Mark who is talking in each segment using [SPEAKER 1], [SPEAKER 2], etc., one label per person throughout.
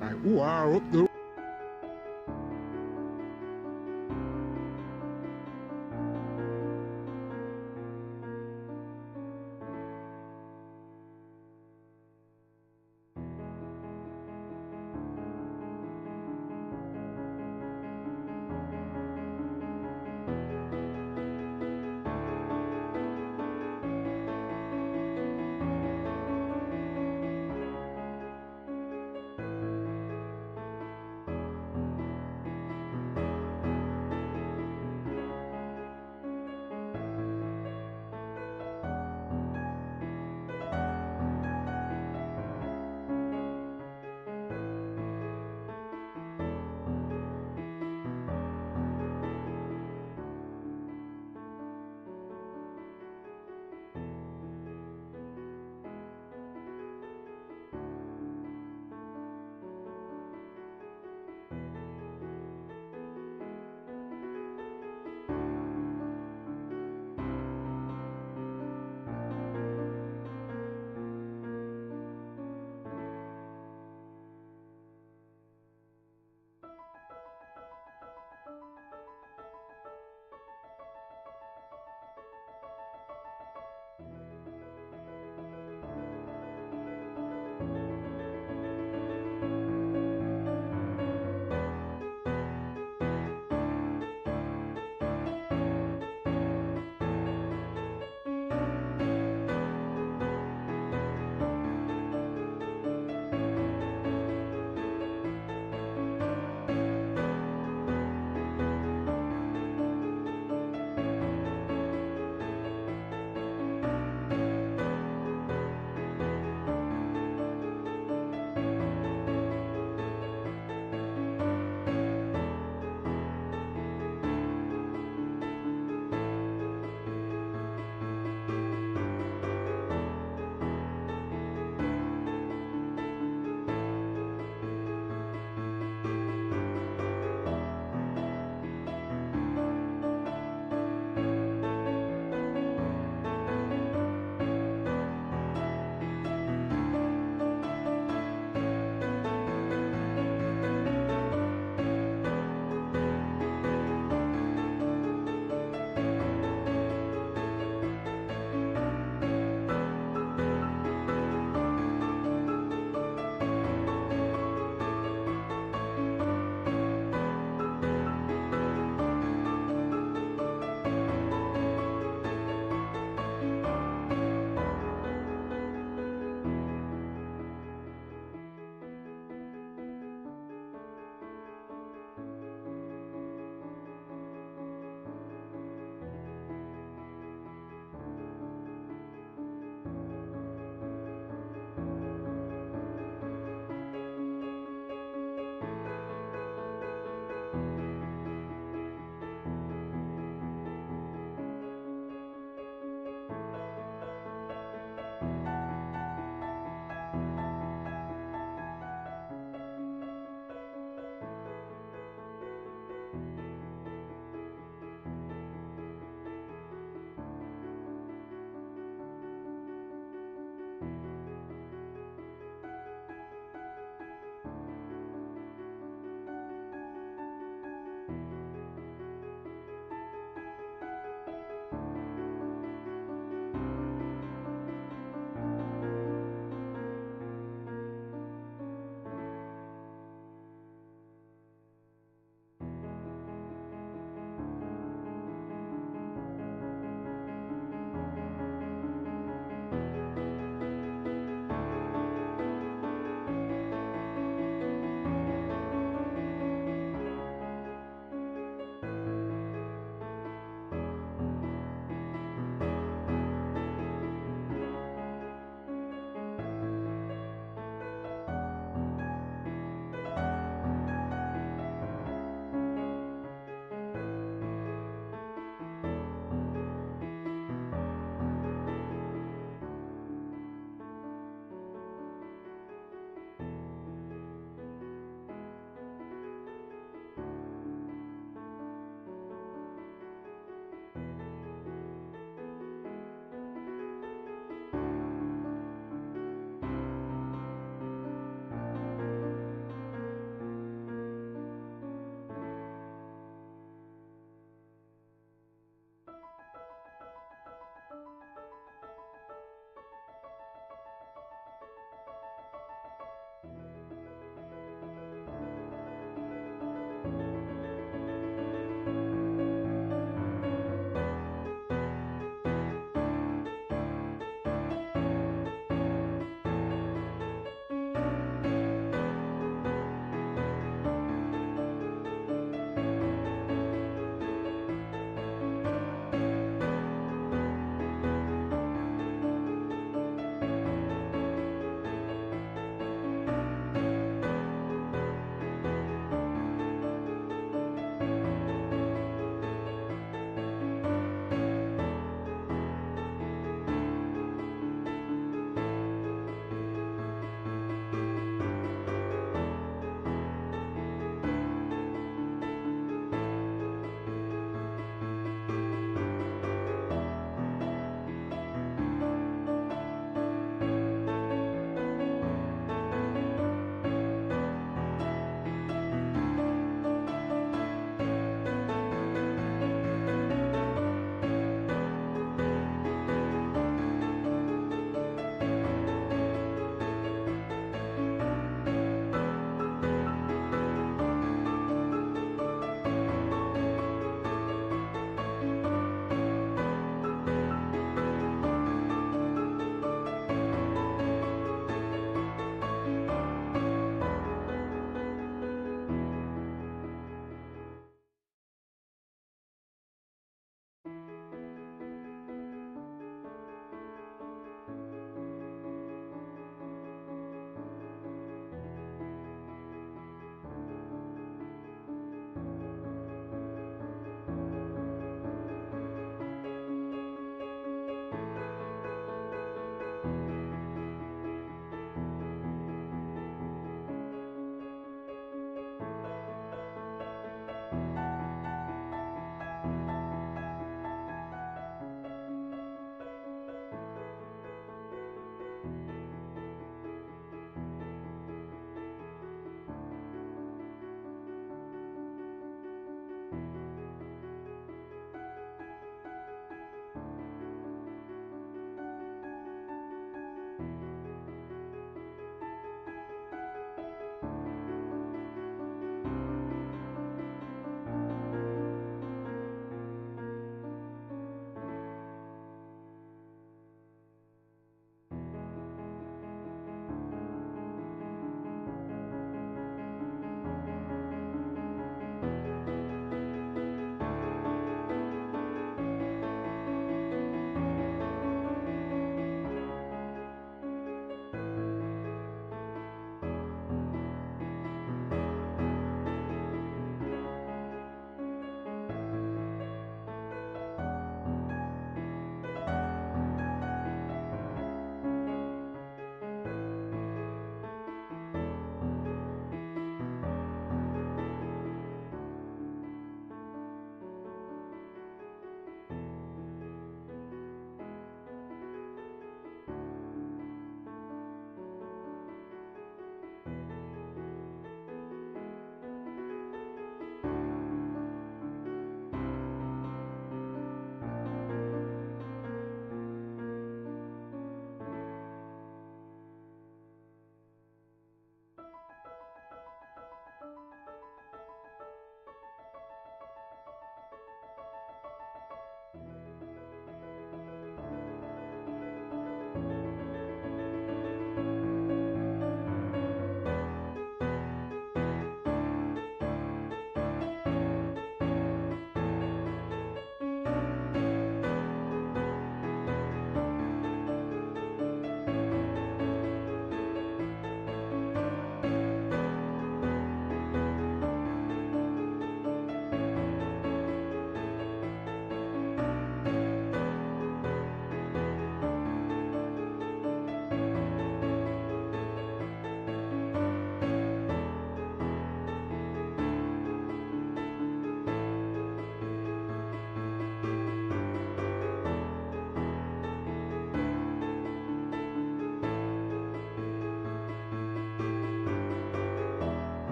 [SPEAKER 1] Like, wow,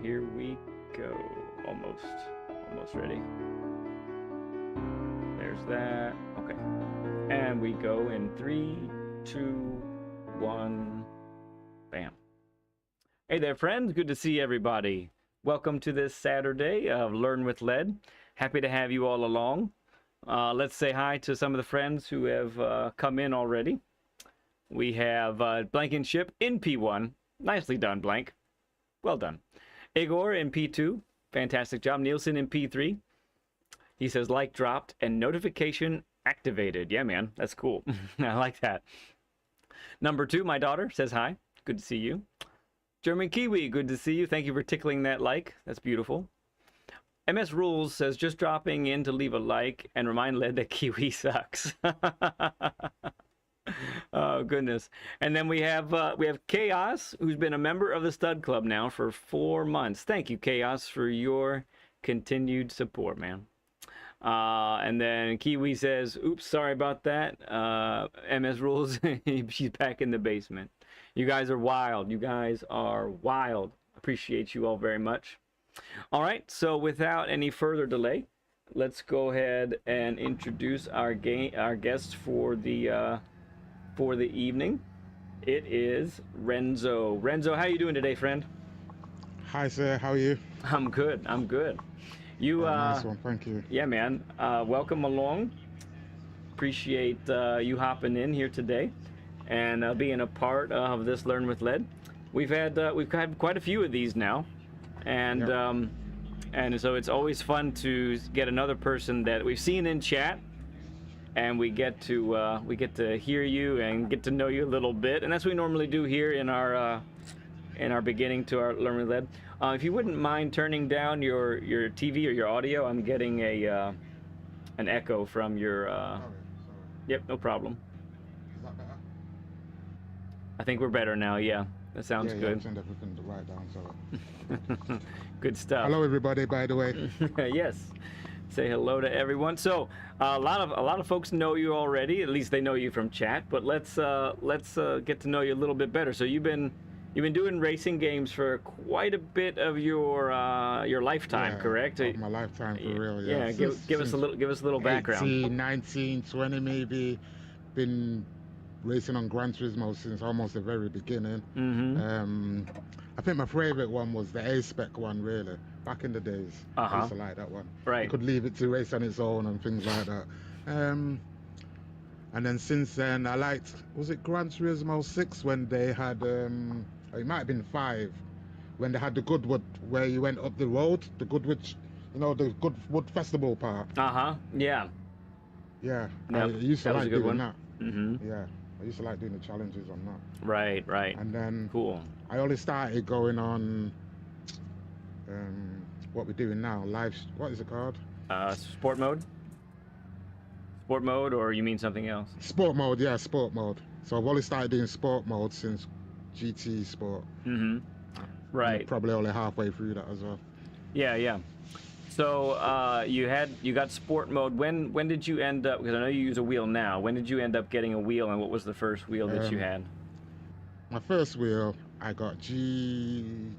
[SPEAKER 1] here we go. Almost ready. There's that. Okay. And we go in 3, 2, 1. Bam. Hey there, friends. Good to see everybody. Welcome to this Saturday of Learn with Led. Happy to have you all along. Let's say hi to some of the friends who have come in already. We have Blankenship in P1. Nicely done, Blank. Well done. Igor in P2. Fantastic job. Nielsen in P3. He says like dropped and notification activated. Yeah, man. That's cool. I like that. Number 2, my daughter, says hi. Good to see you. German Kiwi, good to see you. Thank you for tickling that like. That's beautiful. MS Rules says just dropping in to leave a like and remind Led that Kiwi sucks. Oh goodness. And then we have Chaos, who's been a member of the Stud Club now for 4 months. Thank you, Chaos, for your continued support, man. And then Kiwi says, oops, sorry about that. MS Rules, she's back in the basement. You guys are wild. You guys are wild. Appreciate you all very much. All right, so without any further delay, let's go ahead and introduce our guests for the evening. It is Renzo. Renzo, how are you doing today, friend?
[SPEAKER 2] Hi, sir. How are you?
[SPEAKER 1] I'm good. I'm good. You
[SPEAKER 2] nice one. Thank you.
[SPEAKER 1] Yeah, man. Welcome along. Appreciate you hopping in here today and being a part of this Learn with Led. We've had quite a few of these now, and yep. And so it's always fun to get another person that we've seen in chat, and we get to hear you and get to know you a little bit, and that's what we normally do here in our beginning to our Learn with Led. If you wouldn't mind turning down your TV or your audio, I'm getting an echo from your.
[SPEAKER 2] Sorry.
[SPEAKER 1] Yep, no problem.
[SPEAKER 2] Is that better?
[SPEAKER 1] I think we're better now. Yeah, that sounds good.
[SPEAKER 2] Yeah, I turned everything right down. So.
[SPEAKER 1] Good stuff.
[SPEAKER 2] Hello, everybody. By the way.
[SPEAKER 1] Yes. Say hello to everyone. So a lot of folks know you already. At least they know you from chat. But let's get to know you a little bit better. So you've been doing racing games for quite a bit of your lifetime, correct?
[SPEAKER 2] Of my lifetime, for real.
[SPEAKER 1] Yeah. Give us a little background.
[SPEAKER 2] 18, 19, 20 maybe. Been racing on Gran Turismo since almost the very beginning.
[SPEAKER 1] Mm-hmm.
[SPEAKER 2] I think my favorite one was the A-Spec one, really. Back in the days, I used to like that one.
[SPEAKER 1] Right.
[SPEAKER 2] You could leave it to race on its own and things like that. And then since then, I liked, was it Gran Turismo 6 when they had, it might have been 5, when they had the Goodwood, where you went up the road, the Goodwood, the Goodwood Festival part.
[SPEAKER 1] Yeah.
[SPEAKER 2] Yeah,
[SPEAKER 1] Yep.
[SPEAKER 2] I used to like doing that.
[SPEAKER 1] Mm-hmm.
[SPEAKER 2] Yeah, I used to like doing the challenges on that.
[SPEAKER 1] Right.
[SPEAKER 2] And then
[SPEAKER 1] cool. I
[SPEAKER 2] only started going on what we're doing now, what is it called?
[SPEAKER 1] Sport mode? Sport mode, or you mean something else?
[SPEAKER 2] Sport mode, yeah, sport mode. So I've only started doing sport mode since GT Sport.
[SPEAKER 1] Mm-hmm. Right.
[SPEAKER 2] I'm probably only halfway through that as well.
[SPEAKER 1] Yeah. So you got sport mode. When did you end up, because I know you use a wheel now, when did you end up getting a wheel, and what was the first wheel that you had?
[SPEAKER 2] My first wheel, I got G20,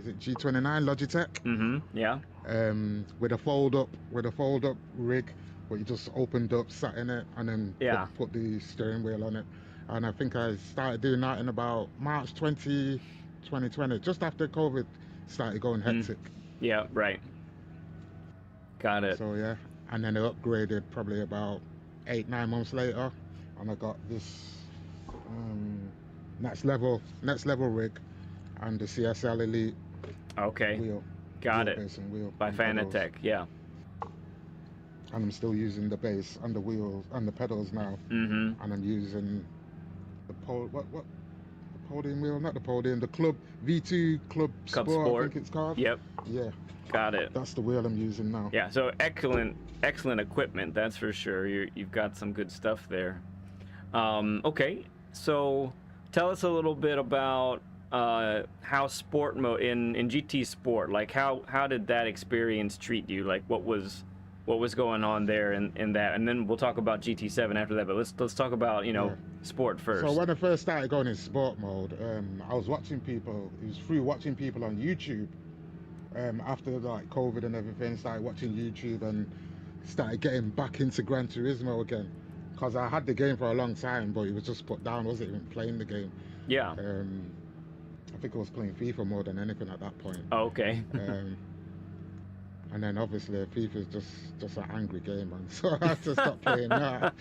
[SPEAKER 2] is it G29 Logitech?
[SPEAKER 1] Mm-hmm. Yeah.
[SPEAKER 2] With a fold up rig, where you just opened up, sat in it, and then put the steering wheel on it. And I think I started doing that in about March 2020, just after COVID started going hectic.
[SPEAKER 1] Yeah, right. Got it.
[SPEAKER 2] So yeah, and then I upgraded probably about 8-9 months later, and I got this next level rig and the CSL Elite wheel.
[SPEAKER 1] Got it.
[SPEAKER 2] Wheel
[SPEAKER 1] by Fanatec, yeah.
[SPEAKER 2] And I'm still using the base and the wheels and the pedals now.
[SPEAKER 1] Mm-hmm.
[SPEAKER 2] And I'm using the podium wheel, not the podium, the Club V2 Club Sport, I think it's called.
[SPEAKER 1] Yep.
[SPEAKER 2] Yeah.
[SPEAKER 1] Got it.
[SPEAKER 2] That's the wheel I'm using now.
[SPEAKER 1] Yeah, so excellent equipment, that's for sure. You've got some good stuff there. Okay, so tell us a little bit about how sport mode in GT Sport, like how did that experience treat you? Like what was going on there in that, and then we'll talk about GT7 after that. But let's talk about sport first.
[SPEAKER 2] So when I first started going in sport mode, I was watching people. It was through watching people on YouTube after like COVID and everything, started watching YouTube and started getting back into Gran Turismo again. Because I had the game for a long time, but it was just put down. I wasn't even playing the game.
[SPEAKER 1] Yeah.
[SPEAKER 2] I think I was playing FIFA more than anything at that point.
[SPEAKER 1] Oh, okay.
[SPEAKER 2] And then obviously FIFA is just an angry game, man. So I had to stop playing that.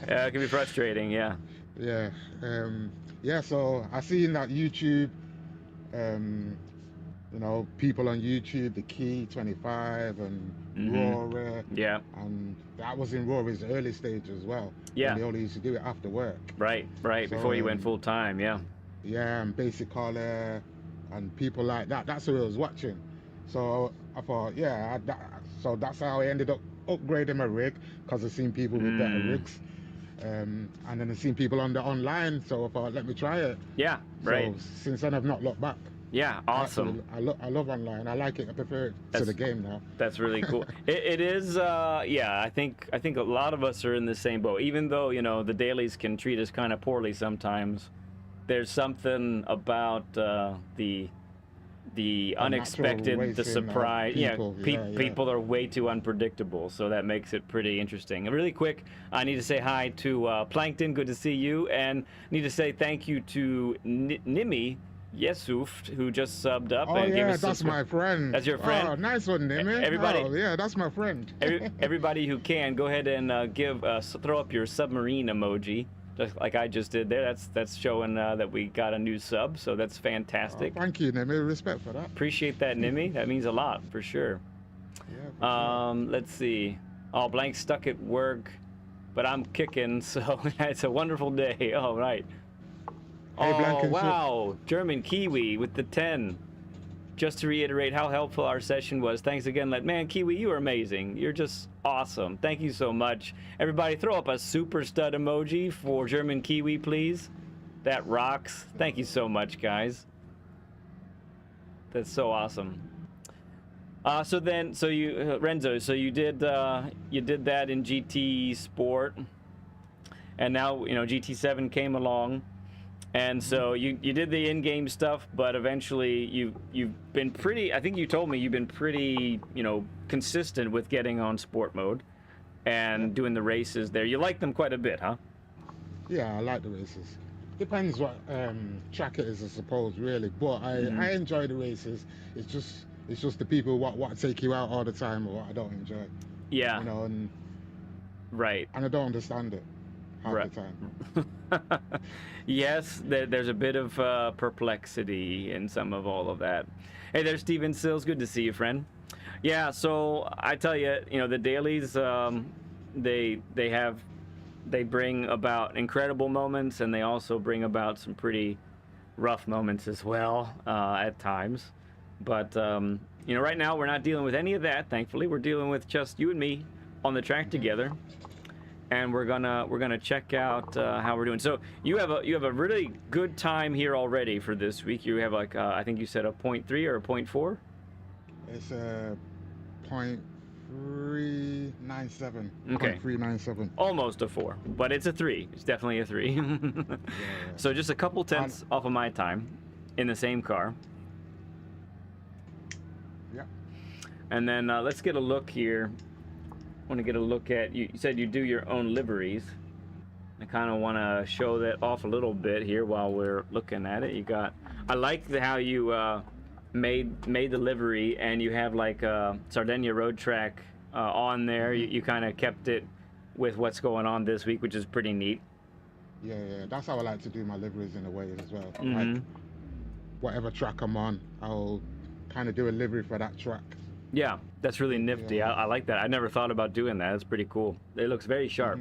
[SPEAKER 1] Yeah, it can be frustrating. Yeah.
[SPEAKER 2] Yeah. Yeah. So I seen that YouTube. You know, people on YouTube, the Key 25 and Rory.
[SPEAKER 1] Yeah.
[SPEAKER 2] And that was in Rory's early stage as well.
[SPEAKER 1] Yeah.
[SPEAKER 2] When they only used to do it after work.
[SPEAKER 1] Right. So, before you went full time. Yeah.
[SPEAKER 2] Yeah, and Basic Collar and people like that. That's who I was watching. So I thought, yeah, so that's how I ended up upgrading my rig, because I've seen people with better rigs. And then I've seen people on the online, so I thought, let me try it.
[SPEAKER 1] Yeah, right.
[SPEAKER 2] So since then, I've not looked back.
[SPEAKER 1] Yeah, awesome.
[SPEAKER 2] Actually, I love online. I like it. I prefer it to the game now.
[SPEAKER 1] That's really cool. It is, yeah. I think a lot of us are in the same boat. Even though the dailies can treat us kind of poorly sometimes, there's something about the unexpected, the surprise. People are way too unpredictable, so that makes it pretty interesting. And really quick, I need to say hi to Plankton. Good to see you, and need to say thank you to Nimi Yesuf, who just subbed up.
[SPEAKER 2] Oh,
[SPEAKER 1] and
[SPEAKER 2] yeah,
[SPEAKER 1] gave us
[SPEAKER 2] that's my friend.
[SPEAKER 1] That's your friend?
[SPEAKER 2] Oh, nice one, Nimi.
[SPEAKER 1] Everybody,
[SPEAKER 2] yeah, that's my friend.
[SPEAKER 1] Everybody who can, go ahead and throw up your submarine emoji, just like I just did there. That's showing that we got a new sub, so that's fantastic.
[SPEAKER 2] Oh, thank you, Nimi. Respect for that.
[SPEAKER 1] Appreciate that, Nimi. That means a lot, for sure.
[SPEAKER 2] Yeah, for sure.
[SPEAKER 1] Let's see. Oh, Blank's stuck at work, but I'm kicking, so it's a wonderful day. All right.
[SPEAKER 2] Hey,
[SPEAKER 1] oh, wow. German Kiwi with the 10. Just to reiterate how helpful our session was. Thanks again. Man, Kiwi, you are amazing. You're just awesome. Thank you so much. Everybody, throw up a super stud emoji for German Kiwi, please. That rocks. Thank you so much, guys. That's so awesome. So you, Renzo, so you did that in GT Sport, and now GT7 came along. And so you did the in-game stuff, but eventually you've been pretty, I think you told me you've been pretty, consistent with getting on sport mode and doing the races there. You like them quite a bit, huh?
[SPEAKER 2] Yeah, I like the races. Depends what track it is, I suppose, really. But I enjoy the races. It's just the people what take you out all the time or what I don't enjoy.
[SPEAKER 1] Yeah.
[SPEAKER 2] And
[SPEAKER 1] right.
[SPEAKER 2] And I don't understand it half the time.
[SPEAKER 1] Yes, there's a bit of perplexity in some of all of that. Hey, there's Steven Sills. Good to see you, friend. Yeah, so I tell you, the dailies, they bring about incredible moments, and they also bring about some pretty rough moments as well at times. But right now we're not dealing with any of that. Thankfully, we're dealing with just you and me on the track together. And we're gonna check out how we're doing. So you have a really good time here already for this week. You have like I think you said a 0.3 or a 0.4.
[SPEAKER 2] It's a 0.397.
[SPEAKER 1] Okay.
[SPEAKER 2] 0.397.
[SPEAKER 1] Almost a 4, but it's a 3. It's definitely a 3.
[SPEAKER 2] Yeah.
[SPEAKER 1] So just a couple tenths off of my time in the same car.
[SPEAKER 2] Yeah.
[SPEAKER 1] And then let's get a look here. I want to get a look at, you said you do your own liveries. I kind of want to show that off a little bit here while we're looking at it. I like how you made the livery, and you have like Sardegna road track on there. You kind of kept it with what's going on this week, which is pretty neat.
[SPEAKER 2] Yeah, that's how I like to do my liveries in a way as well. Like whatever track I'm on, I'll kind of do a livery for that track.
[SPEAKER 1] Yeah, that's really nifty.
[SPEAKER 2] Yeah.
[SPEAKER 1] I like that. I never thought about doing that. It's pretty cool. It looks very sharp.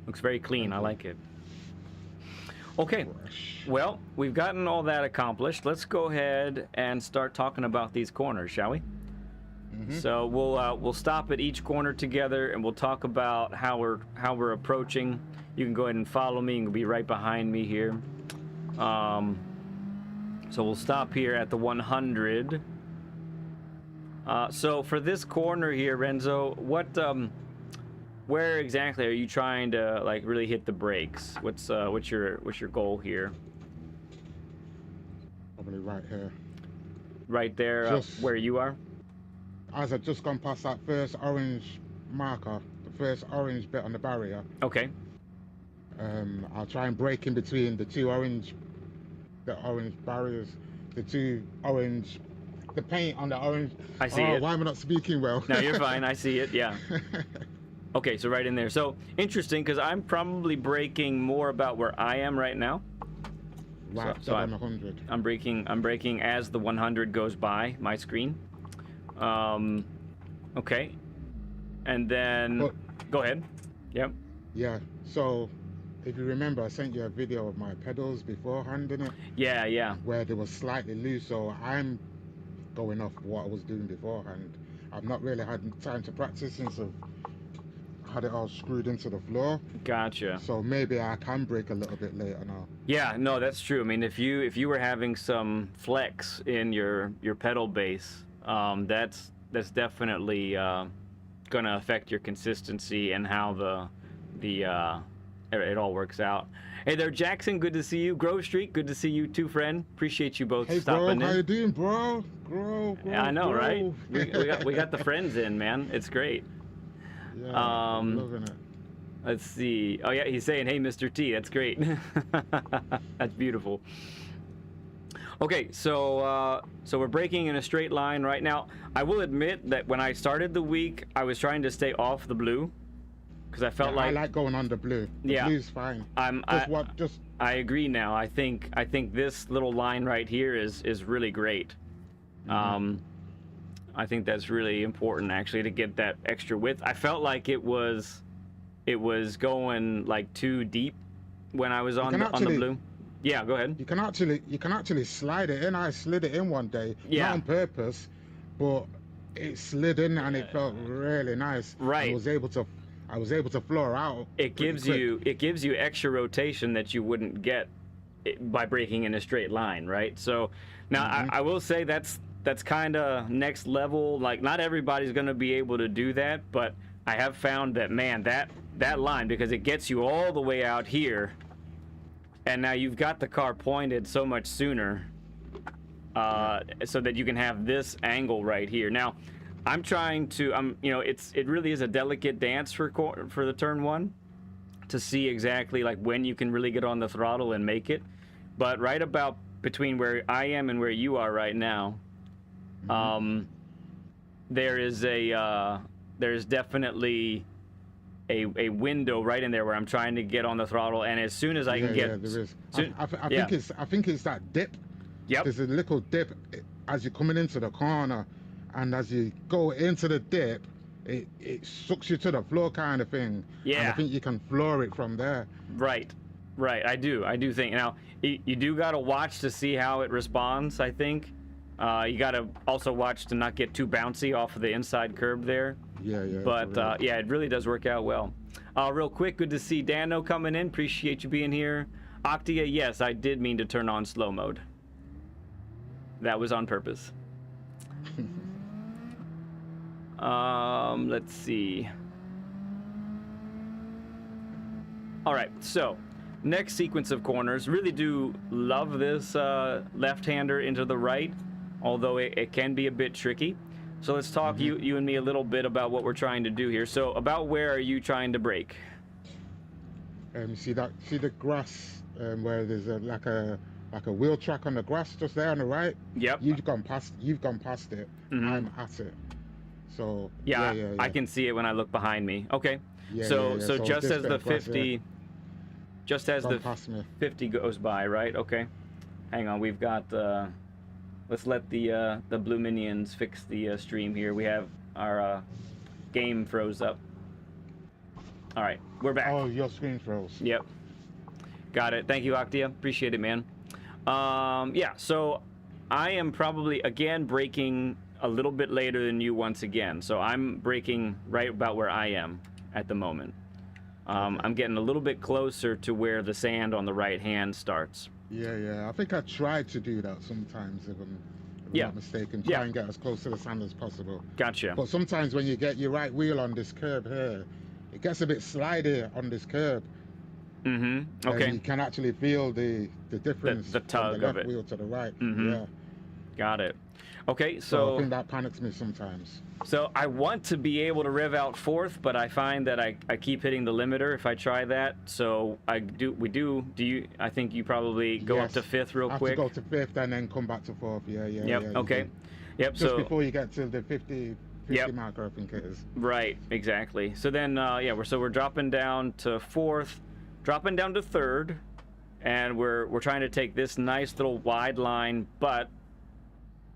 [SPEAKER 1] Looks very clean. I like it. Okay, well, we've gotten all that accomplished. Let's go ahead and start talking about these corners, shall we? So we'll stop at each corner together, and we'll talk about how we're approaching. You can go ahead and follow me, and you'll be right behind me here. So we'll stop here at the 100. So for this corner here, Renzo, where exactly are you trying to like really hit the brakes? What's your goal here?
[SPEAKER 2] Probably right here.
[SPEAKER 1] right there
[SPEAKER 2] Just
[SPEAKER 1] where you are?
[SPEAKER 2] as I've just gone past that first orange marker, the first orange bit on the barrier.
[SPEAKER 1] Okay.
[SPEAKER 2] I'll try and break in between the orange barriers, the paint on the orange.
[SPEAKER 1] I see it.
[SPEAKER 2] Why am I not speaking well?
[SPEAKER 1] No, you're fine. I see it. Yeah. Okay, so right in there. So interesting, because I'm probably breaking more about where I am right now.
[SPEAKER 2] Right,
[SPEAKER 1] so
[SPEAKER 2] on 100.
[SPEAKER 1] I'm breaking as the 100 goes by my screen. Okay. And then go ahead. Yep.
[SPEAKER 2] Yeah. So if you remember, I sent you a video of my pedals beforehand, didn't it?
[SPEAKER 1] Yeah.
[SPEAKER 2] Where they were slightly loose, so I'm going off what I was doing beforehand. I've not really had time to practice since I've had it all screwed into the floor.
[SPEAKER 1] Gotcha.
[SPEAKER 2] So maybe I can break a little bit later now.
[SPEAKER 1] Yeah, no, that's true. I mean, if you were having some flex in your pedal base, that's definitely gonna affect your consistency and how it all works out. Hey there, Jackson. Good to see you. Grove Street. Good to see you too, friend. Appreciate you both stopping in.
[SPEAKER 2] How you doing, bro? Grove.
[SPEAKER 1] Yeah, I know, right? We got the friends in, man. It's great.
[SPEAKER 2] Yeah, I'm loving it.
[SPEAKER 1] Let's see. Oh yeah, he's saying, "Hey, Mr. T." That's great. That's beautiful. Okay, so we're breaking in a straight line right now. I will admit that when I started the week, I was trying to stay off the blue because I felt
[SPEAKER 2] I like going on the blue. The blue's fine.
[SPEAKER 1] I agree now. I think this little line right here is really great. Mm-hmm. I think that's really important actually to get that extra width. I felt like it was going like too deep when I was on the blue. Yeah, go ahead.
[SPEAKER 2] You can actually slide it in. I slid it in one day, not on purpose, but it slid in and it felt really nice.
[SPEAKER 1] Right.
[SPEAKER 2] I was able to floor out.
[SPEAKER 1] It gives you extra rotation that you wouldn't get by breaking in a straight line, right? So now I will say that's kind of next level. Like not everybody's going to be able to do that, but I have found that, man, that line, because it gets you all the way out here, and now you've got the car pointed so much sooner, so that you can have this angle right here. Now, I'm trying to, it really is a delicate dance for the turn one, to see exactly like when you can really get on the throttle and make it. But right about between where I am and where you are right now, there's definitely a window right in there where I'm trying to get on the throttle, and as soon as I can get,
[SPEAKER 2] there is. I think it's that dip.
[SPEAKER 1] Yep.
[SPEAKER 2] There's a little dip as you're coming into the corner, and as you go into the dip, it sucks you to the floor kind of thing.
[SPEAKER 1] Yeah.
[SPEAKER 2] And I think you can floor it from there.
[SPEAKER 1] Right. I do think. Now you do gotta watch to see how it responds. I think. You gotta also watch to not get too bouncy off of the inside curb there.
[SPEAKER 2] Yeah.
[SPEAKER 1] But it really does work out well. Real quick, good to see Dano coming in. Appreciate you being here. Octia, yes, I did mean to turn on slow mode. That was on purpose. Let's see. All right, so next sequence of corners. Really do love this left-hander into the right, although it can be a bit tricky. So let's talk you and me a little bit about what we're trying to do here. So about where are you trying to brake?
[SPEAKER 2] See the grass where there's like a wheel track on the grass just there on the right.
[SPEAKER 1] Yep.
[SPEAKER 2] You've gone past it. I'm at it. So yeah.
[SPEAKER 1] I can see it when I look behind me. Okay.
[SPEAKER 2] Yeah,
[SPEAKER 1] so
[SPEAKER 2] So
[SPEAKER 1] just as the 50, just as the
[SPEAKER 2] past me.
[SPEAKER 1] 50 goes by, right? Okay. Hang on, we've got. Let's let the blue minions fix the stream here. We have our game froze up. All right, we're back.
[SPEAKER 2] Oh, your screen froze.
[SPEAKER 1] Yep. Got it. Thank you, Octia. Appreciate it, man. So I am probably, again, braking a little bit later than you once again. So I'm braking right about where I am at the moment. I'm getting a little bit closer to where the sand on the right hand starts.
[SPEAKER 2] Yeah. I think I tried to do that sometimes, if I'm not mistaken. Try and get as close to the sand as possible.
[SPEAKER 1] Gotcha.
[SPEAKER 2] But sometimes when you get your right wheel on this curb here, it gets a bit slidey on this curb.
[SPEAKER 1] Okay.
[SPEAKER 2] And you can actually feel the difference
[SPEAKER 1] the tug
[SPEAKER 2] from the
[SPEAKER 1] of
[SPEAKER 2] left
[SPEAKER 1] it.
[SPEAKER 2] wheel to the right. Yeah.
[SPEAKER 1] Got it. Okay,
[SPEAKER 2] So I
[SPEAKER 1] so
[SPEAKER 2] think that panics me sometimes.
[SPEAKER 1] I want to be able to rev out fourth, but I find that I keep hitting the limiter if I try that. So do you, I think you probably go up
[SPEAKER 2] Yes.
[SPEAKER 1] to fifth real
[SPEAKER 2] I have
[SPEAKER 1] quick.
[SPEAKER 2] to go to fifth and then come back to fourth. Yeah,
[SPEAKER 1] Yep,
[SPEAKER 2] you
[SPEAKER 1] okay.
[SPEAKER 2] do.
[SPEAKER 1] Yep,
[SPEAKER 2] Just
[SPEAKER 1] so
[SPEAKER 2] before you get to the 50
[SPEAKER 1] Yep.
[SPEAKER 2] marker, I think it is.
[SPEAKER 1] right, exactly. So then yeah, we're dropping down to fourth, dropping down to third, and we're trying to take this nice little wide line, but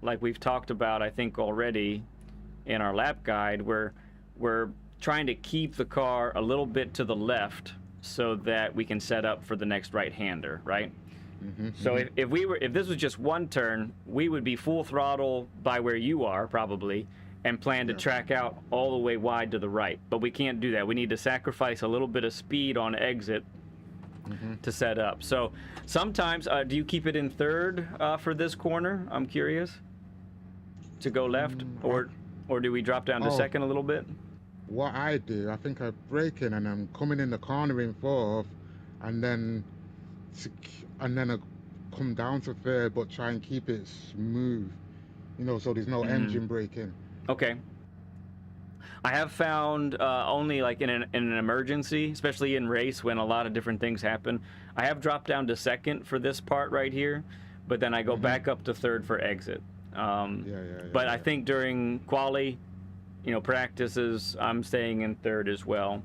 [SPEAKER 1] like we've talked about, I think already in our lap guide, we're trying to keep the car a little bit to the left so that we can set up for the next right-hander, right? So if this was just one turn, we would be full throttle by where you are probably, and plan to track out all the way wide to the right. But we can't do that. We need to sacrifice a little bit of speed on exit to set up. So sometimes, do you keep it in third for this corner? I'm curious. To go left, or do we drop down to second a little bit?
[SPEAKER 2] What I do, I think I brake in and I'm coming in the corner in fourth, and then I come down to third, but try and keep it smooth, so there's no engine braking.
[SPEAKER 1] Okay. I have found only like in an emergency, especially in race when a lot of different things happen, I have dropped down to second for this part right here, but then I go back up to third for exit. But I think during quali, practices, I'm staying in third as well.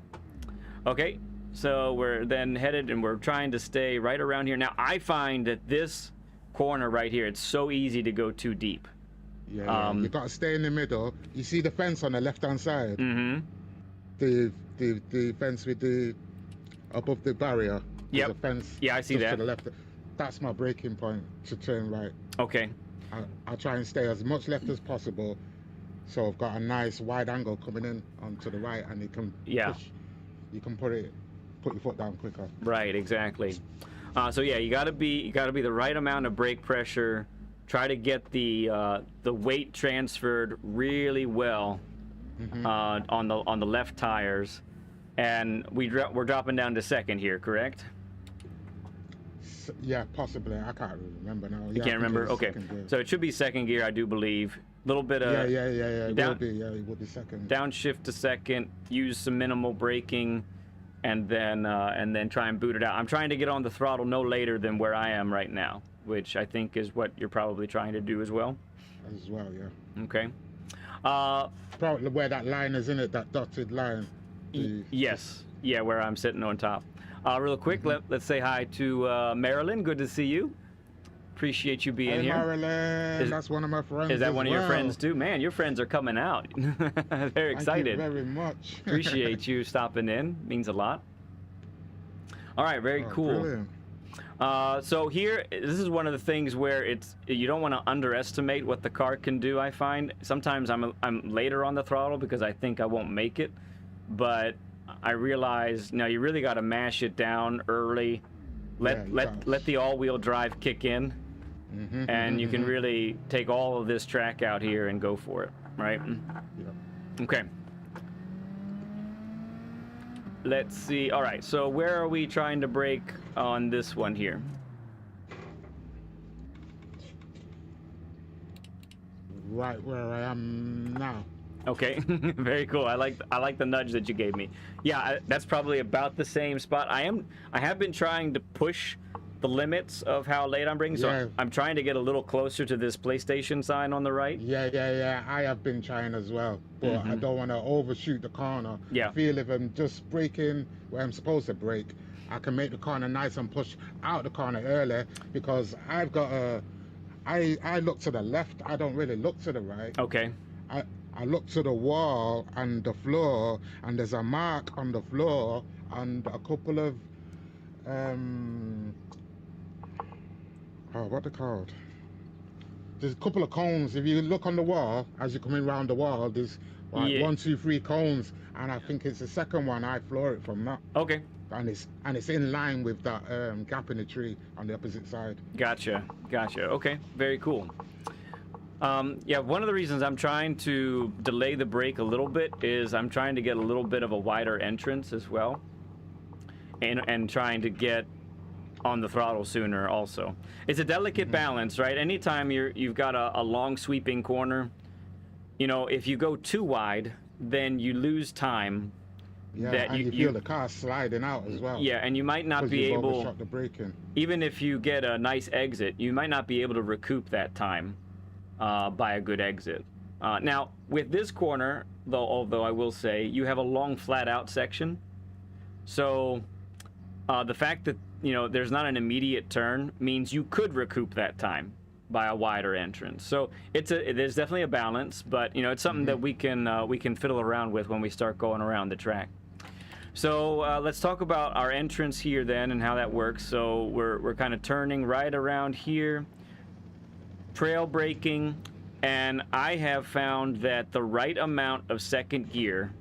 [SPEAKER 1] Okay, so we're then headed and we're trying to stay right around here. Now, I find that this corner right here, it's so easy to go too deep.
[SPEAKER 2] Yeah, you got to stay in the middle. You see the fence on the left-hand side? The fence with the above the barrier.
[SPEAKER 1] Yep.
[SPEAKER 2] The fence.
[SPEAKER 1] Yeah, I see
[SPEAKER 2] just
[SPEAKER 1] that.
[SPEAKER 2] to the left. That's my braking point to turn right.
[SPEAKER 1] Okay.
[SPEAKER 2] I try and stay as much left as possible, so I've got a nice wide angle coming in onto the right, and you can push. You can put your foot down quicker.
[SPEAKER 1] Right, exactly. So yeah, you gotta be the right amount of brake pressure. Try to get the weight transferred really well on the left tires, and we're dropping down to second here, correct?
[SPEAKER 2] Yeah, possibly. I can't really remember now.
[SPEAKER 1] You can't remember? Okay. So it should be second gear, I do believe. A little bit of
[SPEAKER 2] yeah. It will be second.
[SPEAKER 1] Downshift to second. Use some minimal braking, and then try and boot it out. I'm trying to get on the throttle no later than where I am right now, which I think is what you're probably trying to do as well.
[SPEAKER 2] As well, yeah.
[SPEAKER 1] Okay.
[SPEAKER 2] Probably where that line is, in it, that dotted line.
[SPEAKER 1] Yes. Yeah, where I'm sitting on top. Real quick, let's say hi to Marilyn. Good to see you. Appreciate you being here.
[SPEAKER 2] Marilyn, that's one of my friends.
[SPEAKER 1] Is that one of your friends too? Man, your friends are coming out. They're excited.
[SPEAKER 2] Thank you very much.
[SPEAKER 1] Appreciate you stopping in. Means a lot. All right, very cool.
[SPEAKER 2] Brilliant.
[SPEAKER 1] So here, this is one of the things where you don't want to underestimate what the car can do. I find sometimes I'm later on the throttle because I think I won't make it, but I realize now you really got to mash it down early. Let the all-wheel drive kick in, and you can really take all of this track out here and go for it, right?
[SPEAKER 2] Yeah.
[SPEAKER 1] Okay. Let's see. All right, so where are we trying to brake on this one here?
[SPEAKER 2] Right where I am now.
[SPEAKER 1] Okay, very cool. I like the nudge that you gave me. Yeah, that's probably about the same spot. I have been trying to push the limits of how late I'm braking, so I'm trying to get a little closer to this PlayStation sign on the right.
[SPEAKER 2] Yeah. I have been trying as well, but I don't want to overshoot the corner.
[SPEAKER 1] Yeah.
[SPEAKER 2] I feel if I'm just braking where I'm supposed to brake, I can make the corner nice and push out the corner early, because I've got I look to the left. I don't really look to the right.
[SPEAKER 1] Okay.
[SPEAKER 2] I look to the wall and the floor, and there's a mark on the floor and a couple of what they called? There's a couple of cones. If you look on the wall as you're coming around the wall, there's like 1, 2, 3 cones, and I think it's the second one. I floor it from that.
[SPEAKER 1] Okay.
[SPEAKER 2] And it's in line with that gap in the tree on the opposite side.
[SPEAKER 1] Gotcha. Okay, very cool. Yeah, one of the reasons I'm trying to delay the brake a little bit is I'm trying to get a little bit of a wider entrance as well, and trying to get on the throttle sooner also. It's a delicate balance, right? Anytime you've got a long sweeping corner, you know, if you go too wide, then you lose time.
[SPEAKER 2] Yeah,
[SPEAKER 1] that
[SPEAKER 2] and you feel the car sliding out as well.
[SPEAKER 1] Yeah, and you might not be
[SPEAKER 2] you've
[SPEAKER 1] able,
[SPEAKER 2] overshot the braking.
[SPEAKER 1] even if you get a nice exit, you might not be able to recoup that time by a good exit. Now, with this corner, although I will say, you have a long flat out section. So the fact that, you know, there's not an immediate turn means you could recoup that time by a wider entrance. So there's definitely a balance, but, you know, it's something that we can fiddle around with when we start going around the track. So let's talk about our entrance here then and how that works. So we're kind of turning right around here, trail braking, and I have found that the right amount of second gear,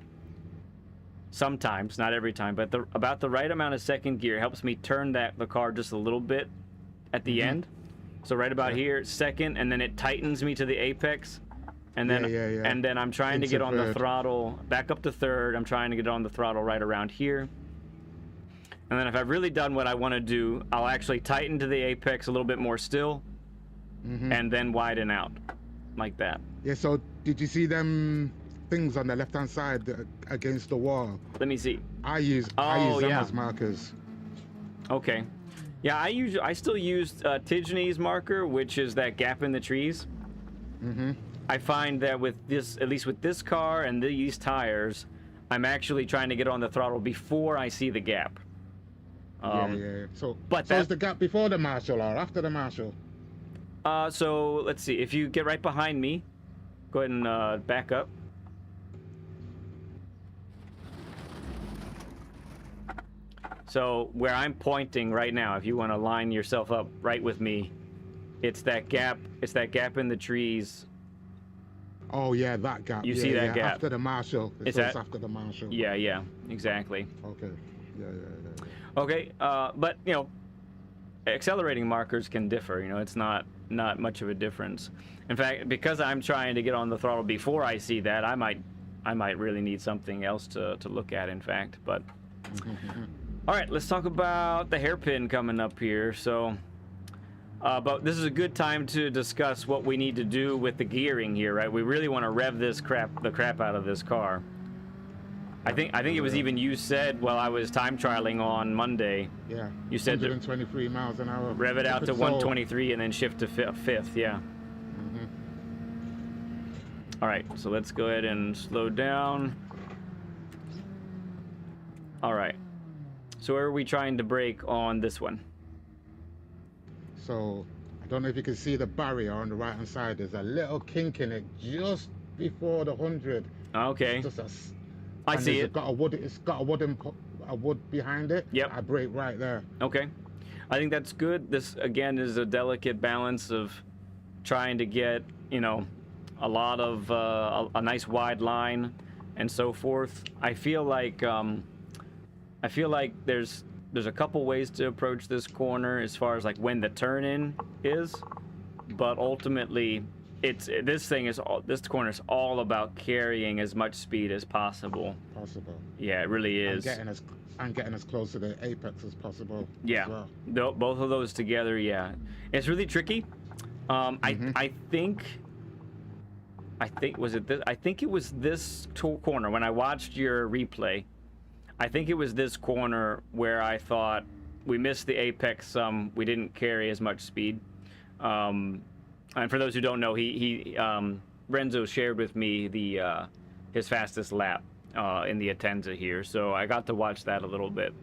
[SPEAKER 1] sometimes, not every time, but about the right amount of second gear helps me turn the car just a little bit at the end. So right about here, second, and then it tightens me to the apex. And then, and then I'm trying to get on the throttle, back up to third. I'm trying to get on the throttle right around here. And then if I've really done what I want to do, I'll actually tighten to the apex a little bit more still, and then widen out, like that.
[SPEAKER 2] Yeah, so did you see them things on the left-hand side against the wall?
[SPEAKER 1] Let me see.
[SPEAKER 2] I use them as markers.
[SPEAKER 1] Okay. Yeah, I still use Tidgeney's marker, which is that gap in the trees. I find that with this, at least with this car and these tires, I'm actually trying to get on the throttle before I see the gap. So is the gap before the marshal or after the marshal? So let's see. If you get right behind me, go ahead and back up. So where I'm pointing right now, if you want to line yourself up right with me, it's that gap. It's that gap in the trees.
[SPEAKER 2] Oh yeah, that gap.
[SPEAKER 1] You see that gap
[SPEAKER 2] after the marshal. It's after the marshal.
[SPEAKER 1] Yeah, exactly.
[SPEAKER 2] Okay. Yeah.
[SPEAKER 1] Okay, but you know, accelerating markers can differ. You know, it's not much of a difference. In fact, because I'm trying to get on the throttle before I see that, I might really need something else to look at. In fact, but all right, let's talk about the hairpin coming up here. So. But this is a good time to discuss what we need to do with the gearing here, right? We really want to rev the crap out of this car. I think it was even you said while I was time trialing on Monday.
[SPEAKER 2] Yeah.
[SPEAKER 1] You said
[SPEAKER 2] 123 miles an hour.
[SPEAKER 1] Rev it out to 123 and then shift to fifth. Yeah. All right. So let's go ahead and slow down. All right. So where are we trying to brake on this one?
[SPEAKER 2] So I don't know if you can see the barrier on the right hand side. There's a little kink in it just before the 100.
[SPEAKER 1] Okay. I see it.
[SPEAKER 2] It's got a wood behind it.
[SPEAKER 1] Yep.
[SPEAKER 2] I brake right there.
[SPEAKER 1] Okay. I think that's good. This again is a delicate balance of trying to get, you know, a lot of a nice wide line and so forth. I feel like there's a couple ways to approach this corner as far as like when the turn in is, but ultimately this corner is all about carrying as much speed as possible. Yeah, it really is.
[SPEAKER 2] And getting as close to the apex as possible.
[SPEAKER 1] Yeah, both of those together. Yeah, it's really tricky. I think it was this corner when I watched your replay. I think it was this corner where I thought we missed the apex some. We didn't carry as much speed. And for those who don't know, Renzo shared with me his fastest lap in the Atenza here, so I got to watch that a little bit.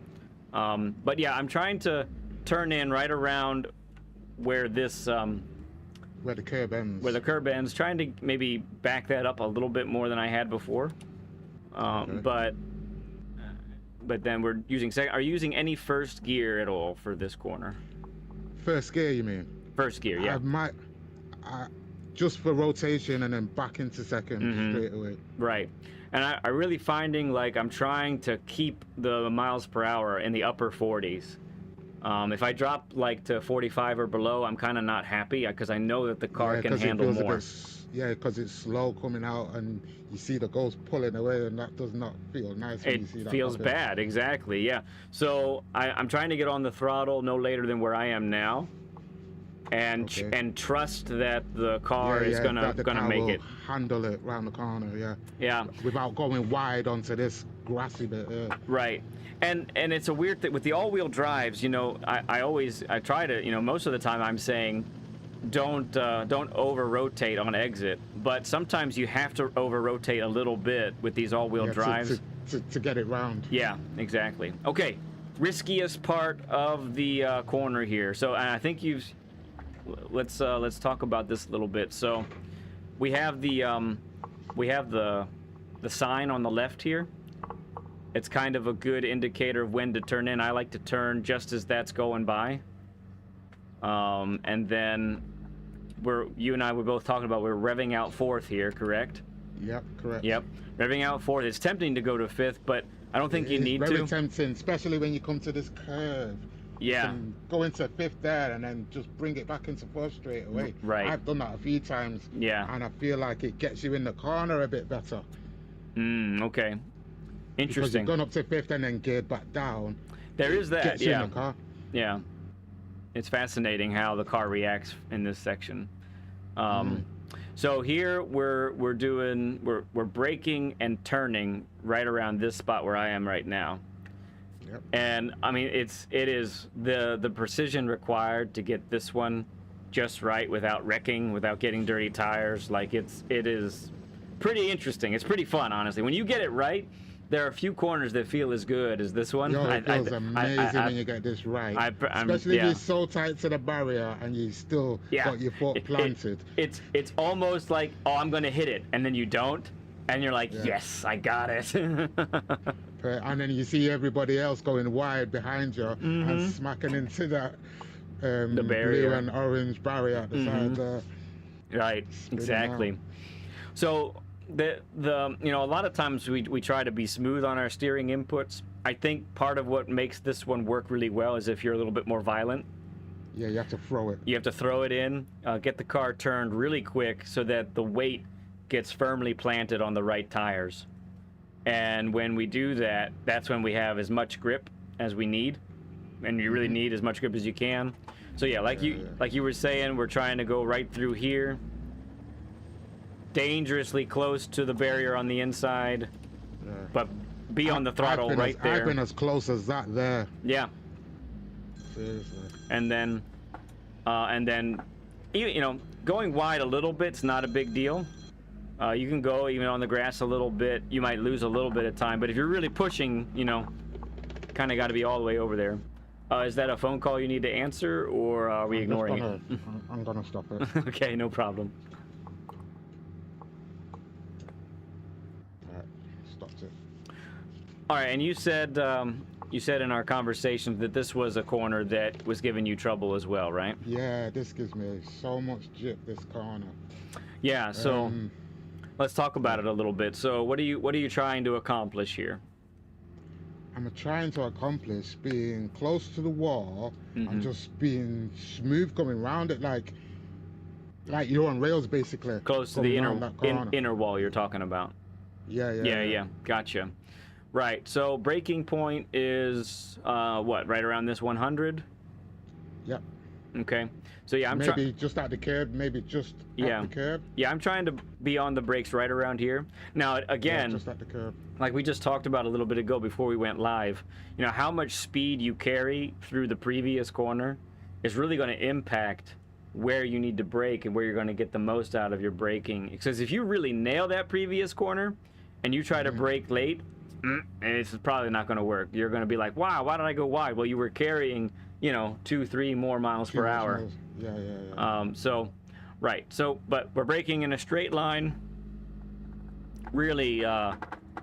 [SPEAKER 1] But yeah, I'm trying to turn in right around where this
[SPEAKER 2] where the curb ends.
[SPEAKER 1] Where the curb ends, trying to maybe back that up a little bit more than I had before. Okay. But then we're using second. Are you using any first gear at all for this corner?
[SPEAKER 2] First gear, you mean?
[SPEAKER 1] First gear, yeah.
[SPEAKER 2] Just for rotation and then back into second straight away. Right.
[SPEAKER 1] And I really finding like I'm trying to keep the miles per hour in the upper 40s. If I drop like to 45 or below, I'm kind of not happy because I know that the car can handle
[SPEAKER 2] it feels
[SPEAKER 1] more.
[SPEAKER 2] a bit, yeah, because it's slow coming out, and you see the ghost pulling away, and that does not feel nice when
[SPEAKER 1] It
[SPEAKER 2] you see that
[SPEAKER 1] feels
[SPEAKER 2] happen.
[SPEAKER 1] bad, exactly, yeah. So I'm trying to get on the throttle no later than where I am now, and
[SPEAKER 2] Okay.
[SPEAKER 1] and trust that the car
[SPEAKER 2] Yeah,
[SPEAKER 1] is
[SPEAKER 2] yeah,
[SPEAKER 1] gonna
[SPEAKER 2] that the
[SPEAKER 1] gonna
[SPEAKER 2] car
[SPEAKER 1] make
[SPEAKER 2] will
[SPEAKER 1] it.
[SPEAKER 2] handle it round the corner, yeah.
[SPEAKER 1] Yeah,
[SPEAKER 2] Without going wide onto this grassy bit.
[SPEAKER 1] right. And it's a weird thing with the all-wheel drives. You know, I try to, you know, most of the time I'm saying don't over rotate on exit, but sometimes you have to over rotate a little bit with these all-wheel
[SPEAKER 2] Yeah,
[SPEAKER 1] drives
[SPEAKER 2] to get it round.
[SPEAKER 1] Yeah, exactly. Okay, riskiest part of the corner here. So I think let's talk about this a little bit. So we have the sign on the left here. It's kind of a good indicator of when to turn in. I like to turn just as that's going by. And then you and I were both talking about we're revving out fourth here, correct?
[SPEAKER 2] Yep, correct.
[SPEAKER 1] Yep, revving out fourth. It's tempting to go to fifth, but I don't think you need to.
[SPEAKER 2] It's very tempting, especially when you come to this curve.
[SPEAKER 1] Yeah.
[SPEAKER 2] You can go into fifth there and then just bring it back into fourth straight away.
[SPEAKER 1] Right.
[SPEAKER 2] I've done that a few times.
[SPEAKER 1] Yeah.
[SPEAKER 2] And I feel like it gets you in the corner a bit better.
[SPEAKER 1] Okay.
[SPEAKER 2] Because
[SPEAKER 1] Interesting.
[SPEAKER 2] you've gone up to fifth and then geared back down.
[SPEAKER 1] There is that,
[SPEAKER 2] Gets you
[SPEAKER 1] yeah.
[SPEAKER 2] in the car.
[SPEAKER 1] Yeah. It's fascinating how the car reacts in this section. So here we're braking and turning right around this spot where I am right now.
[SPEAKER 2] Yep.
[SPEAKER 1] And I mean it is the precision required to get this one just right without wrecking, without getting dirty tires. Like it is pretty interesting. It's pretty fun, honestly. When you get it right, there are a few corners that feel as good as this one.
[SPEAKER 2] Yo, it feels amazing when you get this right. Especially if you're so tight to the barrier and you still got your foot planted.
[SPEAKER 1] It's almost like, oh, I'm going to hit it, and then you don't, and you're like, yes, I got it.
[SPEAKER 2] And then you see everybody else going wide behind you and smacking into that
[SPEAKER 1] the barrier.
[SPEAKER 2] Blue and orange barrier at the side.
[SPEAKER 1] Right, exactly. So the you know, a lot of times we try to be smooth on our steering inputs. I think part of what makes this one work really well is if you're a little bit more violent.
[SPEAKER 2] Yeah, you have to throw it.
[SPEAKER 1] You have to throw it in, get the car turned really quick so that the weight gets firmly planted on the right tires. And when we do that, that's when we have as much grip as we need, and you really need as much grip as you can. So yeah, like you were saying, we're trying to go right through here, dangerously close to the barrier on the inside, but be on the throttle right there.
[SPEAKER 2] I've been as close as that there.
[SPEAKER 1] Yeah.
[SPEAKER 2] Seriously.
[SPEAKER 1] And then you know, going wide a little bit's not a big deal. You can go even on the grass a little bit. You might lose a little bit of time, but if you're really pushing, you know, kind of got to be all the way over there. Is that a phone call you need to answer, or are we ignoring it?
[SPEAKER 2] I'm gonna stop it.
[SPEAKER 1] Okay, no problem.
[SPEAKER 2] Alright, stopped it.
[SPEAKER 1] All right, and you said in our conversation that this was a corner that was giving you trouble as well, right?
[SPEAKER 2] Yeah, this gives me so much jip, this corner.
[SPEAKER 1] Yeah, so let's talk about it a little bit. So what are you trying to accomplish here?
[SPEAKER 2] I'm trying to accomplish being close to the wall and just being smooth coming around it, like you're on rails basically.
[SPEAKER 1] Close to the inner wall you're talking about.
[SPEAKER 2] Yeah.
[SPEAKER 1] Gotcha. Right. So braking point is what? Right around this 100.
[SPEAKER 2] Yep.
[SPEAKER 1] Okay. So yeah,
[SPEAKER 2] maybe just at the curb, maybe just at the curb.
[SPEAKER 1] Yeah, I'm trying to be on the brakes right around here. Now again,
[SPEAKER 2] just at the curb.
[SPEAKER 1] Like we just talked about a little bit ago before we went live, you know, how much speed you carry through the previous corner is really going to impact where you need to brake and where you're going to get the most out of your braking. Because if you really nail that previous corner and you try to brake late, it's probably not going to work. You're going to be like, wow, why did I go wide? Well, you were carrying, you know, 2-3 more miles per hour.
[SPEAKER 2] Yeah.
[SPEAKER 1] But we're braking in a straight line, really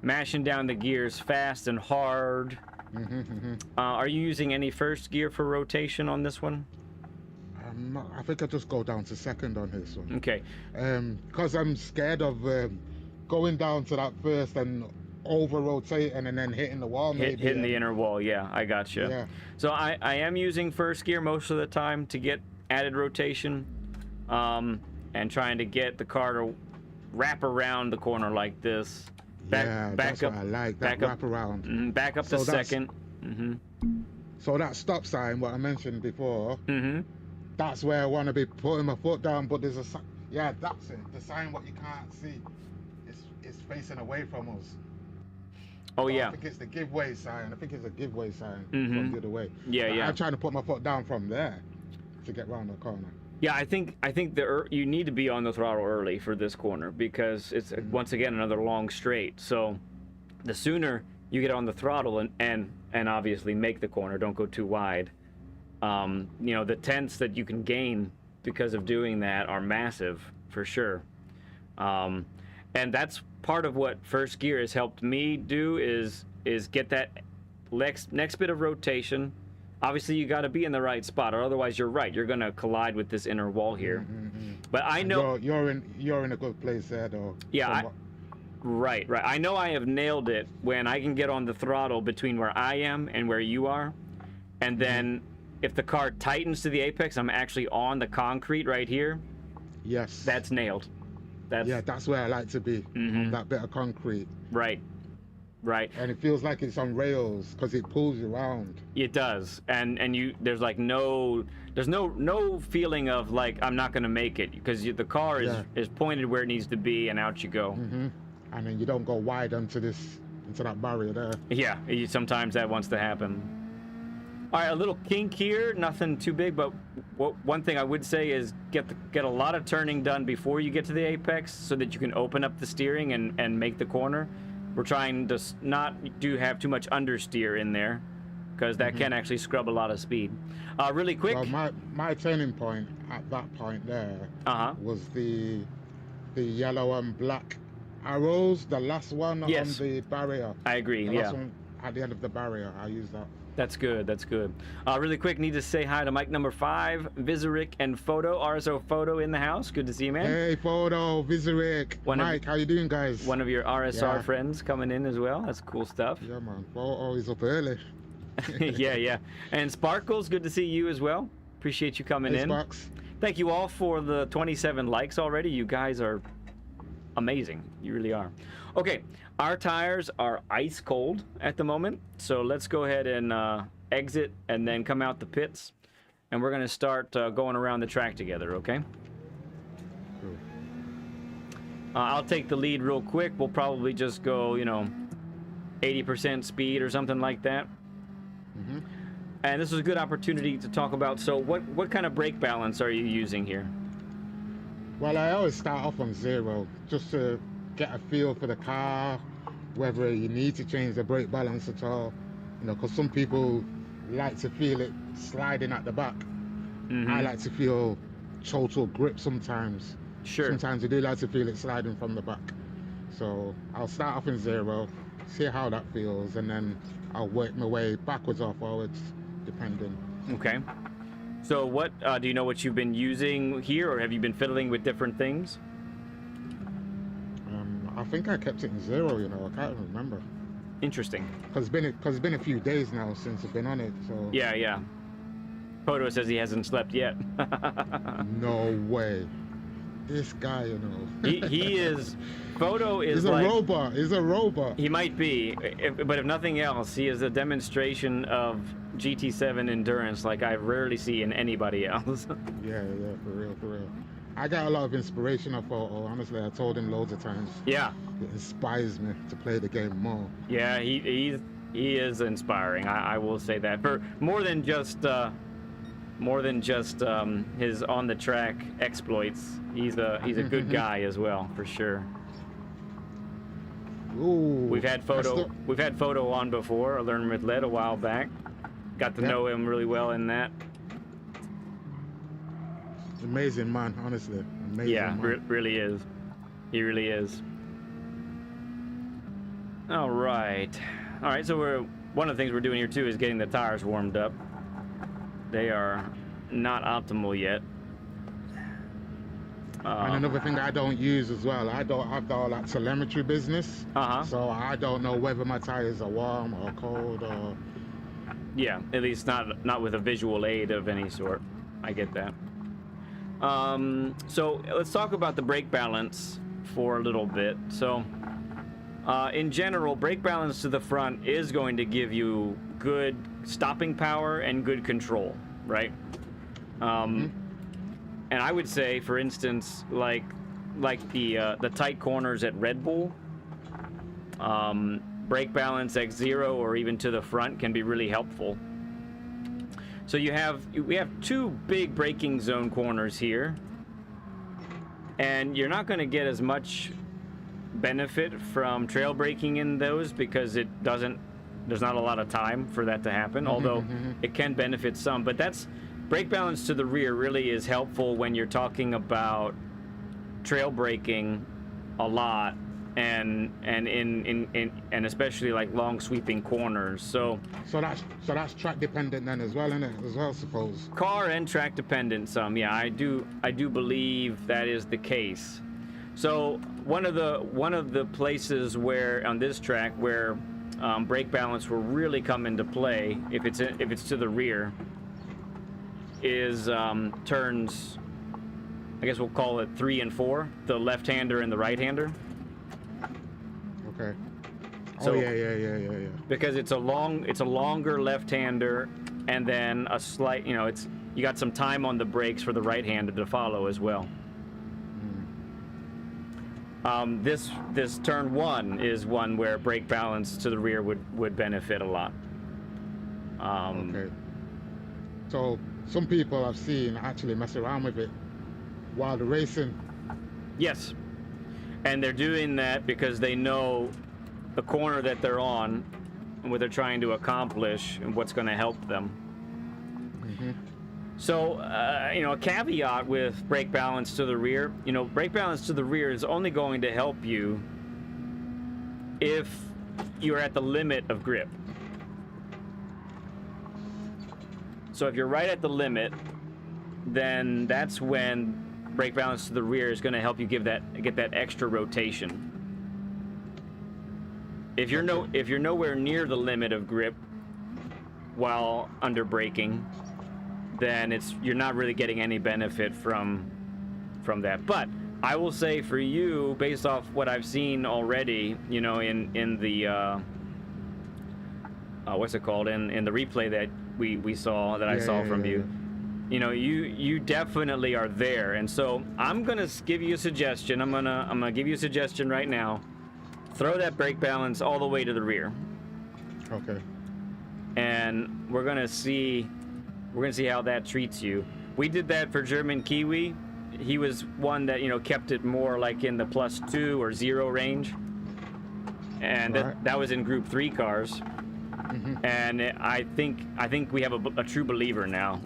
[SPEAKER 1] mashing down the gears fast and hard. Are you using any first gear for rotation on this one?
[SPEAKER 2] I think I just go down to second on this one.
[SPEAKER 1] Okay.
[SPEAKER 2] Because I'm scared of going down to that first and over rotating and then hitting the wall maybe.
[SPEAKER 1] Hitting the inner wall. Yeah, I gotcha.
[SPEAKER 2] Yeah.
[SPEAKER 1] So I am using first gear most of the time to get added rotation, and trying to get the car to wrap around the corner like this.
[SPEAKER 2] That's what I like, that wrap around.
[SPEAKER 1] Back up to second.
[SPEAKER 2] So that stop sign, what I mentioned before,
[SPEAKER 1] Mm-hmm.
[SPEAKER 2] that's where I want to be putting my foot down, but there's a sign. Yeah, that's it. The sign, what you can't see, is facing away from us.
[SPEAKER 1] Oh,
[SPEAKER 2] So
[SPEAKER 1] yeah.
[SPEAKER 2] I think it's the giveaway sign. I think it's a giveaway sign
[SPEAKER 1] Mhm.
[SPEAKER 2] from the other way.
[SPEAKER 1] Yeah,
[SPEAKER 2] But
[SPEAKER 1] yeah.
[SPEAKER 2] I'm trying to put my foot down from there to get round the corner.
[SPEAKER 1] Yeah, I think you need to be on the throttle early for this corner because it's once again another long straight. So the sooner you get on the throttle and obviously make the corner, don't go too wide. You know, the tenths that you can gain because of doing that are massive for sure. And that's part of what first gear has helped me do is get that next bit of rotation. Obviously, you got to be in the right spot, or otherwise, you're right. You're going to collide with this inner wall here. But I know
[SPEAKER 2] you're in a good place there, though.
[SPEAKER 1] Yeah, right. I know I have nailed it when I can get on the throttle between where I am and where you are, and then if the car tightens to the apex, I'm actually on the concrete right here.
[SPEAKER 2] Yes.
[SPEAKER 1] That's nailed.
[SPEAKER 2] That's where I like to be. On that bit of concrete.
[SPEAKER 1] Right.
[SPEAKER 2] And it feels like it's on rails because it pulls you around.
[SPEAKER 1] It does, and you there's like no feeling of like I'm not gonna make it because the car is pointed where it needs to be and out you go.
[SPEAKER 2] And then you don't go wide into that barrier there.
[SPEAKER 1] Yeah, sometimes that wants to happen. All right, a little kink here, nothing too big, but one thing I would say is get a lot of turning done before you get to the apex so that you can open up the steering and make the corner. We're trying to not have too much understeer in there because that can actually scrub a lot of speed. Really quick.
[SPEAKER 2] Well, my turning point at that point there was the yellow and black arrows, the last one on the barrier.
[SPEAKER 1] I agree,
[SPEAKER 2] the last one at the end of the barrier, I used that.
[SPEAKER 1] That's good. Really quick, need to say hi to Mike number 5, Vizaric and Photo, RSO Photo in the house. Good to see you, man.
[SPEAKER 2] Hey, Photo, Vizaric, Mike, how you doing, guys?
[SPEAKER 1] One of your RSR friends coming in as well. That's cool stuff.
[SPEAKER 2] Yeah, man. Photo is up early.
[SPEAKER 1] yeah. And Sparkles, good to see you as well. Appreciate you coming in.
[SPEAKER 2] Sparks.
[SPEAKER 1] Thank you all for the 27 likes already. You guys are amazing. You really are. Okay, our tires are ice cold at the moment, so let's go ahead and exit and then come out the pits, and we're going to start going around the track together, okay?
[SPEAKER 2] Cool.
[SPEAKER 1] I'll take the lead real quick. We'll probably just go, 80% speed or something like that. And this is a good opportunity to talk about, so what kind of brake balance are you using here?
[SPEAKER 2] Well, I always start off on 0, just to get a feel for the car, whether you need to change the brake balance at all. Because some people like to feel it sliding at the back. I like to feel total grip sometimes.
[SPEAKER 1] Sure.
[SPEAKER 2] Sometimes I do like to feel it sliding from the back. So I'll start off in 0, see how that feels, and then I'll work my way backwards or forwards, depending.
[SPEAKER 1] Okay. So what, do you know what you've been using here, or have you been fiddling with different things?
[SPEAKER 2] I think I kept it in 0, I can't remember.
[SPEAKER 1] Interesting.
[SPEAKER 2] Because it's been a few days now since I've been on it, so...
[SPEAKER 1] Yeah. Photo says he hasn't slept yet.
[SPEAKER 2] No way. This guy,
[SPEAKER 1] he is... Photo is
[SPEAKER 2] He's a robot. He's a robot.
[SPEAKER 1] He might be, but if nothing else, he is a demonstration of GT7 endurance like I rarely see in anybody else.
[SPEAKER 2] Yeah, for real. I got a lot of inspiration off Photo. Honestly, I told him loads of times. Yeah. It inspires me to play the game more.
[SPEAKER 1] Yeah, he is inspiring. I will say that for more than just his on the track exploits. He's a good guy as well, for sure.
[SPEAKER 2] Ooh.
[SPEAKER 1] We've had Photo on before. I learned with Led a while back. Got to know him really well in that.
[SPEAKER 2] Amazing man, honestly. Amazing man.
[SPEAKER 1] Really is. He really is. All right. So one of the things we're doing here too is getting the tires warmed up. They are not optimal yet.
[SPEAKER 2] And another thing I don't use as well, I don't have all that telemetry business. So I don't know whether my tires are warm or cold or...
[SPEAKER 1] Yeah, at least not with a visual aid of any sort. I get that. So let's talk about the brake balance for a little bit. So in general, brake balance to the front is going to give you good stopping power and good control, right? And I would say, for instance, like the tight corners at Red Bull, brake balance X0 or even to the front can be really helpful. So we have two big braking zone corners here, and you're not going to get as much benefit from trail braking in those because there's not a lot of time for that to happen, although it can benefit some. But brake balance to the rear really is helpful when you're talking about trail braking a lot and especially like long sweeping corners. So that's track dependent then as well, isn't it? As well, I suppose. Car and track dependent some. Yeah, I do believe that is the case. So one of the places where on this track where brake balance will really come into play if it's to the rear is turns, I guess we'll call it 3 and 4, the left-hander and the right-hander. Okay. So, yeah. Because it's a longer left-hander, and then a slight, you got some time on the brakes for the right-hander to follow as well. This turn 1 is one where brake balance to the rear would benefit a lot. Okay. So some people I've seen actually mess around with it while they're racing. Yes. And they're doing that because they know the corner that they're on and what they're trying to accomplish and what's going to help them. So, a caveat with brake balance to the rear, brake balance to the rear is only going to help you if you're at the limit of grip. So if you're right at the limit, then that's when brake balance to the rear is going to help you get that extra rotation. If you're nowhere near the limit of grip while under braking, then you're not really getting any benefit from that. But I will say for you, based off what I've seen already, in the what's it called, in the replay that we saw that I saw from you. You definitely are there, and so I'm gonna give you a suggestion. I'm gonna give you a suggestion right now. Throw that brake balance all the way to the rear. Okay. And we're gonna see how that treats you. We did that for German Kiwi. He was one that kept it more like in the +2 or 0 range, and that was in Group 3 cars. And I think we have a true believer now.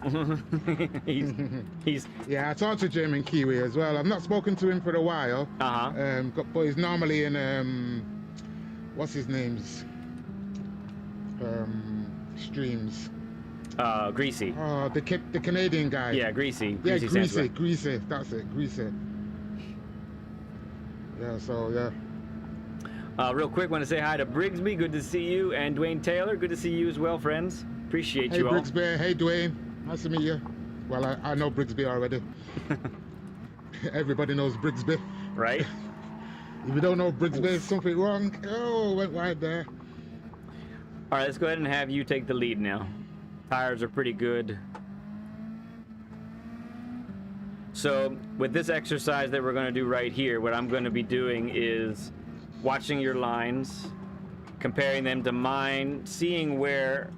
[SPEAKER 1] he's yeah. I talked to German Kiwi as well. I've not spoken to him for a while. But he's normally in what's his name's streams. Greasy. Oh, the Canadian guy. Yeah, Greasy. Yeah, Greasy. That's it, Greasy. Yeah. So yeah. Real quick, want to say hi to Brigsby. Good to see you. And Dwayne Taylor. Good to see you as well, friends. Appreciate you all. Hey, Brigsby. Hey, Dwayne. Nice to meet you. Well, I know Brigsby already. Everybody knows Brigsby. Right? If you don't know Brigsby, there's something wrong. Oh, went wide there. All right, let's go ahead and have you take the lead now. Tires are pretty good. So, with this exercise that we're going to do right here, what I'm going to be doing is watching your lines, comparing them to mine, seeing where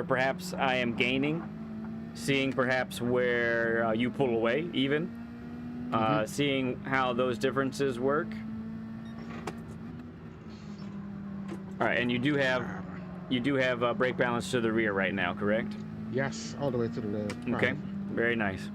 [SPEAKER 1] perhaps I am gaining, seeing perhaps where you pull away even, seeing how those differences work. All right, and you do have brake balance to the rear right now, correct? Yes, all the way to the rear. Okay, very nice.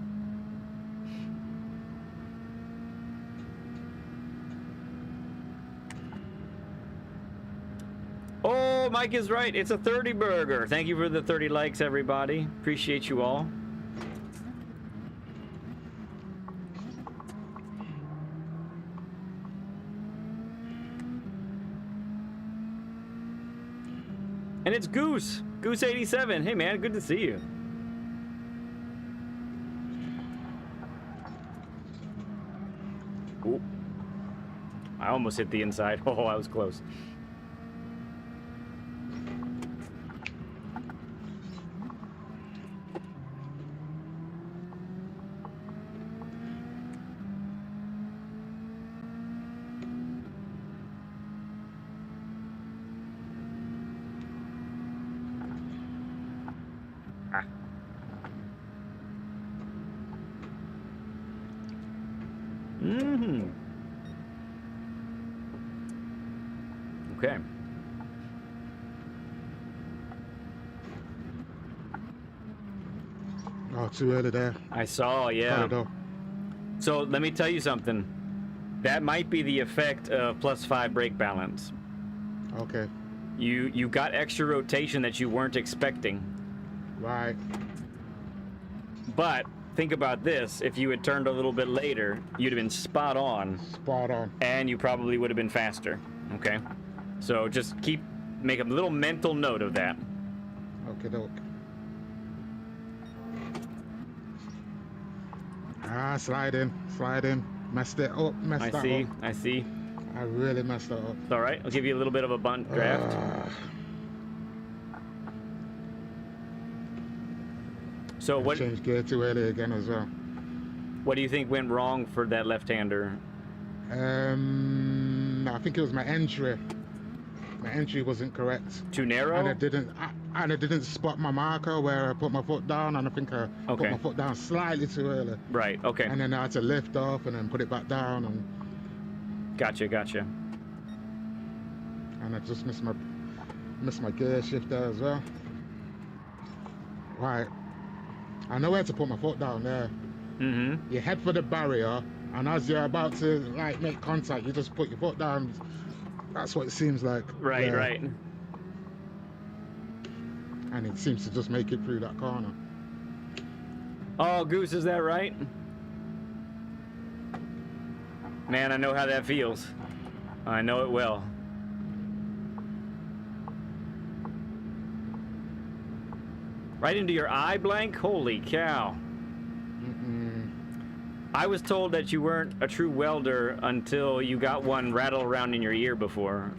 [SPEAKER 1] Oh, Mike is right. It's a 30 burger. Thank you for the 30 likes, everybody. Appreciate you all. And it's Goose. Goose87. Hey, man, good to see you. Ooh. I almost hit the inside. Oh, I was close. Okay.
[SPEAKER 2] Oh, too early there.
[SPEAKER 1] I saw, yeah.
[SPEAKER 2] Corridor.
[SPEAKER 1] So let me tell you something. That might be the effect of +5 brake balance.
[SPEAKER 2] Okay.
[SPEAKER 1] You got extra rotation that you weren't expecting.
[SPEAKER 2] Right.
[SPEAKER 1] But think about this. If you had turned a little bit later, you'd have been spot on.
[SPEAKER 2] Spot on.
[SPEAKER 1] And you probably would have been faster. Okay? So just make a little mental note of that.
[SPEAKER 2] Okay, doke. Ah, slide in. Messed it up.
[SPEAKER 1] I see.
[SPEAKER 2] I really messed it up.
[SPEAKER 1] It's all right. I'll give you a little bit of a bunt draft. So what?
[SPEAKER 2] Changed gear too early again as well.
[SPEAKER 1] What do you think went wrong for that left-hander?
[SPEAKER 2] I think it was my entry. My entry wasn't correct.
[SPEAKER 1] Too narrow?
[SPEAKER 2] And I didn't spot my marker where I put my foot down, and I think I put my foot down slightly too early.
[SPEAKER 1] Right. Okay.
[SPEAKER 2] And then I had to lift off and then put it back down, and
[SPEAKER 1] Gotcha.
[SPEAKER 2] and I just missed my gear shift there as well. Right. I know where to put my foot down there.
[SPEAKER 1] Mm-hmm.
[SPEAKER 2] You head for the barrier, and as you're about to like make contact, you just put your foot down. That's what it seems like.
[SPEAKER 1] Right,
[SPEAKER 2] yeah.
[SPEAKER 1] right.
[SPEAKER 2] And it seems to just make it through that corner.
[SPEAKER 1] Oh, Goose, is that right? Man, I know how that feels. I know it well. Right into your eye blank? Holy cow. I was told that you weren't a true welder until you got one rattle around in your ear before.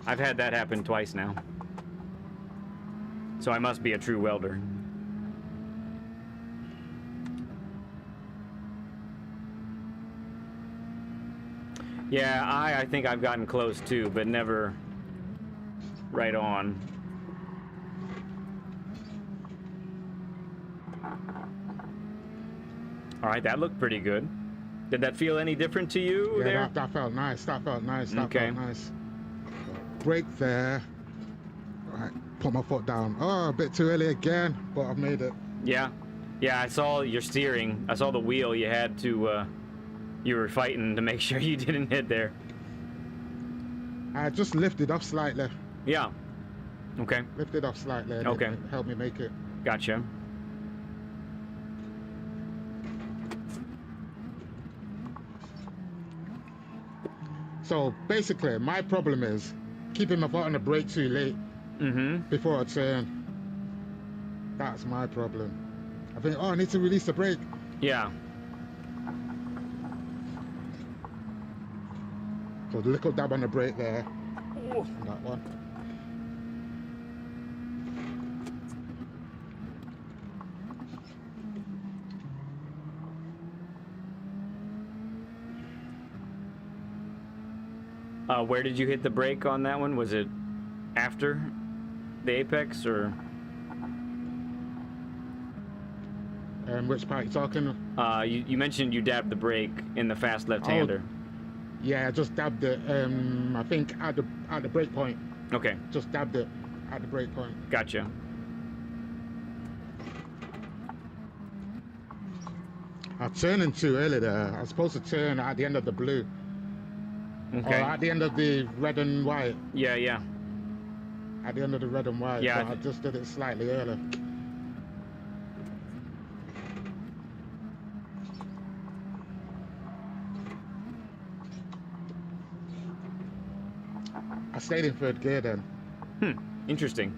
[SPEAKER 1] I've had that happen twice now. So I must be a true welder. Yeah, I think I've gotten close too, but never right on. All right, that looked pretty good. Did that feel any different to you there?
[SPEAKER 2] That felt nice. That felt nice. Brake there. All right, put my foot down. Oh, a bit too early again, but I've made it.
[SPEAKER 1] Yeah, I saw your steering. I saw the wheel. You had to. You were fighting to make sure you didn't hit there.
[SPEAKER 2] I just lifted off slightly.
[SPEAKER 1] Yeah. Okay.
[SPEAKER 2] Lifted off slightly.
[SPEAKER 1] Okay.
[SPEAKER 2] It helped me make it.
[SPEAKER 1] Gotcha.
[SPEAKER 2] So basically, my problem is keeping my foot on the brake too late before I turn. That's my problem. I think, oh, I need to release the brake.
[SPEAKER 1] Yeah.
[SPEAKER 2] So the little dab on the brake there.
[SPEAKER 1] Ooh.
[SPEAKER 2] That one.
[SPEAKER 1] Where did you hit the brake on that one? Was it after the apex or?
[SPEAKER 2] Which part are you talking?
[SPEAKER 1] You mentioned you dabbed the brake in the fast left-hander.
[SPEAKER 2] Oh, yeah, I just dabbed it. I think at the brake point.
[SPEAKER 1] Okay.
[SPEAKER 2] Just dabbed it at the brake point.
[SPEAKER 1] Gotcha.
[SPEAKER 2] I turned in too early there. I was supposed to turn at the end of the blue.
[SPEAKER 1] Okay.
[SPEAKER 2] Or at the end of the red and white.
[SPEAKER 1] Yeah.
[SPEAKER 2] At the end of the red and white.
[SPEAKER 1] Yeah.
[SPEAKER 2] But I just did it slightly early. I stayed in third gear then.
[SPEAKER 1] Interesting.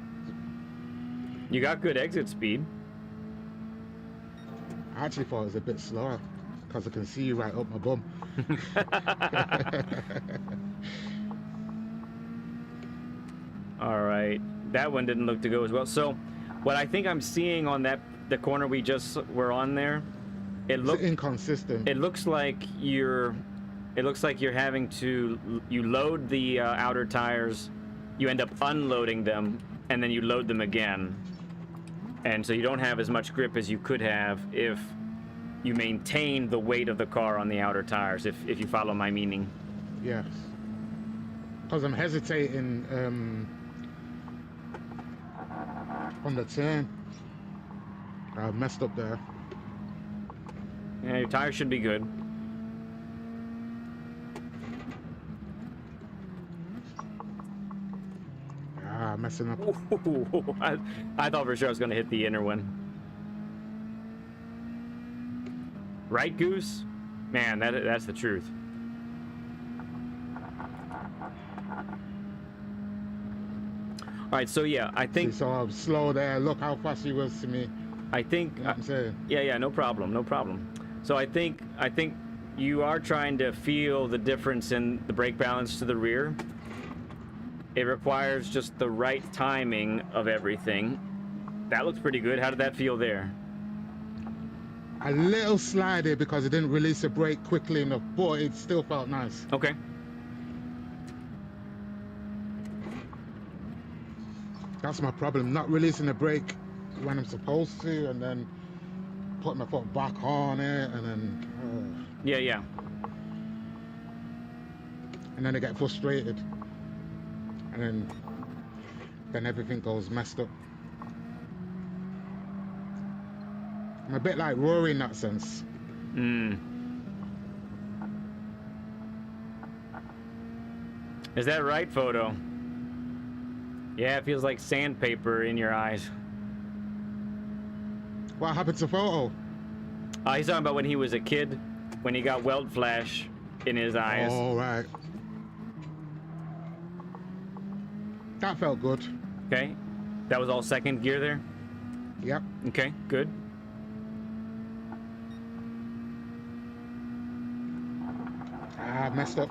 [SPEAKER 1] You got good exit speed.
[SPEAKER 2] I actually thought it was a bit slower because I can see you right up my bum.
[SPEAKER 1] All right, that one didn't look to go as well. So, what I think I'm seeing on the corner we just were on there, it looks
[SPEAKER 2] inconsistent.
[SPEAKER 1] It looks like you're having to you load the outer tires, you end up unloading them, and then you load them again, and so you don't have as much grip as you could have if you maintain the weight of the car on the outer tires. If you follow my meaning.
[SPEAKER 2] Yes. Because I'm hesitating on the turn. I messed up there.
[SPEAKER 1] Yeah, your tires should be good.
[SPEAKER 2] Messing up.
[SPEAKER 1] Ooh, I thought for sure I was going to hit the inner one. Right, Goose? Man, that's the truth. All right, so yeah, I think...
[SPEAKER 2] So I'm slow there. Look how fast he was to me.
[SPEAKER 1] I think...
[SPEAKER 2] You know what I'm saying?
[SPEAKER 1] Yeah, no problem, no problem. So I think you are trying to feel the difference in the brake balance to the rear. It requires just the right timing of everything. That looks pretty good. How did that feel there?
[SPEAKER 2] A little slidey because it didn't release the brake quickly enough, but it still felt nice.
[SPEAKER 1] Okay.
[SPEAKER 2] That's my problem, not releasing the brake when I'm supposed to, and then putting my foot back on it, and then...
[SPEAKER 1] Yeah.
[SPEAKER 2] And then I get frustrated. And then everything goes messed up. I'm a bit like Rory in that sense.
[SPEAKER 1] Is that right, Photo? Yeah, it feels like sandpaper in your eyes.
[SPEAKER 2] What happened to Photo?
[SPEAKER 1] He's talking about when he was a kid, when he got weld flash in his eyes.
[SPEAKER 2] Oh, right. That felt good.
[SPEAKER 1] Okay. That was all second gear there?
[SPEAKER 2] Yep.
[SPEAKER 1] Okay, good.
[SPEAKER 2] Messed up.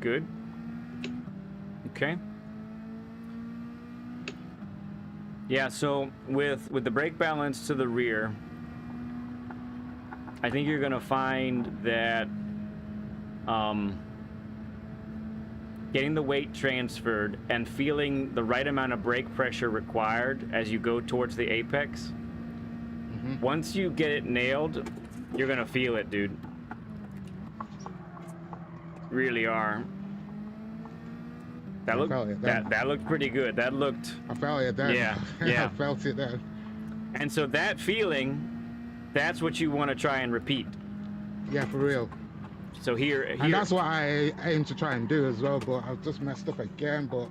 [SPEAKER 1] Good. Okay. Yeah, so with the brake balance to the rear, I think you're gonna find that getting the weight transferred and feeling the right amount of brake pressure required as you go towards the apex. Once you get it nailed, you're gonna feel it, dude. Really are. That looked pretty good. That looked...
[SPEAKER 2] I felt it then.
[SPEAKER 1] Yeah.
[SPEAKER 2] I felt it then.
[SPEAKER 1] And so that feeling, that's what you want to try and repeat.
[SPEAKER 2] Yeah, for real.
[SPEAKER 1] So here...
[SPEAKER 2] And that's what I aim to try and do as well, but I've just messed up again, but...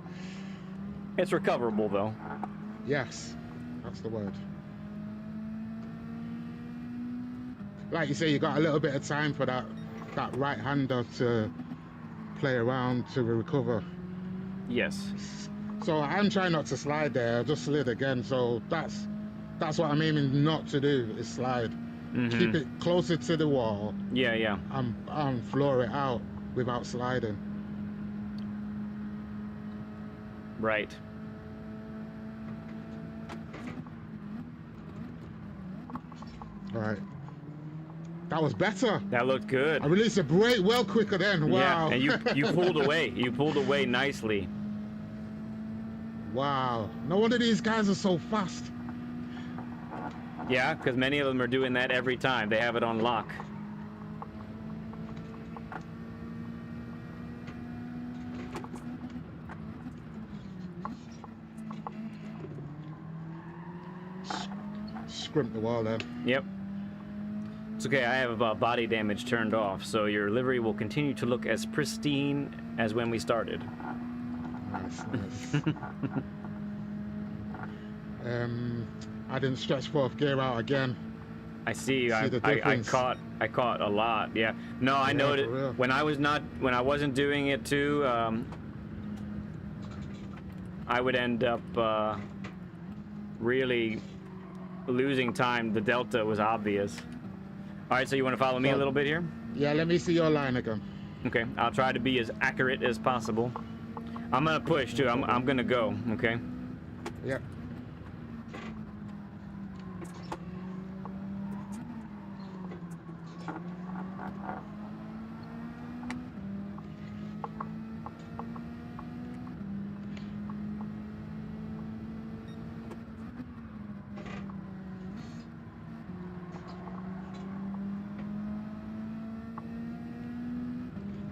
[SPEAKER 1] It's recoverable, though.
[SPEAKER 2] Yes, that's the word. Like you say, you got a little bit of time for that right-hander to play around to recover.
[SPEAKER 1] Yes.
[SPEAKER 2] So I'm trying not to slide there. I just slid again. So that's what I'm aiming not to do, is slide. Keep it closer to the wall.
[SPEAKER 1] Yeah.
[SPEAKER 2] And floor it out without sliding.
[SPEAKER 1] Right.
[SPEAKER 2] All right. That was better.
[SPEAKER 1] That looked good.
[SPEAKER 2] I released the brake well quicker then. Wow.
[SPEAKER 1] Yeah, and you pulled away. You pulled away nicely.
[SPEAKER 2] Wow. No wonder these guys are so fast.
[SPEAKER 1] Yeah, because many of them are doing that every time. They have it on lock.
[SPEAKER 2] Scrimp the wall then.
[SPEAKER 1] Yep. It's okay, I have body damage turned off, so your livery will continue to look as pristine as when we started.
[SPEAKER 2] Nice. I didn't stretch fourth gear out again.
[SPEAKER 1] I see.
[SPEAKER 2] See the
[SPEAKER 1] I
[SPEAKER 2] difference?
[SPEAKER 1] I caught a lot. Yeah. No, I
[SPEAKER 2] Yeah,
[SPEAKER 1] noticed
[SPEAKER 2] for real.
[SPEAKER 1] when I wasn't doing it too. I would end up really losing time. The delta was obvious. All right, so you want to follow me a
[SPEAKER 2] So-
[SPEAKER 1] little bit here?
[SPEAKER 2] Yeah, let me see your line again.
[SPEAKER 1] Okay, I'll try to be as accurate as possible. I'm gonna push too. I'm gonna go. Okay.
[SPEAKER 2] Yep.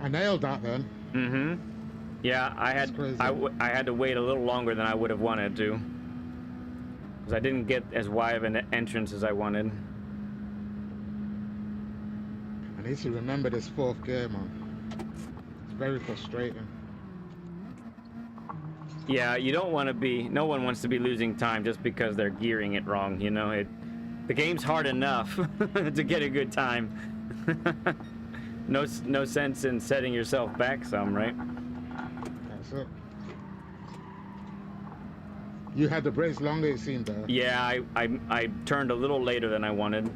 [SPEAKER 2] I nailed that then.
[SPEAKER 1] Mm-hmm. Yeah,
[SPEAKER 2] That's crazy.
[SPEAKER 1] I had to wait a little longer than I would have wanted to, because I didn't get as wide of an entrance as I wanted.
[SPEAKER 2] I need to remember this fourth gear, man. It's very frustrating.
[SPEAKER 1] Yeah, you don't want to be. No one wants to be losing time just because they're gearing it wrong. You know, the game's hard enough to get a good time. No sense in setting yourself back some, right?
[SPEAKER 2] That's it. You had the brakes longer, it seemed there.
[SPEAKER 1] Yeah, I turned a little later than I wanted,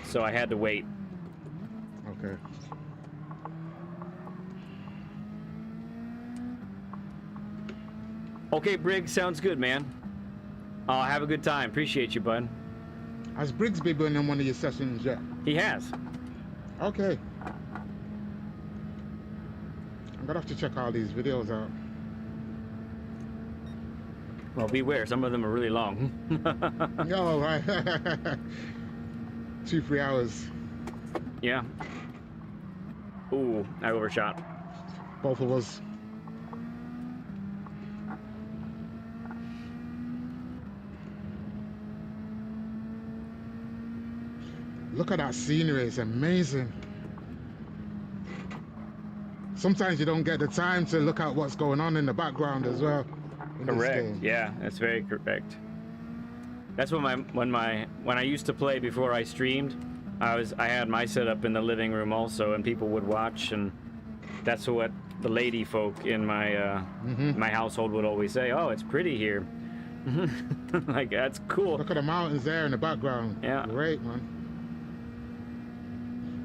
[SPEAKER 1] so I had to wait.
[SPEAKER 2] Okay.
[SPEAKER 1] Okay, Briggs, sounds good, man. Have a good time. Appreciate you, bud.
[SPEAKER 2] Has Brigsby been in one of your sessions yet?
[SPEAKER 1] He has.
[SPEAKER 2] Okay. I'm gonna have to check all these videos out.
[SPEAKER 1] Well, beware. Some of them are really long.
[SPEAKER 2] Yo, right. 2-3 hours.
[SPEAKER 1] Yeah. Ooh, I overshot.
[SPEAKER 2] Both of us. Look at that scenery, it's amazing. Sometimes you don't get the time to look at what's going on in the background as well. In this
[SPEAKER 1] Correct.
[SPEAKER 2] game.
[SPEAKER 1] Yeah, that's very correct. That's when I used to play before I streamed. I had my setup in the living room also, and people would watch, and that's what the lady folk in my my household would always say. Oh, it's pretty here. Like, that's cool.
[SPEAKER 2] Look at the mountains there in the background.
[SPEAKER 1] Yeah.
[SPEAKER 2] Great, man.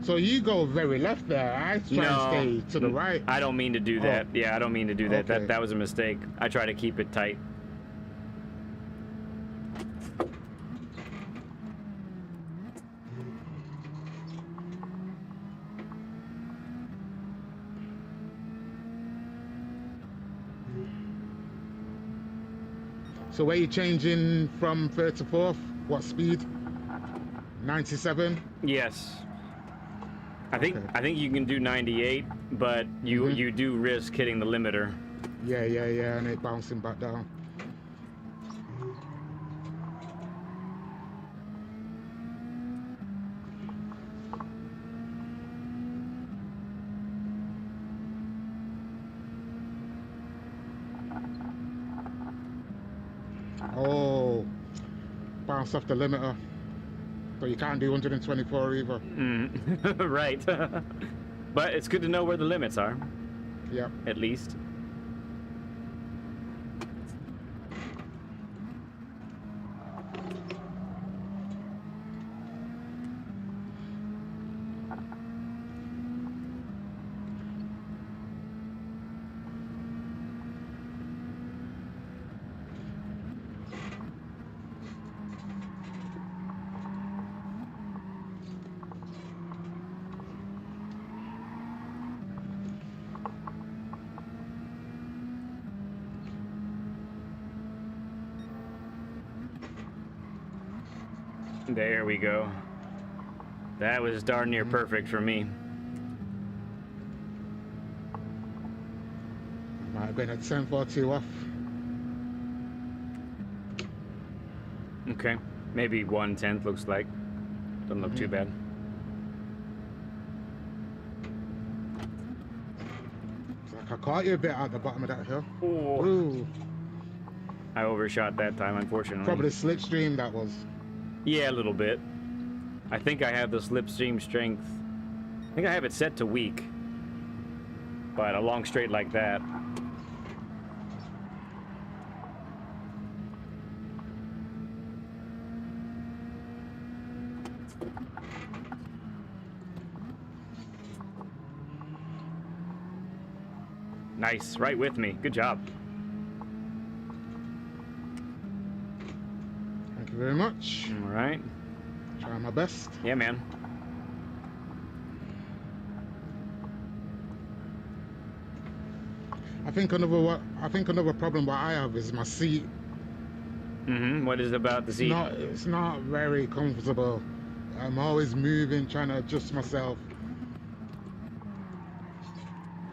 [SPEAKER 2] So you go very left there. I try and stay to the right.
[SPEAKER 1] I don't mean to do that. Yeah, I don't mean to do that.
[SPEAKER 2] Okay.
[SPEAKER 1] That was a mistake. I try to keep it tight.
[SPEAKER 2] So where you changing from third to fourth? What speed? 97?
[SPEAKER 1] Yes. I think
[SPEAKER 2] Okay.
[SPEAKER 1] I think you can do 98, but you do risk hitting the limiter.
[SPEAKER 2] Yeah, and it bouncing back down. Oh, bounce off the limiter. So you can't do 124 either.
[SPEAKER 1] Right. But it's good to know where the limits are,
[SPEAKER 2] Yep.
[SPEAKER 1] at least. There we go. That was darn near perfect for me.
[SPEAKER 2] Might have been at 10:42 off.
[SPEAKER 1] Okay. Maybe 1/10 looks like. Doesn't look too bad.
[SPEAKER 2] It's like I caught you a bit at the bottom of that hill.
[SPEAKER 1] Oh.
[SPEAKER 2] Ooh.
[SPEAKER 1] I overshot that time, unfortunately.
[SPEAKER 2] Probably slipstream that was.
[SPEAKER 1] Yeah, a little bit. I think I have the slipstream strength. I think I have it set to weak. But a long straight like that. Nice, right with me. Good job.
[SPEAKER 2] Thank you very much.
[SPEAKER 1] All right.
[SPEAKER 2] Try my best.
[SPEAKER 1] Yeah, man.
[SPEAKER 2] I think another problem what I have is my seat.
[SPEAKER 1] What is it about the seat?
[SPEAKER 2] It's not very comfortable. I'm always moving, trying to adjust myself.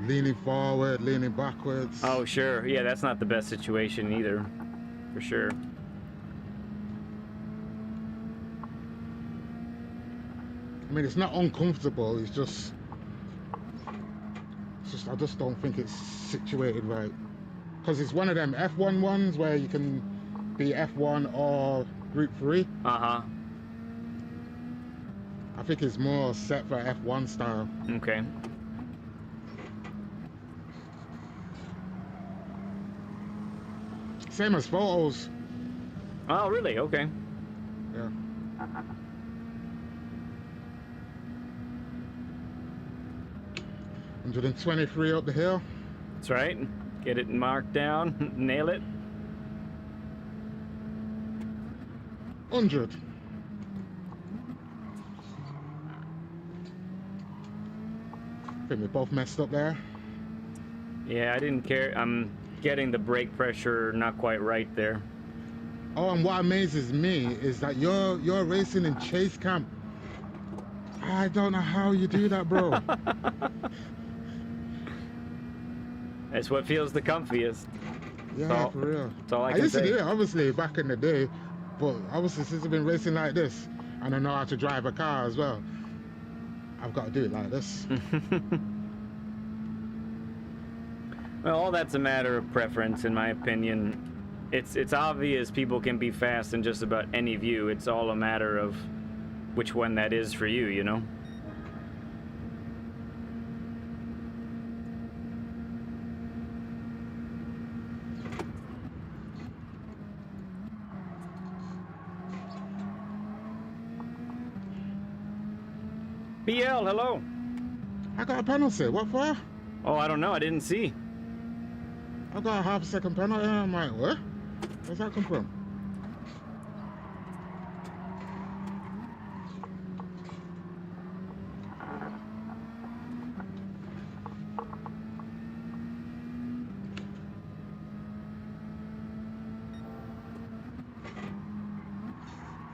[SPEAKER 2] Leaning forward, leaning backwards.
[SPEAKER 1] Oh, sure. Yeah, that's not the best situation either. For sure.
[SPEAKER 2] I mean, it's not uncomfortable, it's just I just don't think it's situated right. Because it's one of them F1 ones where you can be F1 or Group 3.
[SPEAKER 1] Uh-huh.
[SPEAKER 2] I think it's more set for F1 style.
[SPEAKER 1] Okay.
[SPEAKER 2] Same as photos.
[SPEAKER 1] Oh, really? Okay.
[SPEAKER 2] Yeah. $123 up the hill.
[SPEAKER 1] That's right. Get it marked down. Nail it.
[SPEAKER 2] 100. I think we both messed up there.
[SPEAKER 1] Yeah, I didn't care. I'm getting the brake pressure not quite right there.
[SPEAKER 2] Oh, and what amazes me is that you're racing in chase cam. I don't know how you do that, bro.
[SPEAKER 1] That's what feels the comfiest.
[SPEAKER 2] Yeah, for real.
[SPEAKER 1] That's all I
[SPEAKER 2] I
[SPEAKER 1] can
[SPEAKER 2] used
[SPEAKER 1] say.
[SPEAKER 2] to do it, obviously, back in the day. But obviously, since I've been racing like this, and I know how to drive a car as well, I've got to do it like this.
[SPEAKER 1] Well, all that's a matter of preference, in my opinion. It's obvious people can be fast in just about any view. It's all a matter of which one that is for you, you know? BL, hello.
[SPEAKER 2] I got a penalty. What for?
[SPEAKER 1] Oh, I don't know. I didn't see.
[SPEAKER 2] I got a half-second penalty. And I'm like, what? Where's that come from?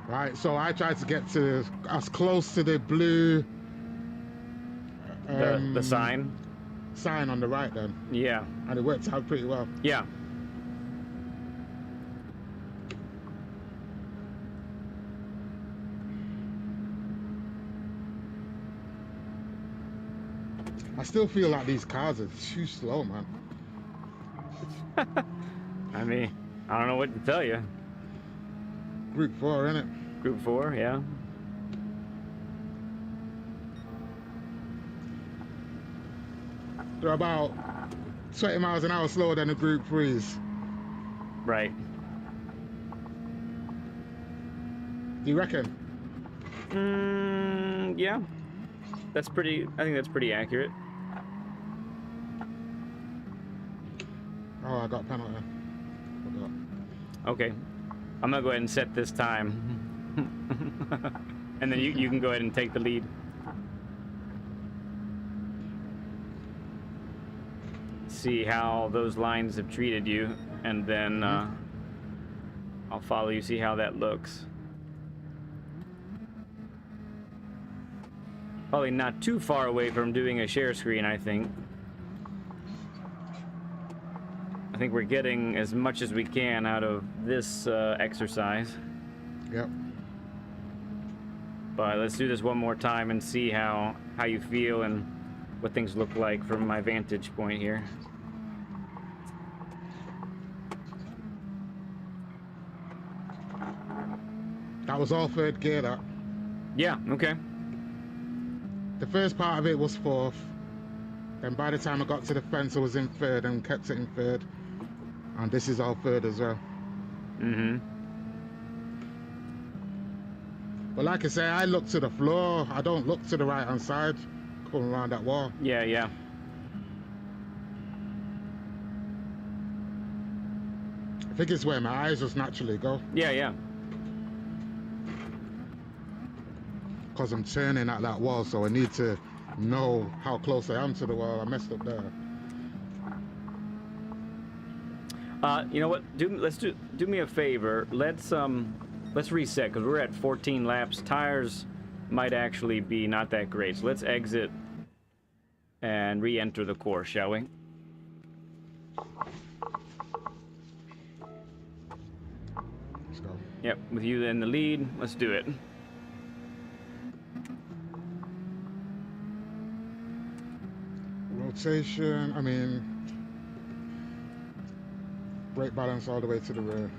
[SPEAKER 2] Right, so I tried to get to as close to the blue
[SPEAKER 1] The sign?
[SPEAKER 2] sign on the right then,
[SPEAKER 1] Yeah.
[SPEAKER 2] and it worked out pretty well.
[SPEAKER 1] Yeah.
[SPEAKER 2] I still feel like these cars are too slow, man.
[SPEAKER 1] I mean, I don't know what to tell you.
[SPEAKER 2] Group 4, innit?
[SPEAKER 1] Group 4, yeah.
[SPEAKER 2] They're about 20 miles an hour slower than the Group 3s.
[SPEAKER 1] Right.
[SPEAKER 2] Do you reckon?
[SPEAKER 1] Yeah. That's pretty, I think that's pretty accurate.
[SPEAKER 2] Oh, I got a penalty. Forgot.
[SPEAKER 1] Okay. I'm gonna go ahead and set this time. And then you can go ahead and take the lead. See how those lines have treated you, and then I'll follow you, see how that looks. Probably not too far away from doing a share screen, I think. I think we're getting as much as we can out of this exercise.
[SPEAKER 2] Yep.
[SPEAKER 1] But let's do this one more time and see how you feel and what things look like from my vantage point here.
[SPEAKER 2] That was all third gear, that.
[SPEAKER 1] Yeah, okay.
[SPEAKER 2] The first part of it was fourth. Then by the time I got to the fence, I was in third and kept it in third. And this is all third as well.
[SPEAKER 1] Mm-hmm.
[SPEAKER 2] But like I say, I look to the floor. I don't look to the right-hand side coming around that wall.
[SPEAKER 1] Yeah, yeah.
[SPEAKER 2] I think it's where my eyes just naturally go.
[SPEAKER 1] Yeah, yeah.
[SPEAKER 2] Because I'm turning at that wall, so I need to know how close I am to the wall. I messed up there.
[SPEAKER 1] You know what? Let's do me a favor. Let's reset because we're at 14 laps. Tires might actually be not that great. So let's exit and re-enter the course, shall we?
[SPEAKER 2] Let's go.
[SPEAKER 1] Yep, with you in the lead. Let's do it.
[SPEAKER 2] Rotation, I mean, brake balance all the way to the rear.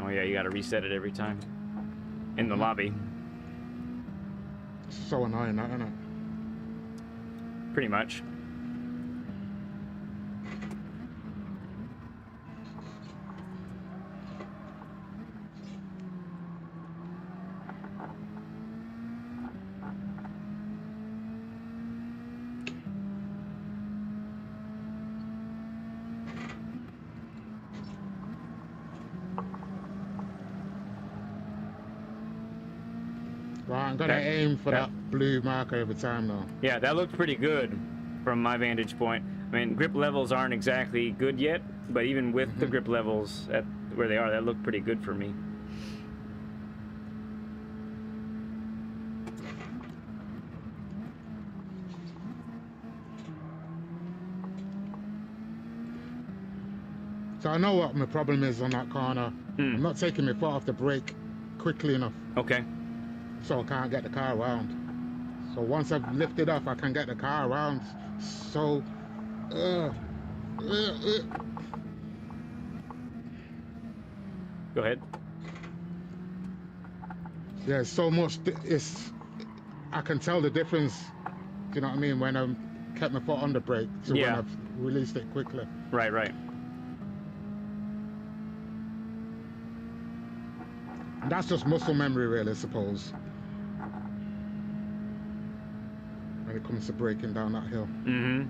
[SPEAKER 1] Oh yeah, you gotta reset it every time. In the lobby.
[SPEAKER 2] It's so annoying, that, isn't it?
[SPEAKER 1] Pretty much.
[SPEAKER 2] Right, I'm gonna aim for that blue marker every time now.
[SPEAKER 1] Yeah, that looked pretty good from my vantage point. I mean, grip levels aren't exactly good yet, but even with the grip levels at where they are, that looked pretty good for me.
[SPEAKER 2] So I know what my problem is on that corner.
[SPEAKER 1] Hmm.
[SPEAKER 2] I'm not taking my foot off the brake quickly enough,
[SPEAKER 1] Okay.
[SPEAKER 2] so I can't get the car around. So once I've lifted off, I can get the car around. So,
[SPEAKER 1] Go ahead.
[SPEAKER 2] yeah, so much. I can tell the difference. Do you know what I mean? When I kept my foot on the brake to
[SPEAKER 1] Yeah.
[SPEAKER 2] when I've released it quickly.
[SPEAKER 1] Right, right.
[SPEAKER 2] And that's just muscle memory, really, I suppose. When it comes to braking down that hill.
[SPEAKER 1] Mm-hmm.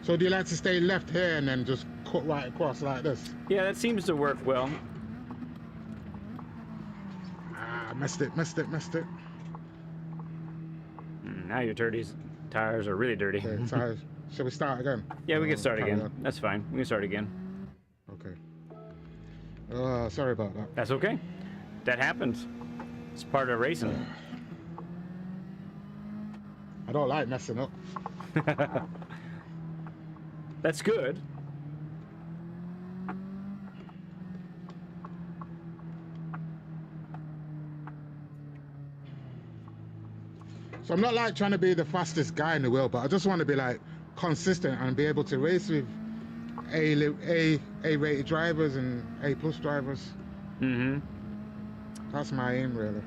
[SPEAKER 2] So do you like to stay left here and then just cut right across like this?
[SPEAKER 1] Yeah, that seems to work well.
[SPEAKER 2] Ah, messed it.
[SPEAKER 1] Now your tires are really dirty.
[SPEAKER 2] Okay, tires. Shall we start again?
[SPEAKER 1] Yeah, we can start
[SPEAKER 2] Carry
[SPEAKER 1] again.
[SPEAKER 2] on.
[SPEAKER 1] That's fine. We can start again.
[SPEAKER 2] Okay. Sorry about that.
[SPEAKER 1] That's okay. That happens. It's part of racing.
[SPEAKER 2] I don't like messing up.
[SPEAKER 1] That's good.
[SPEAKER 2] So I'm not like trying to be the fastest guy in the world, but I just want to be like consistent and be able to race with A-rated drivers and A+ drivers.
[SPEAKER 1] Mm-hmm.
[SPEAKER 2] That's my aim, really.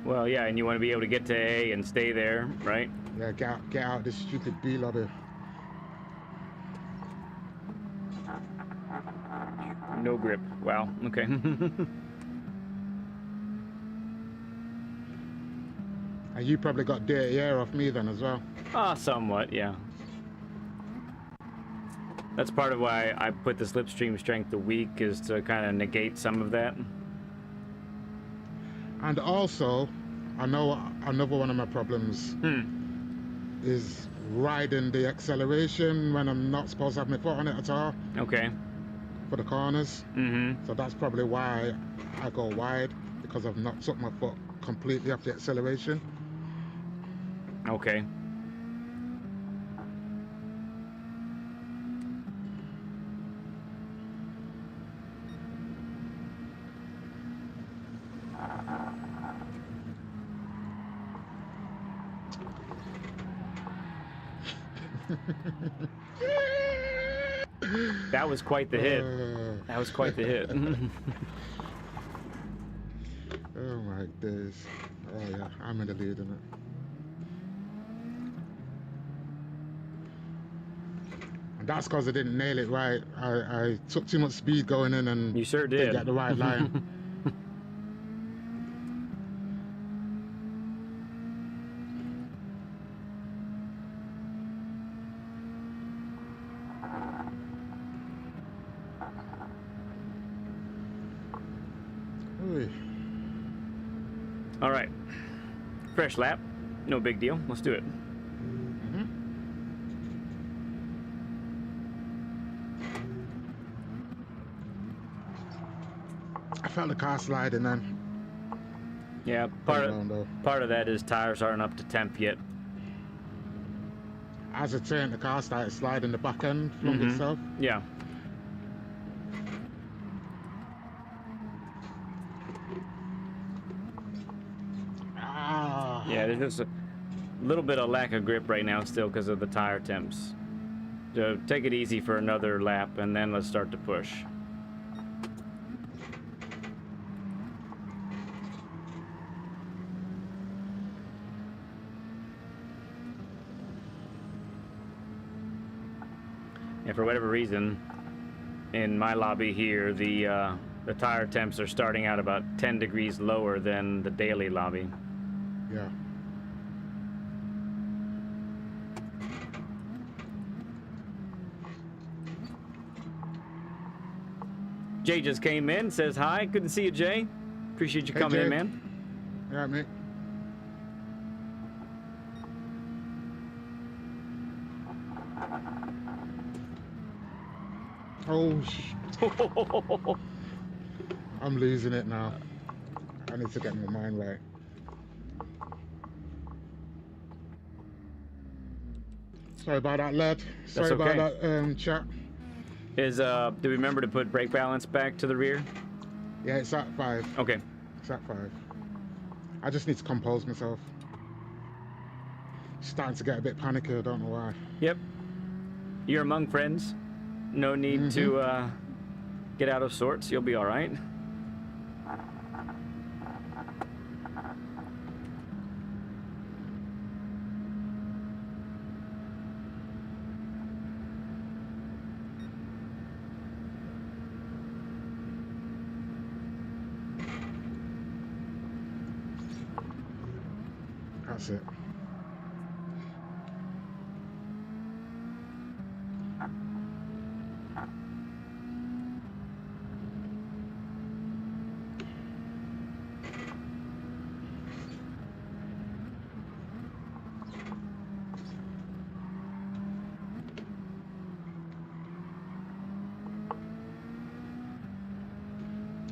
[SPEAKER 1] Well, yeah, and you want to be able to get to A and stay there, right?
[SPEAKER 2] Yeah, get out this stupid B lobby.
[SPEAKER 1] No grip. Wow. Okay.
[SPEAKER 2] And you probably got dirty air off me then as well.
[SPEAKER 1] Somewhat, yeah. That's part of why I put the slipstream strength a week, is to kind of negate some of that.
[SPEAKER 2] And also, I know another one of my problems is riding the acceleration when I'm not supposed to have my foot on it at all
[SPEAKER 1] Okay.
[SPEAKER 2] for the corners.
[SPEAKER 1] Mm-hmm.
[SPEAKER 2] So that's probably why I go wide, because I've not took my foot completely off the acceleration.
[SPEAKER 1] Okay. That was quite the hit. That was quite the hit.
[SPEAKER 2] Oh my days. Oh yeah, I'm in the lead, innit? And that's because I didn't nail it right. I took too much speed going in and
[SPEAKER 1] You sure
[SPEAKER 2] didn't
[SPEAKER 1] did.
[SPEAKER 2] get the right line. Oy.
[SPEAKER 1] All right. Fresh lap. No big deal. Let's do it.
[SPEAKER 2] Mhm. I felt the car sliding then.
[SPEAKER 1] Yeah, part of that is tires aren't up to temp yet.
[SPEAKER 2] As I turned, the car started sliding, the back end flung itself.
[SPEAKER 1] Yeah.
[SPEAKER 2] Ah.
[SPEAKER 1] Yeah, there's just a little bit of lack of grip right now still because of the tire temps. So take it easy for another lap and then let's start to push. And for whatever reason, in my lobby here, the tire temps are starting out about 10 degrees lower than the daily lobby.
[SPEAKER 2] Yeah.
[SPEAKER 1] Jay just came in, says hi. Good to see you, Jay. Appreciate you
[SPEAKER 2] Hey,
[SPEAKER 1] coming
[SPEAKER 2] Jay.
[SPEAKER 1] in, man.
[SPEAKER 2] Yeah, mate. Oh, I'm losing it now. I need to get my mind right. Sorry about that, lad. Sorry
[SPEAKER 1] okay.
[SPEAKER 2] about that, chat.
[SPEAKER 1] Do we remember to put brake balance back to the rear?
[SPEAKER 2] Yeah, it's at 5.
[SPEAKER 1] Okay.
[SPEAKER 2] It's at 5. I just need to compose myself. Starting to get a bit panicky, I don't know why.
[SPEAKER 1] Yep. You're among friends. No need to get out of sorts. You'll be all right.
[SPEAKER 2] That's it.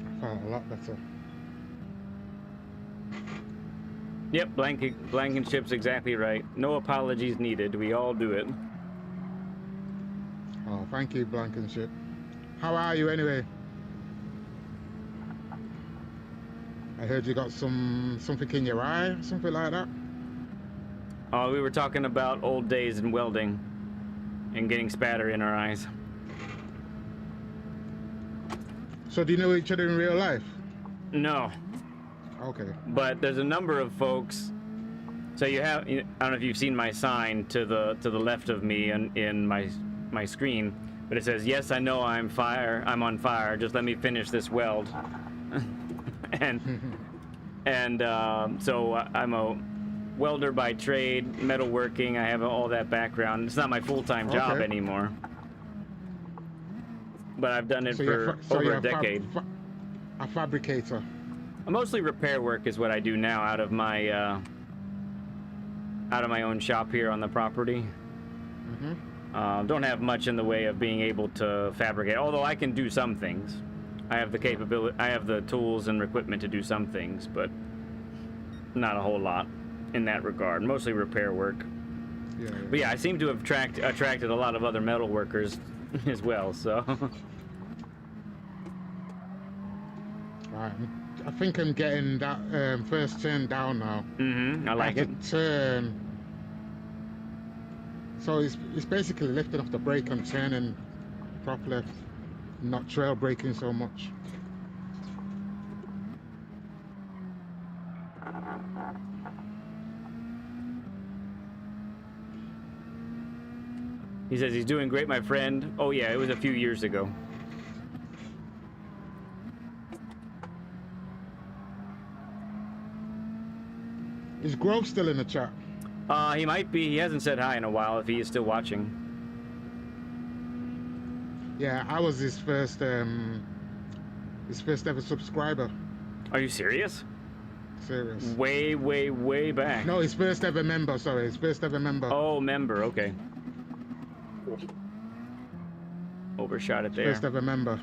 [SPEAKER 2] I felt a lot better.
[SPEAKER 1] Yep, Blankenship's exactly right. No apologies needed. We all do it.
[SPEAKER 2] Oh, thank you, Blankenship. How are you anyway? I heard you got something in your eye, something like that.
[SPEAKER 1] Oh, we were talking about old days in welding and getting spatter in our eyes.
[SPEAKER 2] So do you know each other in real life?
[SPEAKER 1] No,
[SPEAKER 2] Okay.
[SPEAKER 1] but there's a number of folks. So I don't know if you've seen my sign to the left of me in my screen, but it says, "Yes, I know I'm on fire. Just let me finish this weld." So I'm a welder by trade, metalworking. I have all that background. It's not my full-time job
[SPEAKER 2] Okay.
[SPEAKER 1] anymore, but I've done it
[SPEAKER 2] So
[SPEAKER 1] for over
[SPEAKER 2] you're
[SPEAKER 1] a decade.
[SPEAKER 2] a fabricator.
[SPEAKER 1] Mostly repair work is what I do now out of my own shop here on the property. Don't have much in the way of being able to fabricate, although I can do some things. I have the capability, I have the tools and equipment to do some things, but not a whole lot in that regard. Mostly repair work.
[SPEAKER 2] Yeah.
[SPEAKER 1] But yeah, I seem to have attracted a lot of other metal workers as well, so.
[SPEAKER 2] Right. I think I'm getting that
[SPEAKER 1] Mm-hmm. I like it.
[SPEAKER 2] Turn So it's basically lifting off the brake and turning properly, not trail braking so much.
[SPEAKER 1] He says he's doing great, my friend. Oh yeah, it was a few years ago.
[SPEAKER 2] Is Grove still in the chat?
[SPEAKER 1] He might be. He hasn't said hi in a while if he is still watching.
[SPEAKER 2] Yeah, I was his first ever subscriber.
[SPEAKER 1] Are you serious?
[SPEAKER 2] Serious.
[SPEAKER 1] Way, way, way back.
[SPEAKER 2] No, his first ever member, sorry. His first ever member.
[SPEAKER 1] Oh, member, okay. Overshot it there.
[SPEAKER 2] First ever member.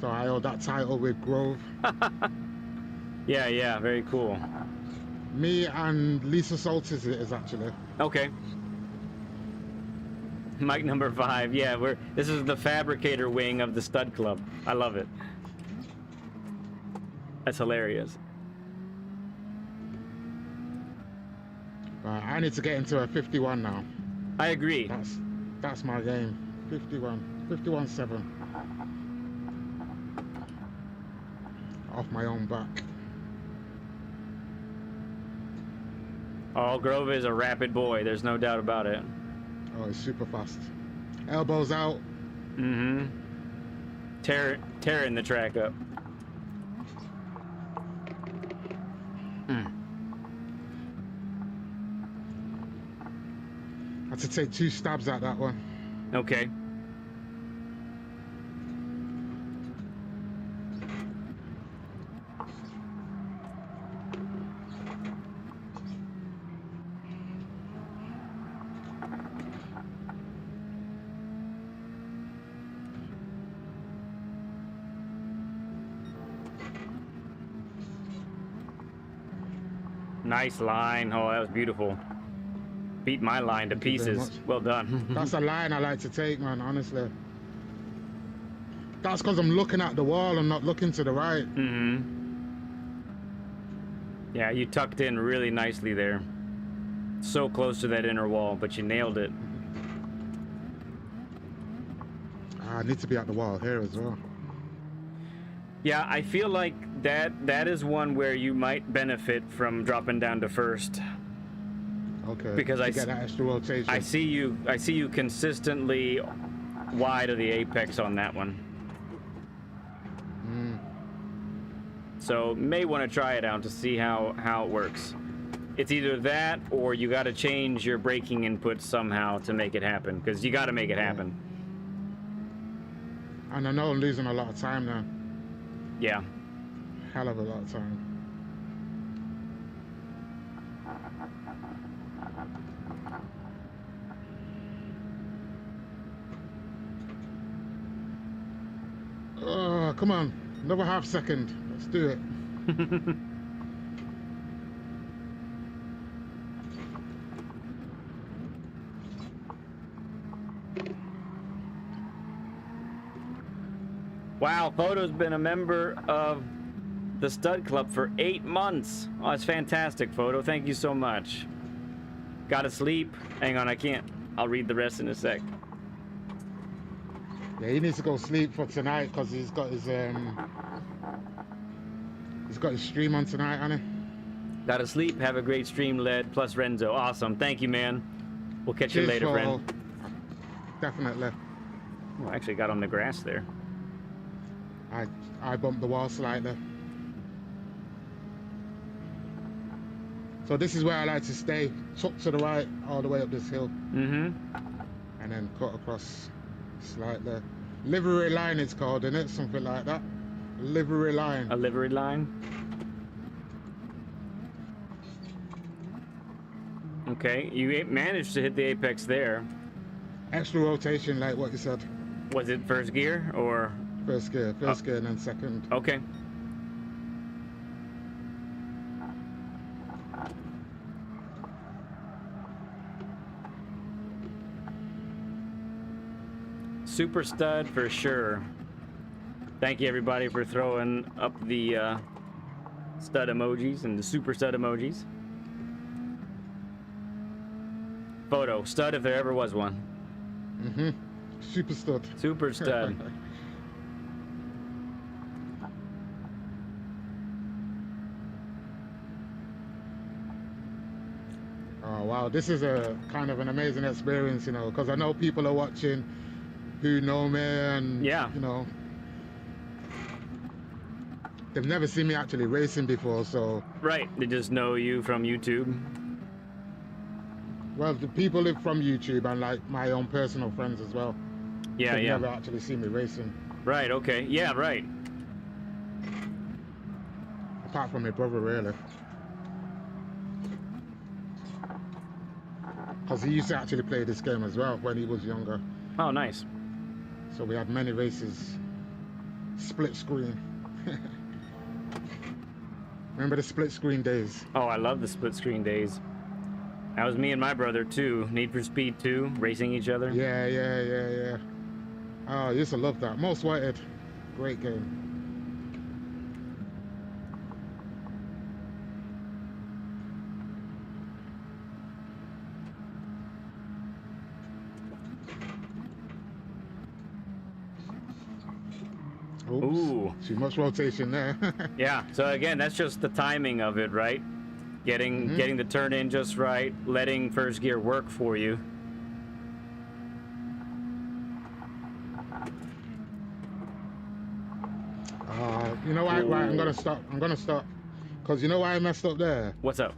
[SPEAKER 2] So I hold that title with Grove.
[SPEAKER 1] Yeah, yeah, very cool.
[SPEAKER 2] Me and Lisa Saltis it is actually.
[SPEAKER 1] Okay. Mike number 5. Yeah, this is the fabricator wing of the stud club. I love it. That's hilarious.
[SPEAKER 2] I need to get into a 51 now.
[SPEAKER 1] I agree.
[SPEAKER 2] That's my game. 51.7. Off my own back.
[SPEAKER 1] Oh, Grove is a rapid boy. There's no doubt about it.
[SPEAKER 2] Oh, he's super fast. Elbows out.
[SPEAKER 1] Mm-hmm. Tearing the track up.
[SPEAKER 2] Had to take 2 stabs at that one.
[SPEAKER 1] Okay. Nice line. Oh, that was beautiful. Beat my line to pieces. Well done.
[SPEAKER 2] That's a line I like to take, man, honestly. That's because I'm looking at the wall and not looking to the right.
[SPEAKER 1] Mm-hmm. Yeah, you tucked in really nicely there. So close to that inner wall, but you nailed it.
[SPEAKER 2] I need to be at the wall here as well.
[SPEAKER 1] Yeah, I feel like that is one where you might benefit from dropping down to first.
[SPEAKER 2] Okay.
[SPEAKER 1] Because I
[SPEAKER 2] get that extra rotation.
[SPEAKER 1] I see you consistently wide of the apex on that one. So may want to try it out to see how it works. It's either that or you got to change your braking input somehow to make it happen, because you got to make it happen.
[SPEAKER 2] And I know I'm losing a lot of time now.
[SPEAKER 1] Yeah.
[SPEAKER 2] Hell of a lot of time. Oh, come on. Another half second. Let's do it.
[SPEAKER 1] Wow, Photo's been a member of the Stud Club for 8 months. Oh, that's fantastic, Photo. Thank you so much. Gotta sleep. Hang on, I can't. I'll read the rest in a sec.
[SPEAKER 2] Yeah, he needs to go sleep for tonight because he's got his stream on tonight, hasn't he?
[SPEAKER 1] Gotta sleep. Have a great stream, Led, plus Renzo. Awesome. Thank you, man. We'll catch you later, friend.
[SPEAKER 2] Definitely.
[SPEAKER 1] Oh, I actually got on the grass there.
[SPEAKER 2] I bumped the wall slightly. So this is where I like to stay. Tuck to the right all the way up this hill.
[SPEAKER 1] Mm-hmm.
[SPEAKER 2] And then cut across slightly. Livery line it's called, isn't it? Something like that. Livery line.
[SPEAKER 1] A livery line? Okay, you managed to hit the apex there.
[SPEAKER 2] Extra rotation like what you said.
[SPEAKER 1] Was it first gear or?
[SPEAKER 2] First gear and then second.
[SPEAKER 1] Okay. Super stud for sure. Thank you everybody for throwing up the stud emojis and the super stud emojis. photo. Stud if there ever was one.
[SPEAKER 2] Mm-hmm. Super stud.
[SPEAKER 1] Super stud.
[SPEAKER 2] Oh wow, this is a kind of an amazing experience, you know, because I know people are watching who know me and
[SPEAKER 1] Yeah.
[SPEAKER 2] you know, they've never seen me actually racing before, so
[SPEAKER 1] Right. They just know you from YouTube.
[SPEAKER 2] well, the people live from YouTube and like my own personal friends as well.
[SPEAKER 1] Yeah,
[SPEAKER 2] They've
[SPEAKER 1] yeah.
[SPEAKER 2] never actually seen me racing,
[SPEAKER 1] Right, okay. Yeah, right.
[SPEAKER 2] apart from my brother, really. Because he used to actually play this game as well when he was younger.
[SPEAKER 1] Oh, nice.
[SPEAKER 2] So we had many races, split screen. Remember the split screen days?
[SPEAKER 1] Oh, I love the split screen days. That was me and my brother too. Need for Speed 2, racing each other.
[SPEAKER 2] Yeah. Oh, I used to love that. Most Wanted, great game. Oops,
[SPEAKER 1] Ooh.
[SPEAKER 2] too much rotation there.
[SPEAKER 1] Yeah, so again, that's just the timing of it, right? Getting the turn in just right, letting first gear work for you.
[SPEAKER 2] You know why? Right, I'm gonna stop. Cause you know why I messed up there?
[SPEAKER 1] What's up?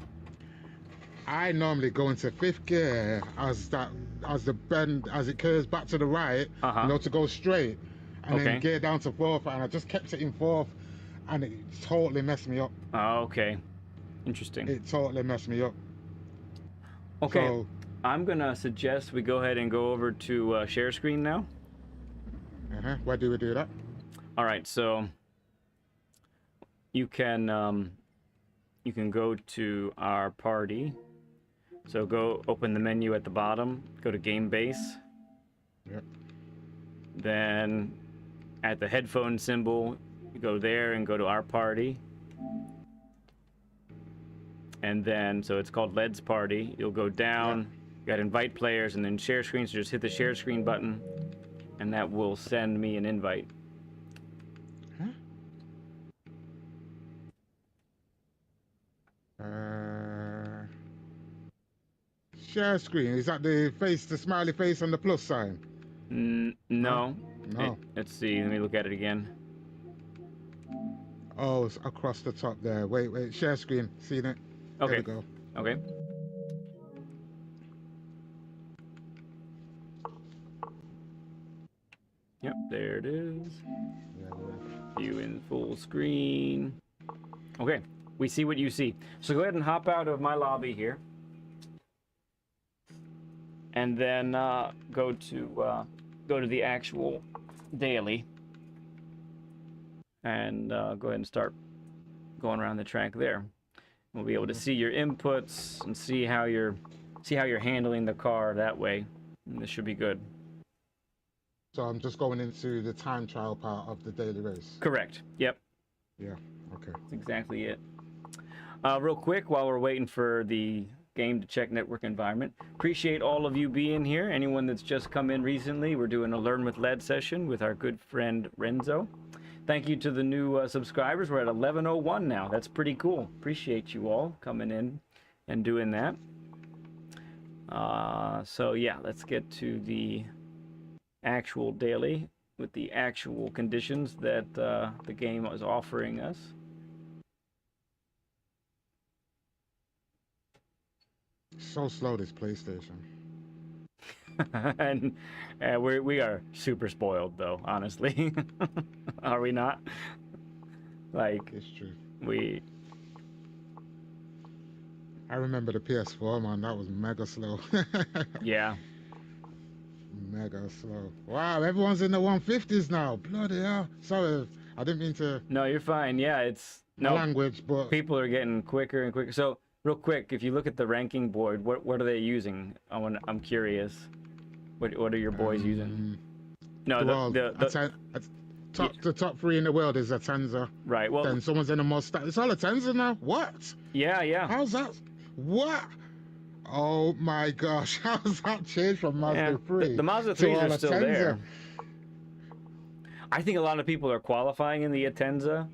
[SPEAKER 2] I normally go into fifth gear as the bend as it curves back to the right, you know, to go straight, and then gear down to fourth, and I just kept it in fourth, and it totally messed me up.
[SPEAKER 1] Oh, okay. Interesting.
[SPEAKER 2] It totally messed me up.
[SPEAKER 1] Okay,
[SPEAKER 2] So,
[SPEAKER 1] I'm gonna suggest we go ahead and go over to share screen now.
[SPEAKER 2] why do we do that?
[SPEAKER 1] All right, so you can go to our party. So go open the menu at the bottom, go to game base.
[SPEAKER 2] Yep.
[SPEAKER 1] Then at the headphone symbol, you go there and go to our party. And then, so it's called Led's Party. You'll go down, you got invite players, and then share screen. So just hit the share screen button, and that will send me an invite.
[SPEAKER 2] Share screen, is that the smiley face and the plus sign?
[SPEAKER 1] No.
[SPEAKER 2] No.
[SPEAKER 1] Let's see, let me look at it again.
[SPEAKER 2] Oh, it's across the top there. Wait, share screen, seen it?
[SPEAKER 1] Okay.
[SPEAKER 2] There we go.
[SPEAKER 1] Okay. Yep, there it is. View in full screen. Okay, we see what you see. So go ahead and hop out of my lobby here. And then go to the actual daily. And go ahead and start going around the track there. We'll be able to see your inputs and see how you're handling the car that way. And this should be good.
[SPEAKER 2] So I'm just going into the time trial part of the daily race.
[SPEAKER 1] Correct. Yep.
[SPEAKER 2] Yeah. Okay.
[SPEAKER 1] That's exactly it. Real quick, while we're waiting for the game to check network environment, appreciate all of you being here. Anyone that's just come in recently, we're doing a Learn with Led session with our good friend Renzo. Thank you to the new subscribers. We're at 1101 now. That's pretty cool. Appreciate you all coming in and doing that. So yeah, let's get to the actual daily with the actual conditions that the game is offering us.
[SPEAKER 2] So slow, this PlayStation.
[SPEAKER 1] And we are super spoiled, though, honestly. Are we not? Like,
[SPEAKER 2] It's true. I remember the PS4, man. That was mega slow.
[SPEAKER 1] Yeah.
[SPEAKER 2] Mega slow. Wow, everyone's in the 150s now. Bloody hell. Sorry, I didn't mean to.
[SPEAKER 1] No, you're fine. Yeah, it's
[SPEAKER 2] No language, but
[SPEAKER 1] people are getting quicker and quicker. So, real quick, if you look at the ranking board, what are they using? I'm curious. What are your boys using? No,
[SPEAKER 2] the top three in the world is a Tenza.
[SPEAKER 1] Right. Well,
[SPEAKER 2] then someone's in a Mustang. It's all a Tenza now. What?
[SPEAKER 1] Yeah.
[SPEAKER 2] How's that? What? Oh my gosh, how's that changed from
[SPEAKER 1] Yeah,
[SPEAKER 2] Mazda 3
[SPEAKER 1] the Mazda
[SPEAKER 2] to
[SPEAKER 1] 3s
[SPEAKER 2] all
[SPEAKER 1] are still
[SPEAKER 2] Atenza?
[SPEAKER 1] there. I think a lot of people are qualifying in the Atenza,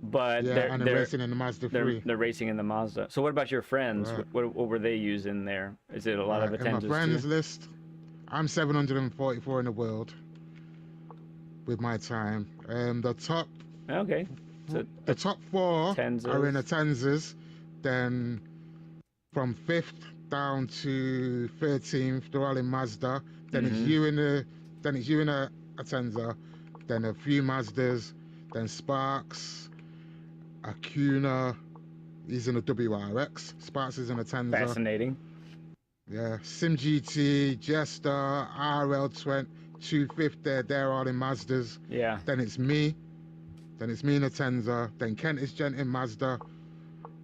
[SPEAKER 1] but
[SPEAKER 2] Yeah, and they're racing in the Mazda 3.
[SPEAKER 1] they're racing in the Mazda. So what about your friends?
[SPEAKER 2] Right.
[SPEAKER 1] What were they using there? Is it a lot of
[SPEAKER 2] Right. In my
[SPEAKER 1] Atenzas too?
[SPEAKER 2] friends list, I'm 744 in the world with my time. The top
[SPEAKER 1] Okay, so
[SPEAKER 2] the top four are in
[SPEAKER 1] Atenzas.
[SPEAKER 2] Atenzas. Then from fifth down to 13th, they're all in Mazda. Then it's
[SPEAKER 1] Mm-hmm.
[SPEAKER 2] you in a Atenza. Then a few Mazdas. Then Sparks, Acuna. He's in a WRX. Sparks is in a Atenza.
[SPEAKER 1] Fascinating.
[SPEAKER 2] Yeah, Sim GT, Jester, RL20, 250, they're all in Mazdas.
[SPEAKER 1] Yeah.
[SPEAKER 2] Then it's me. Then it's me in a Tenza. Then Kent is Gent in Mazda.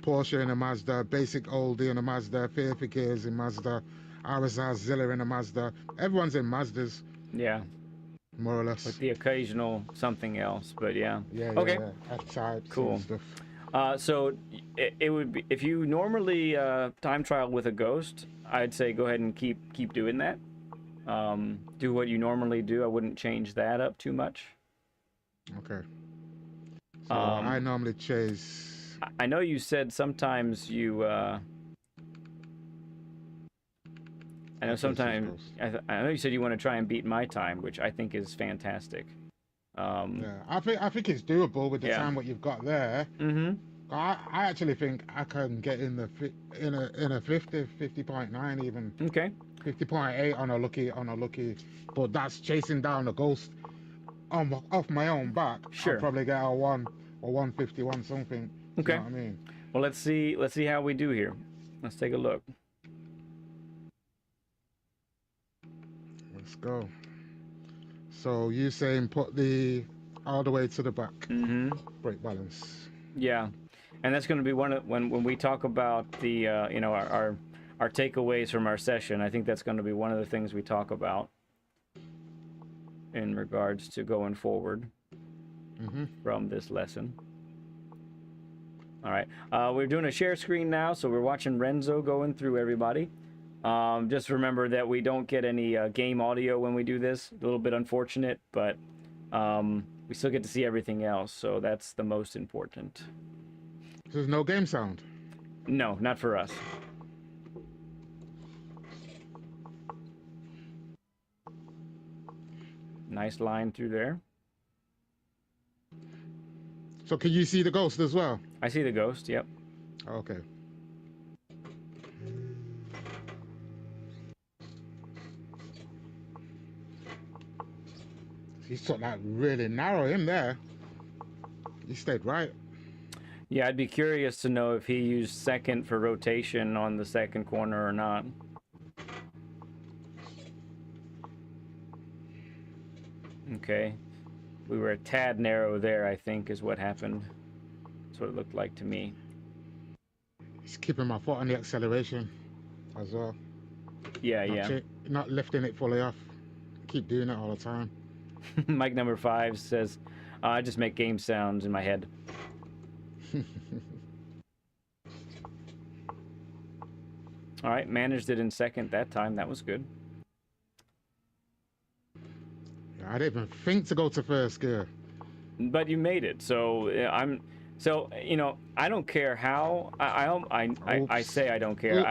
[SPEAKER 2] Porsche in a Mazda. Basic Oldie in a Mazda. Fearful Gears in Mazda. RSR Zilla in a Mazda. Everyone's in Mazdas,
[SPEAKER 1] Yeah.
[SPEAKER 2] more or less.
[SPEAKER 1] With the occasional something else, but yeah.
[SPEAKER 2] Yeah,
[SPEAKER 1] Okay.
[SPEAKER 2] F-types
[SPEAKER 1] Cool.
[SPEAKER 2] and stuff.
[SPEAKER 1] So it would be, if you normally time trial with a ghost, I'd say go ahead and keep doing that. Do what you normally do. I wouldn't change that up too much.
[SPEAKER 2] Okay. So I normally chase.
[SPEAKER 1] I know you said sometimes you. I know sometimes. I know you said you want to try and beat my time, which I think is fantastic.
[SPEAKER 2] Yeah, I think it's doable with the
[SPEAKER 1] Yeah.
[SPEAKER 2] time what you've got there.
[SPEAKER 1] Mm-hmm.
[SPEAKER 2] I actually think I can get in a 50.9 even.
[SPEAKER 1] Okay.
[SPEAKER 2] 50.8 on a lucky, but that's chasing down a ghost off my own back.
[SPEAKER 1] Sure.
[SPEAKER 2] I'll probably get a 1 or 151 something.
[SPEAKER 1] Okay.
[SPEAKER 2] You know what I mean?
[SPEAKER 1] Well, let's see how we do here. Let's take a look.
[SPEAKER 2] Let's go. So you saying put the all the way to the back.
[SPEAKER 1] Mm-hmm.
[SPEAKER 2] Brake balance.
[SPEAKER 1] Yeah, and that's going to be one of when we talk about the you know our takeaways from our session. I think that's going to be one of the things we talk about in regards to going forward from this lesson. All right, we're doing a share screen now, so we're watching Renzo going through everybody. Just remember that we don't get any game audio when we do this. A little bit unfortunate, but we still get to see everything else, so that's the most important.
[SPEAKER 2] There's no game sound?
[SPEAKER 1] No, not for us. Nice line through there.
[SPEAKER 2] So can you see the ghost as well?
[SPEAKER 1] I see the ghost, yep.
[SPEAKER 2] Okay. He took that really narrow in there. He stayed right.
[SPEAKER 1] Yeah, I'd be curious to know if he used second for rotation on the second corner or not. Okay. We were a tad narrow there, I think, is what happened. That's what it looked like to me.
[SPEAKER 2] He's keeping my foot on the acceleration as well.
[SPEAKER 1] Yeah,
[SPEAKER 2] Not lifting it fully off. Keep doing it all the time.
[SPEAKER 1] Mike number 5 says, I just make game sounds in my head. All right, managed it in second that time. That was good.
[SPEAKER 2] I didn't even think to go to first gear.
[SPEAKER 1] But you made it, so So you know, I don't care how. I say I don't care.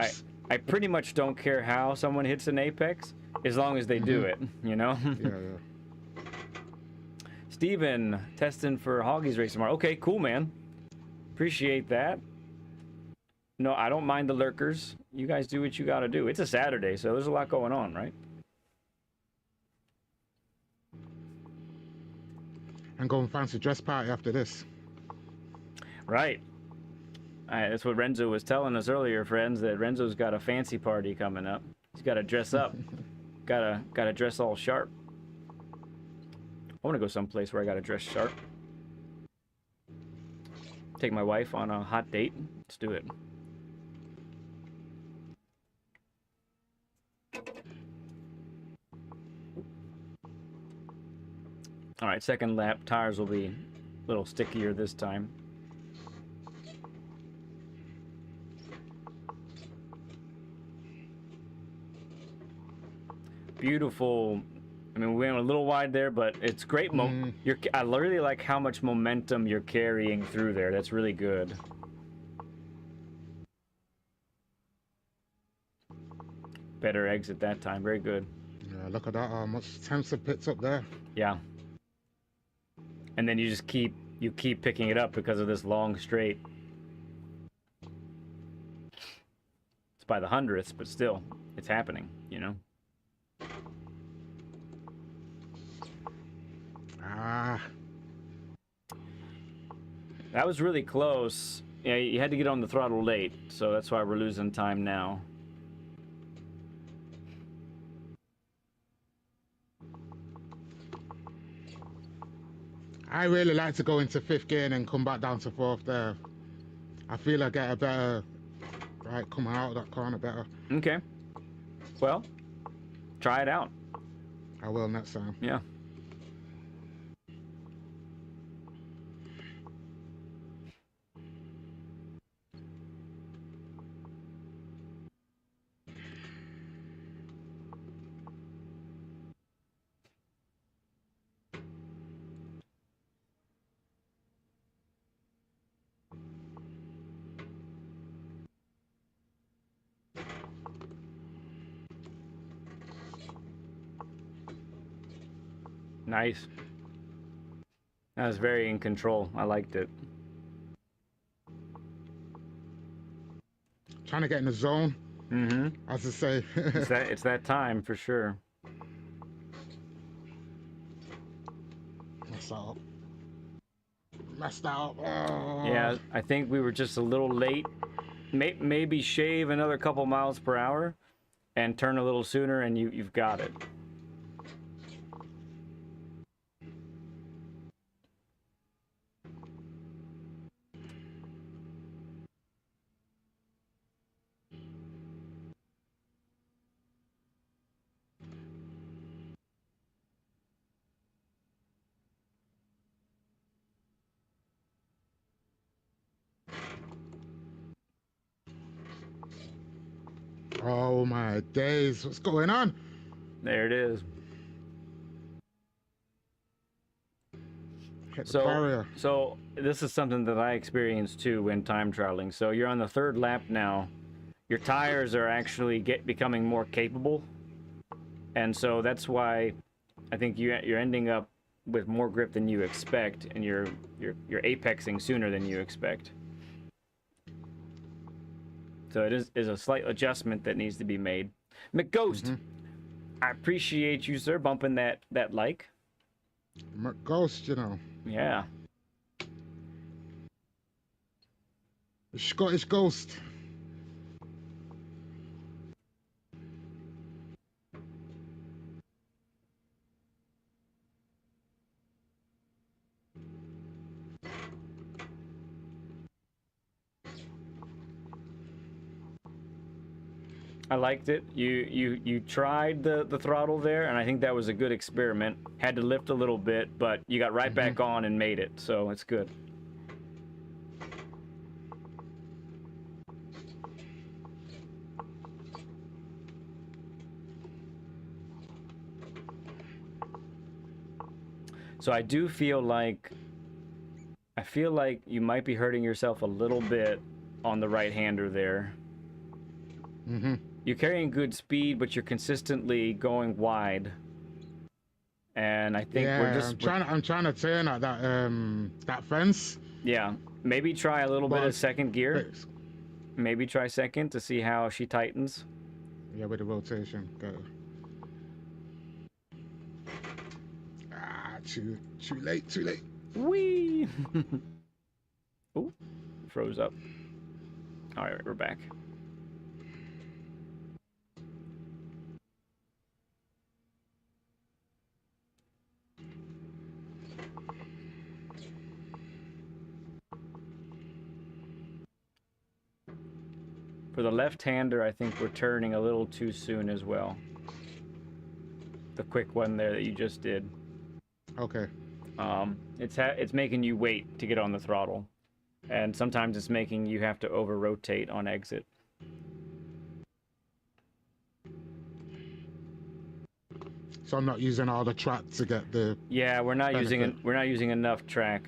[SPEAKER 1] I pretty much don't care how someone hits an apex, as long as they do it. You know.
[SPEAKER 2] Yeah.
[SPEAKER 1] Steven, testing for Hoggies race tomorrow. Okay, cool, man. Appreciate that. No, I don't mind the lurkers. You guys do what you got to do. It's a Saturday, so there's a lot going on, right?
[SPEAKER 2] And go and fancy dress party after this.
[SPEAKER 1] Right. That's what Renzo was telling us earlier, friends, that Renzo's got a fancy party coming up. He's got to dress up. Gotta dress all sharp. I want to go someplace where I gotta dress sharp. Take my wife on a hot date. Let's do it. All right, second lap. Tires will be a little stickier this time. beautiful. I mean, we went a little wide there, but it's great. I really like how much momentum you're carrying through there. That's really good. Better exit that time. Very good.
[SPEAKER 2] Yeah, look at that. How much temps have picked up there.
[SPEAKER 1] Yeah. And then you just keep picking it up because of this long straight. It's by the hundredths, but still, it's happening, you know? That was really close. Yeah, you had to get on the throttle late, so that's why we're losing time now.
[SPEAKER 2] I really like to go into 5th gear and then come back down to 4th there. I feel I get a better, right, coming out of that corner better.
[SPEAKER 1] Okay. Well, try it out.
[SPEAKER 2] I will next time.
[SPEAKER 1] Yeah. Nice. That was very in control. I liked it.
[SPEAKER 2] Trying to get in the zone.
[SPEAKER 1] Mm-hmm.
[SPEAKER 2] As I say.
[SPEAKER 1] It's that time for sure.
[SPEAKER 2] Messed that up. Oh.
[SPEAKER 1] Yeah, I think we were just a little late. Maybe shave another couple miles per hour and turn a little sooner and you've got it.
[SPEAKER 2] Oh my days, what's going on?
[SPEAKER 1] There it is.
[SPEAKER 2] Hit the barrier.
[SPEAKER 1] So this is something that I experienced too when time trialing. So you're on the 3rd lap now. Your tires are actually becoming more capable. And so that's why I think you're ending up with more grip than you expect, and you're apexing sooner than you expect. So it is a slight adjustment that needs to be made. McGhost, I appreciate you, sir, bumping that like.
[SPEAKER 2] McGhost, you know.
[SPEAKER 1] Yeah.
[SPEAKER 2] Scottish Ghost.
[SPEAKER 1] I liked it. You tried the throttle there, and I think that was a good experiment. Had to lift a little bit, but you got right back on and made it, so it's good. So I do feel like you might be hurting yourself a little bit on the right-hander there. You're carrying good speed, but you're consistently going wide. And I think
[SPEAKER 2] I'm trying to turn at that fence.
[SPEAKER 1] Yeah, maybe try a little bit of 2nd gear. Maybe try 2nd to see how she tightens.
[SPEAKER 2] Yeah, with the rotation. Go. Too late.
[SPEAKER 1] Whee! Ooh, froze up. All right, we're back. For the left-hander, I think we're turning a little too soon as well. The quick one there that you just did.
[SPEAKER 2] Okay.
[SPEAKER 1] It's making you wait to get on the throttle, and sometimes it's making you have to over-rotate on exit.
[SPEAKER 2] So I'm not using all the track to get the
[SPEAKER 1] Yeah, we're not
[SPEAKER 2] benefit.
[SPEAKER 1] using enough track.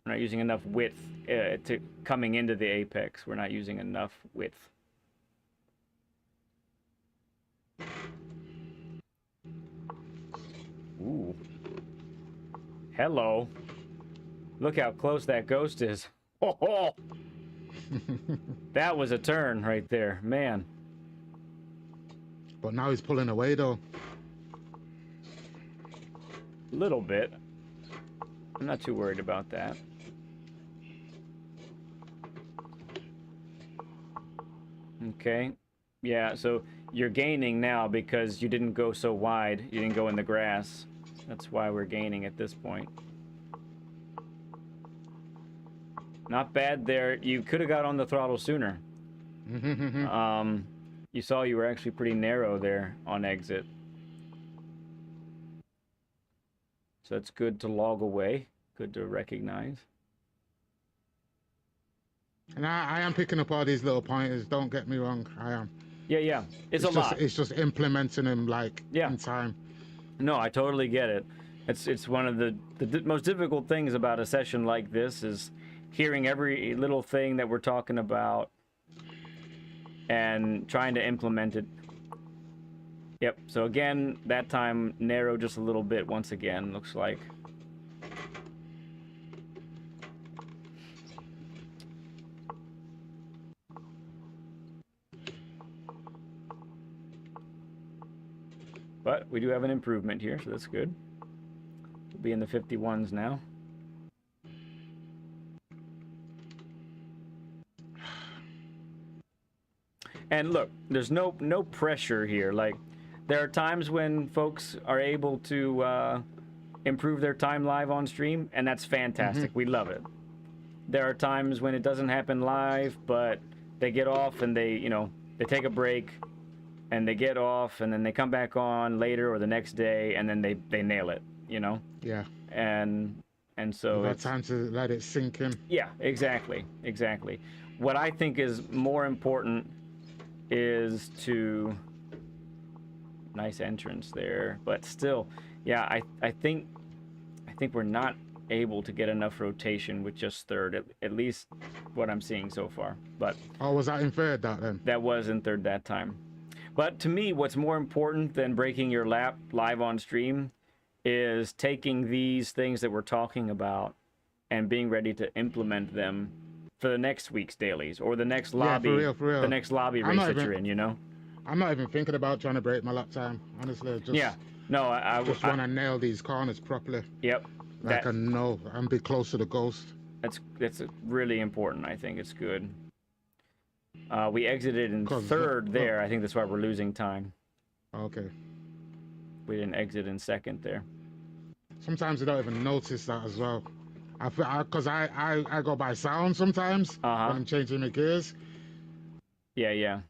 [SPEAKER 1] We're not using enough width to coming into the apex. We're not using enough width. Ooh. Hello. Look how close that ghost is. Oh, that was a turn right there, man.
[SPEAKER 2] But now he's pulling away though.
[SPEAKER 1] Little bit. I'm not too worried about that. Okay. Yeah, so you're gaining now because you didn't go so wide. You didn't go in the grass. That's why we're gaining at this point. Not bad there. You could have got on the throttle sooner. You saw you were actually pretty narrow there on exit. So that's good to log away. Good to recognize.
[SPEAKER 2] And I am picking up all these little pointers. Don't get me wrong, I am.
[SPEAKER 1] Yeah. It's a lot.
[SPEAKER 2] It's just implementing them like in time.
[SPEAKER 1] No, I totally get it. It's one of the most difficult things about a session like this is hearing every little thing that we're talking about and trying to implement it. Yep, so again, that time narrow just a little bit once again, looks like. But we do have an improvement here, so that's good. We'll be in the 51s now. And look, there's no pressure here. Like, there are times when folks are able to improve their time live on stream, and that's fantastic. We love it. There are times when it doesn't happen live, but they get off and they take a break, and they get off, and then they come back on later or the next day, and then they nail it,
[SPEAKER 2] Yeah.
[SPEAKER 1] And so
[SPEAKER 2] it's time to let it sink in.
[SPEAKER 1] Yeah, exactly. What I think is more important is to nice entrance there, but still, yeah, I think we're not able to get enough rotation with just third, at least what I'm seeing so far. But
[SPEAKER 2] was that in third then?
[SPEAKER 1] That was in third that time. But to me, what's more important than breaking your lap live on stream is taking these things that we're talking about and being ready to implement them for the next week's dailies or the next lobby,
[SPEAKER 2] for real.
[SPEAKER 1] the next lobby race that you're in,
[SPEAKER 2] I'm not even thinking about trying to break my lap time, honestly.
[SPEAKER 1] I
[SPEAKER 2] just want to nail these corners properly.
[SPEAKER 1] Yep.
[SPEAKER 2] Like I know and be close to the ghost.
[SPEAKER 1] That's really important. I think it's good. We exited in third there. I think that's why we're losing time.
[SPEAKER 2] Okay.
[SPEAKER 1] We didn't exit in second there.
[SPEAKER 2] Sometimes you don't even notice that as well. Because I go by sound sometimes when I'm changing the gears.
[SPEAKER 1] Yeah.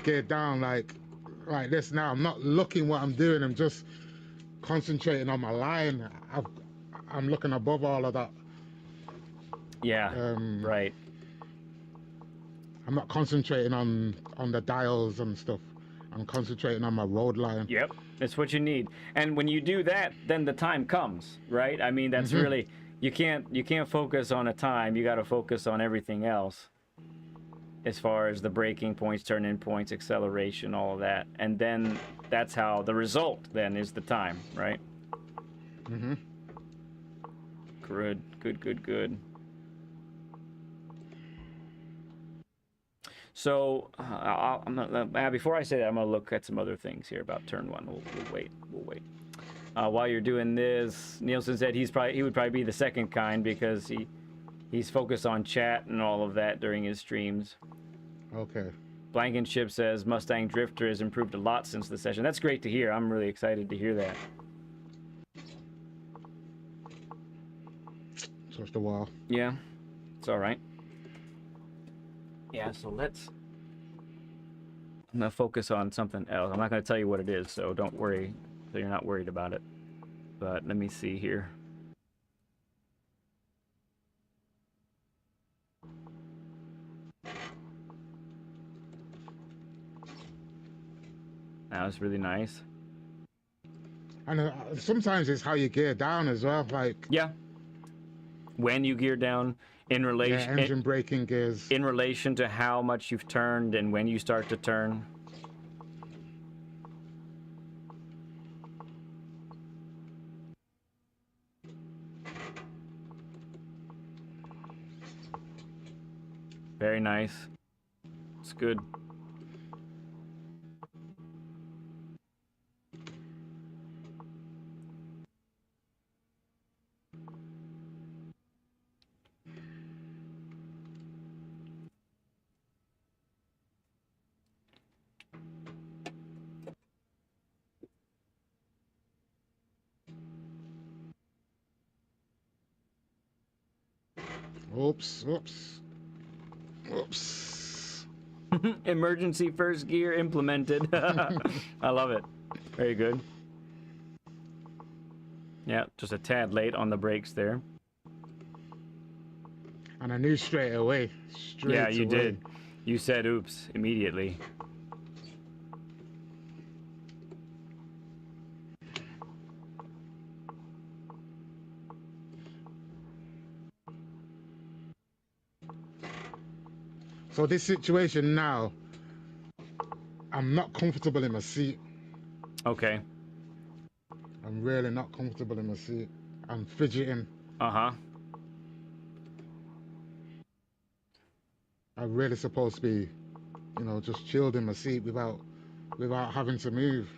[SPEAKER 2] Gear down like this now. I'm not looking what I'm doing. I'm just concentrating on my line. I'm looking above all of that.
[SPEAKER 1] Yeah. Right.
[SPEAKER 2] I'm not concentrating on the dials and stuff. I'm concentrating on my road line.
[SPEAKER 1] Yep, that's what you need. And when you do that, then the time comes, right? I mean, that's really you can't focus on a time. You got to focus on everything else. As far as the braking points, turn-in points, acceleration, all of that, and then that's how the result then is the time, right? Good. So, before I say that, I'm going to look at some other things here about turn one. We'll wait. While you're doing this, Nielsen said he would probably be the second kind because he's focused on chat and all of that during his streams.
[SPEAKER 2] Okay.
[SPEAKER 1] Blankenship says Mustang Drifter has improved a lot since the session. That's great to hear. I'm really excited to hear that.
[SPEAKER 2] Touch the wall.
[SPEAKER 1] Yeah, it's all right. Yeah, so I'm gonna focus on something else. I'm not gonna tell you what it is, so don't worry, so you're not worried about it. But let me see here. That was really nice.
[SPEAKER 2] And sometimes it's how you gear down as well. Like,
[SPEAKER 1] Yeah. When you gear down in
[SPEAKER 2] yeah,
[SPEAKER 1] relation
[SPEAKER 2] engine braking gears.
[SPEAKER 1] in relation to how much you've turned and when you start to turn. Very nice. It's good.
[SPEAKER 2] Oops, oops, oops.
[SPEAKER 1] Emergency first gear implemented. I love it. Very good. Yeah, just a tad late on the brakes there.
[SPEAKER 2] And I knew straight away.
[SPEAKER 1] Yeah, you did. You said oops immediately.
[SPEAKER 2] So this situation now, I'm not comfortable in my seat.
[SPEAKER 1] Okay.
[SPEAKER 2] I'm really not comfortable in my seat. I'm fidgeting.
[SPEAKER 1] Uh-huh.
[SPEAKER 2] I'm really supposed to be, you know, just chilled in my seat without having to move.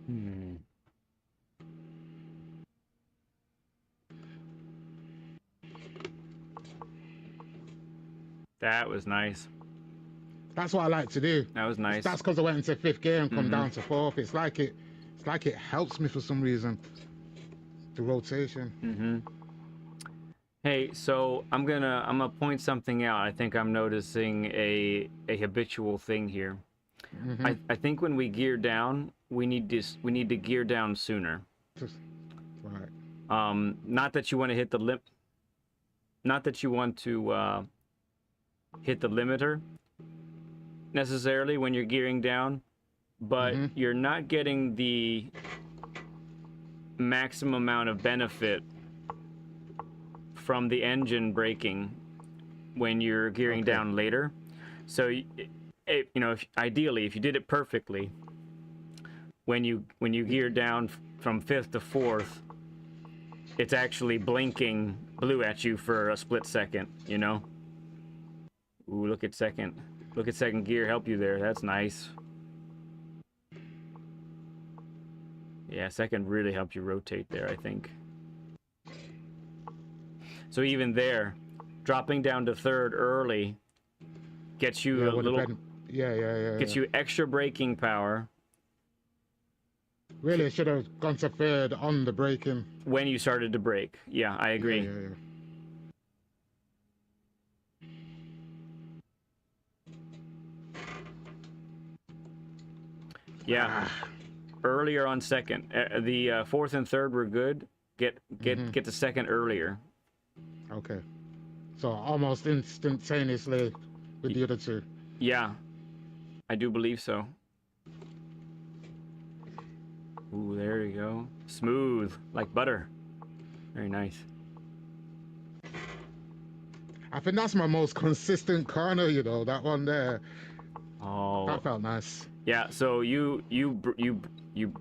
[SPEAKER 1] Hmm. That was nice.
[SPEAKER 2] That's what I like to do.
[SPEAKER 1] That was nice.
[SPEAKER 2] That's because I went into fifth gear and come
[SPEAKER 1] Mhm.
[SPEAKER 2] down to fourth. It's like it helps me for some reason. The rotation.
[SPEAKER 1] Mm-hmm. Hey, so I'm gonna point something out. I think I'm noticing a habitual thing here.
[SPEAKER 2] Mm-hmm.
[SPEAKER 1] I think when we gear down, we need to gear down sooner.
[SPEAKER 2] Right.
[SPEAKER 1] Not that you want to hit the not that you want to hit the limiter necessarily when you're gearing down, but
[SPEAKER 2] Mm-hmm.
[SPEAKER 1] you're not getting the maximum amount of benefit from the engine braking when you're gearing
[SPEAKER 2] Okay.
[SPEAKER 1] down later. So, you know, ideally, if you did it perfectly, when you gear down from fifth to fourth, it's actually blinking blue at you for a split second. You know. Ooh, look at second gear help you there. That's nice. Yeah, second really helped you rotate there, I think. So even there, dropping down to third early gets you
[SPEAKER 2] Yeah,
[SPEAKER 1] a little. Gets you extra braking power.
[SPEAKER 2] Really, I should have gone to third on the braking.
[SPEAKER 1] When you started to brake. Yeah, I agree.
[SPEAKER 2] Yeah.
[SPEAKER 1] Yeah. Earlier on second. The fourth and third were good. Get to second earlier.
[SPEAKER 2] Okay. So almost instantaneously with the other two.
[SPEAKER 1] Yeah. I do believe so. Ooh, there you go. Smooth, like butter. Very nice.
[SPEAKER 2] I think that's my most consistent corner, you know, that one there.
[SPEAKER 1] Oh.
[SPEAKER 2] That felt nice.
[SPEAKER 1] Yeah, so you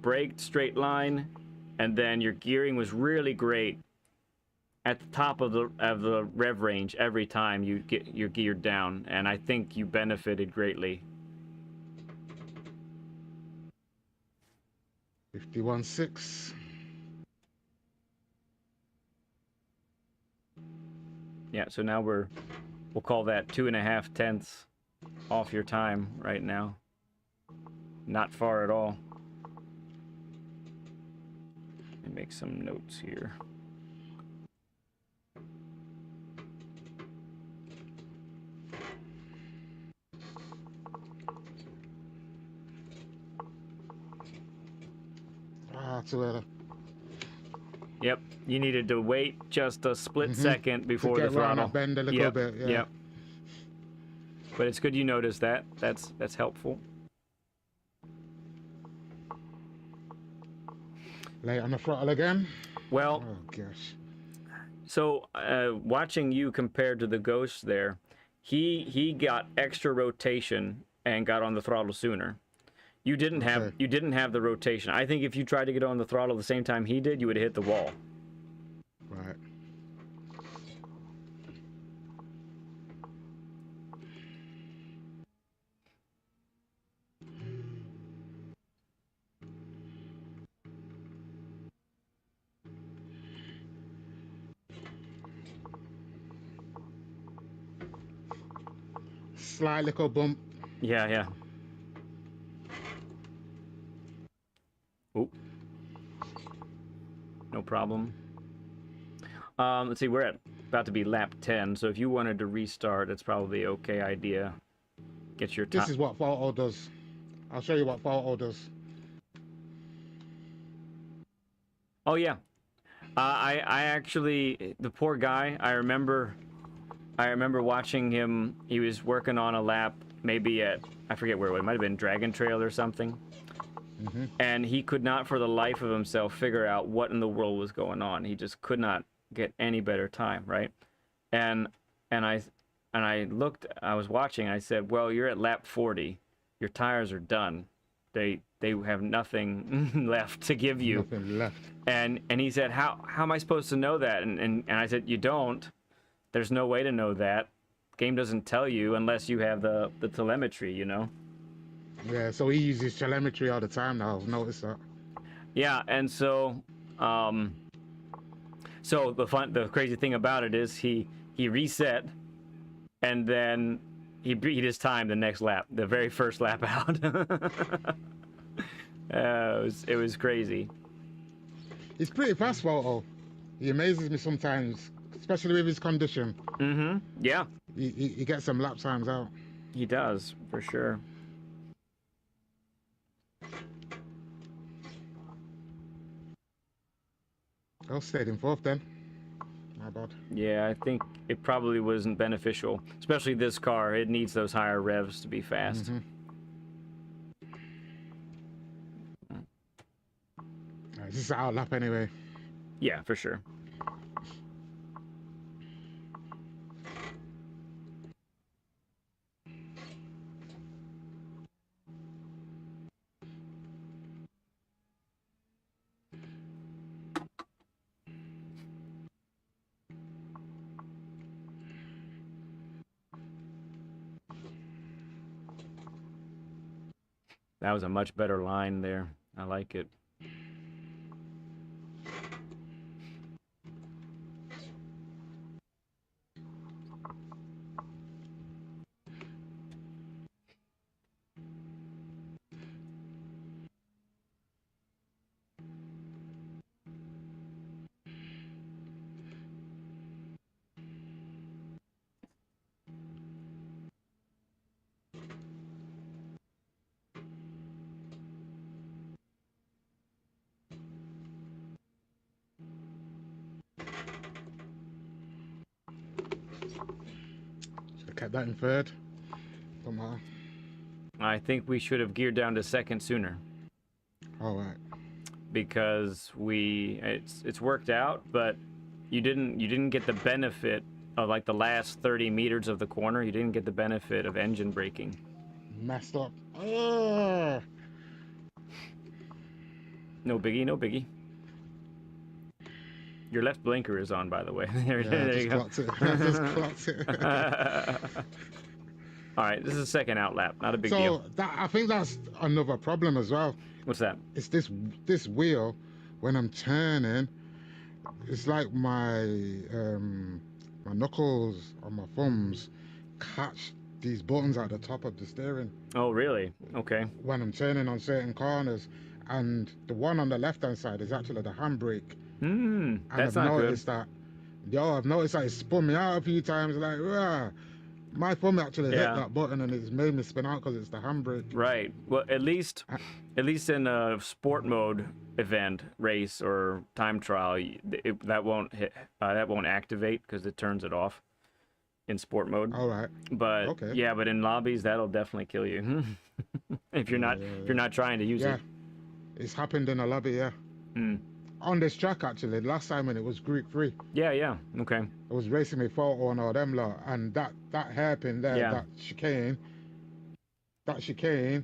[SPEAKER 1] braked straight line, and then your gearing was really great at the top of the rev range every time you're geared down, and I think you benefited greatly.
[SPEAKER 2] 51.6.
[SPEAKER 1] Yeah, so now we'll call that 2.5 tenths off your time right now. Not far at all. Let me make some notes here.
[SPEAKER 2] Too early.
[SPEAKER 1] Yep. You needed to wait just a split second
[SPEAKER 2] To
[SPEAKER 1] before
[SPEAKER 2] get
[SPEAKER 1] the
[SPEAKER 2] round
[SPEAKER 1] throttle.
[SPEAKER 2] that bend a little
[SPEAKER 1] Yep.
[SPEAKER 2] bit. Yeah.
[SPEAKER 1] Yep. But it's good you noticed that. That's helpful.
[SPEAKER 2] Late on the throttle again.
[SPEAKER 1] Well,
[SPEAKER 2] Oh gosh.
[SPEAKER 1] so watching you compared to the Ghost there, he got extra rotation and got on the throttle sooner. You didn't have the rotation. I think if you tried to get on the throttle the same time he did, you would have hit the wall.
[SPEAKER 2] Right. Slight little bump.
[SPEAKER 1] Yeah, yeah. Oh. No problem. Let's see, we're at about to be lap 10, so if you wanted to restart, it's probably okay idea. Get your time.
[SPEAKER 2] This is what photo does. I'll show you what photo does.
[SPEAKER 1] Oh yeah. I actually, the poor guy, I remember watching him. He was working on a lap, maybe at, I forget where it was. It might have been Dragon Trail or something. And he could not for the life of himself figure out what in the world was going on. He just could not get any better time, right? And I looked, I was watching, I said, well, you're at lap 40. Your tires are done. They have nothing left to give you.
[SPEAKER 2] Nothing left.
[SPEAKER 1] And he said, how am I supposed to know that? And I said, you don't. There's no way to know that. Game doesn't tell you unless you have the telemetry, you know?
[SPEAKER 2] Yeah, so he uses telemetry all the time now. I've noticed that.
[SPEAKER 1] Yeah, and so the crazy thing about it is he reset, and then he beat his time the next lap, the very first lap out. It was crazy.
[SPEAKER 2] He's pretty fast, photo. He amazes me sometimes, especially with his condition.
[SPEAKER 1] Yeah.
[SPEAKER 2] He gets some lap times out.
[SPEAKER 1] He does, for sure.
[SPEAKER 2] I stayed in fourth then. My bad.
[SPEAKER 1] Yeah, I think it probably wasn't beneficial, especially this car. It needs those higher revs to be fast.
[SPEAKER 2] This is our lap anyway.
[SPEAKER 1] Yeah, for sure. That was a much better line there. I like it.
[SPEAKER 2] Should have kept that in third. Don't matter.
[SPEAKER 1] I think we should have geared down to second sooner.
[SPEAKER 2] All right.
[SPEAKER 1] Because it's worked out, but you didn't get the benefit of like the last 30 meters of the corner. You didn't get the benefit of engine braking.
[SPEAKER 2] Messed up. Oh.
[SPEAKER 1] No biggie, no biggie. Your left blinker is on, by the way. there you go.
[SPEAKER 2] Clocked it. I just clocked it.
[SPEAKER 1] All right, this is a second out lap, not a big deal.
[SPEAKER 2] So I think that's another problem as well.
[SPEAKER 1] What's that?
[SPEAKER 2] It's this wheel when I'm turning. It's like my my knuckles on my thumbs catch these buttons at the top of the steering.
[SPEAKER 1] Oh, really? Okay.
[SPEAKER 2] When I'm turning on certain corners, and the one on the left-hand side is actually the handbrake.
[SPEAKER 1] That's not good.
[SPEAKER 2] I've noticed that it spun me out a few times, like, rah. My thumb actually hit
[SPEAKER 1] Yeah.
[SPEAKER 2] that button and it's made me spin out because it's the handbrake.
[SPEAKER 1] Right. Well, at least
[SPEAKER 2] Uh,
[SPEAKER 1] in a sport mode event, race or time trial, that won't hit, that won't activate because it turns it off in sport mode.
[SPEAKER 2] All right.
[SPEAKER 1] But
[SPEAKER 2] Okay.
[SPEAKER 1] yeah, but in lobbies that'll definitely kill you if you're
[SPEAKER 2] Yeah,
[SPEAKER 1] not
[SPEAKER 2] yeah,
[SPEAKER 1] trying to use
[SPEAKER 2] yeah.
[SPEAKER 1] it.
[SPEAKER 2] It's happened in a lobby, yeah.
[SPEAKER 1] Mm.
[SPEAKER 2] On this track actually, last time when it was Group 3.
[SPEAKER 1] Yeah, yeah. Okay.
[SPEAKER 2] I was racing with photo and all them lot, and that hairpin there,
[SPEAKER 1] Yeah.
[SPEAKER 2] that chicane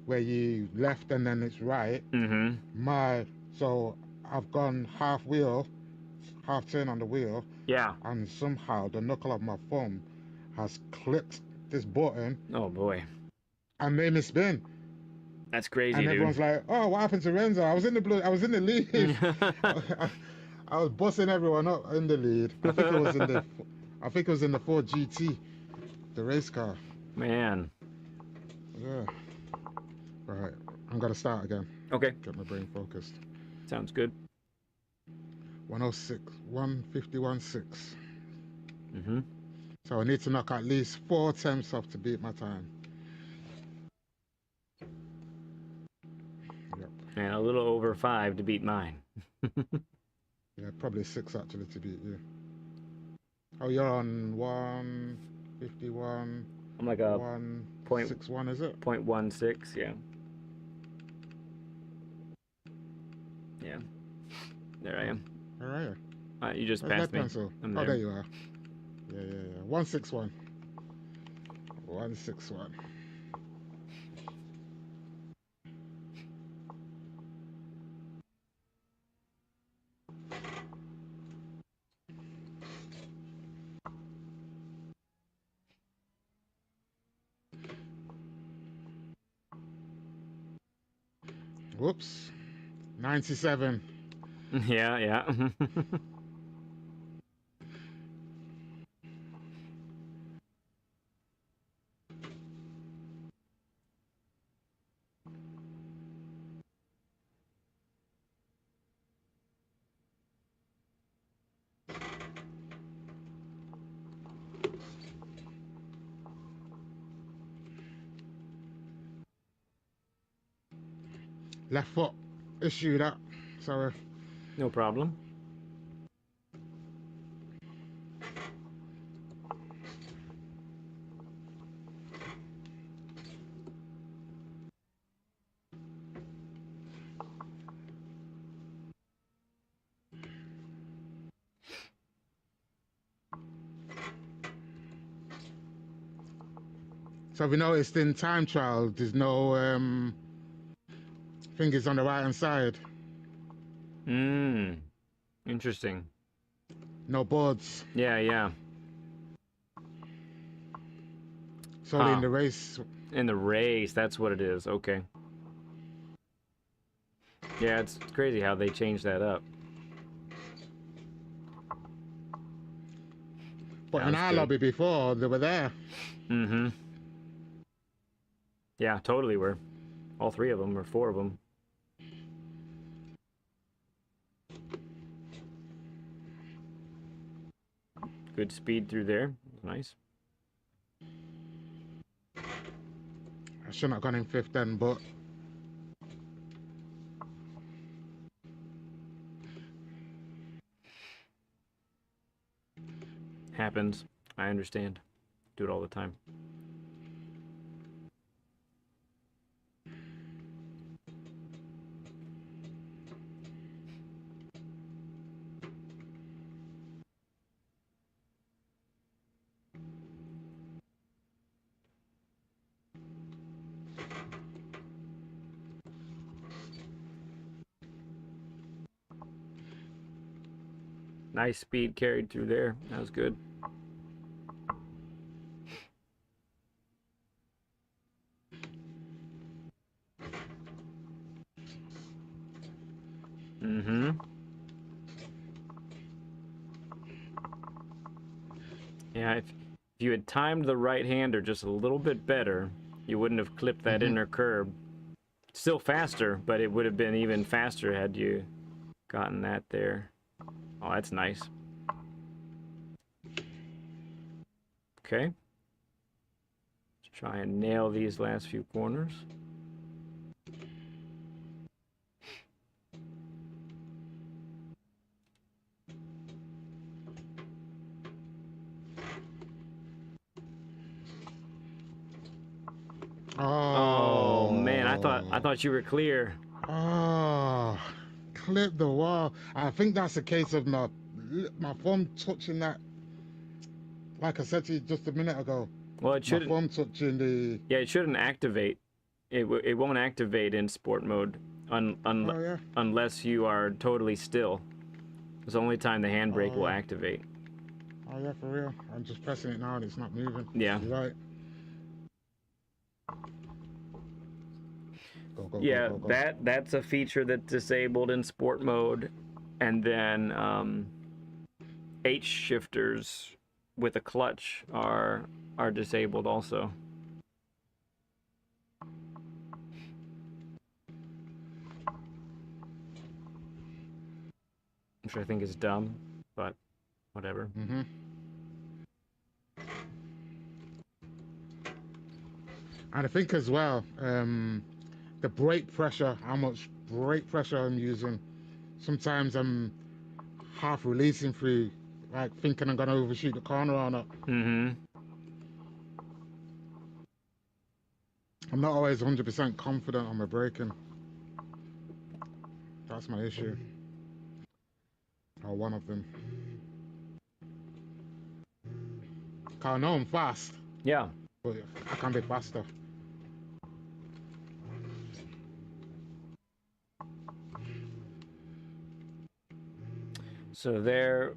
[SPEAKER 2] where you left and then it's right.
[SPEAKER 1] Mm-hmm.
[SPEAKER 2] So I've gone half wheel, half turn on the wheel,
[SPEAKER 1] Yeah.
[SPEAKER 2] and somehow the knuckle of my thumb has clipped this button
[SPEAKER 1] Oh boy.
[SPEAKER 2] and made me spin.
[SPEAKER 1] That's crazy,
[SPEAKER 2] And
[SPEAKER 1] dude.
[SPEAKER 2] everyone's like, "Oh, what happened to Renzo? I was in the lead. I was bossing everyone up in the lead. I think it was in the Ford GT, the race car.
[SPEAKER 1] Man.
[SPEAKER 2] Yeah. Right. I'm gonna start again.
[SPEAKER 1] Okay.
[SPEAKER 2] Get my brain focused.
[SPEAKER 1] Sounds good.
[SPEAKER 2] 106, 151.6.
[SPEAKER 1] Mm-hmm.
[SPEAKER 2] So I need to knock at least 4 attempts off to beat my time. Yep.
[SPEAKER 1] And a little over 5 to beat mine.
[SPEAKER 2] Yeah, probably 6 actually to beat you. Oh, you're on 151.
[SPEAKER 1] I'm like a
[SPEAKER 2] 161, is it?
[SPEAKER 1] 0.16, yeah. Yeah. There I am.
[SPEAKER 2] Where are you?
[SPEAKER 1] You just
[SPEAKER 2] Where's
[SPEAKER 1] passed me.
[SPEAKER 2] pencil?
[SPEAKER 1] I'm
[SPEAKER 2] Oh,
[SPEAKER 1] there.
[SPEAKER 2] there you are. Yeah. 161. 161. Whoops. 97.
[SPEAKER 1] Yeah, yeah.
[SPEAKER 2] Left foot. Issue that. Sorry.
[SPEAKER 1] No problem.
[SPEAKER 2] So we noticed in time trial, there's no fingers on the right hand side.
[SPEAKER 1] Interesting.
[SPEAKER 2] No boards.
[SPEAKER 1] Yeah, yeah.
[SPEAKER 2] Solely in the race.
[SPEAKER 1] In the race, that's what it is. Okay. Yeah, it's crazy how they changed that up.
[SPEAKER 2] But
[SPEAKER 1] That
[SPEAKER 2] in
[SPEAKER 1] was
[SPEAKER 2] our
[SPEAKER 1] good.
[SPEAKER 2] lobby before, they were there.
[SPEAKER 1] Mm-hmm. Yeah, totally were. All 3 of them, or 4 of them. Good speed through there. Nice.
[SPEAKER 2] I shouldn't have gone in 5th then, but
[SPEAKER 1] Happens. I understand. Do it all the time. Nice speed carried through there. That was good. Mm-hmm. Yeah, if you had timed the right-hander just a little bit better, you wouldn't have clipped that inner curb. Still faster, but it would have been even faster had you gotten that there. Oh, that's nice. Okay. Try and nail these last few corners. Oh man, I thought you were clear.
[SPEAKER 2] Oh, clip the wall. I think that's a case of my thumb touching that. Like I said to you just a minute ago.
[SPEAKER 1] Well, it shouldn't.
[SPEAKER 2] My thumb touching the.
[SPEAKER 1] Yeah, it shouldn't activate. It won't activate in sport mode
[SPEAKER 2] Oh yeah.
[SPEAKER 1] unless you are totally still. It's the only time the handbrake will activate.
[SPEAKER 2] Oh yeah, for real. I'm just pressing it now and it's not moving.
[SPEAKER 1] Yeah.
[SPEAKER 2] You're right. Go,
[SPEAKER 1] yeah,
[SPEAKER 2] go, go, go.
[SPEAKER 1] that's a feature that's disabled in sport mode, and then H shifters with a clutch are disabled also. Which I think is dumb, but whatever.
[SPEAKER 2] Mm-hmm. And I think as well, the brake pressure, how much brake pressure I'm using. Sometimes I'm half releasing through, like thinking I'm gonna overshoot the corner or not.
[SPEAKER 1] Mm-hmm.
[SPEAKER 2] I'm not always 100% confident on my braking. That's my issue. Or one of them. I know I'm fast.
[SPEAKER 1] Yeah.
[SPEAKER 2] But I can be faster.
[SPEAKER 1] So there,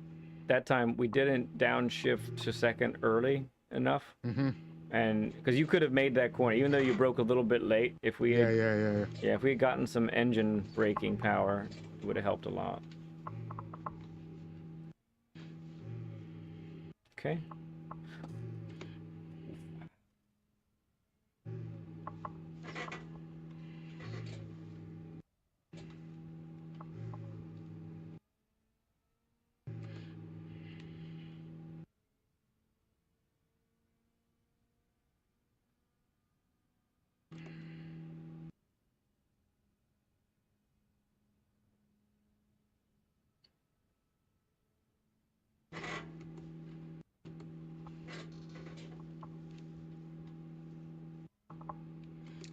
[SPEAKER 1] that time we didn't downshift to second early enough.
[SPEAKER 2] Mm-hmm.
[SPEAKER 1] And because you could have made that corner, even though you broke a little bit late, if we had,
[SPEAKER 2] Yeah.
[SPEAKER 1] if we had gotten some engine braking power, it would have helped a lot. Okay.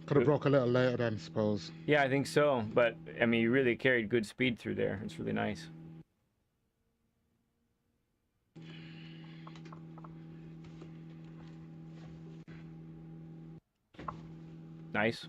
[SPEAKER 2] Could have broke a little later then, I suppose.
[SPEAKER 1] Yeah, I think so. But I mean, you really carried good speed through there. It's really nice. Nice.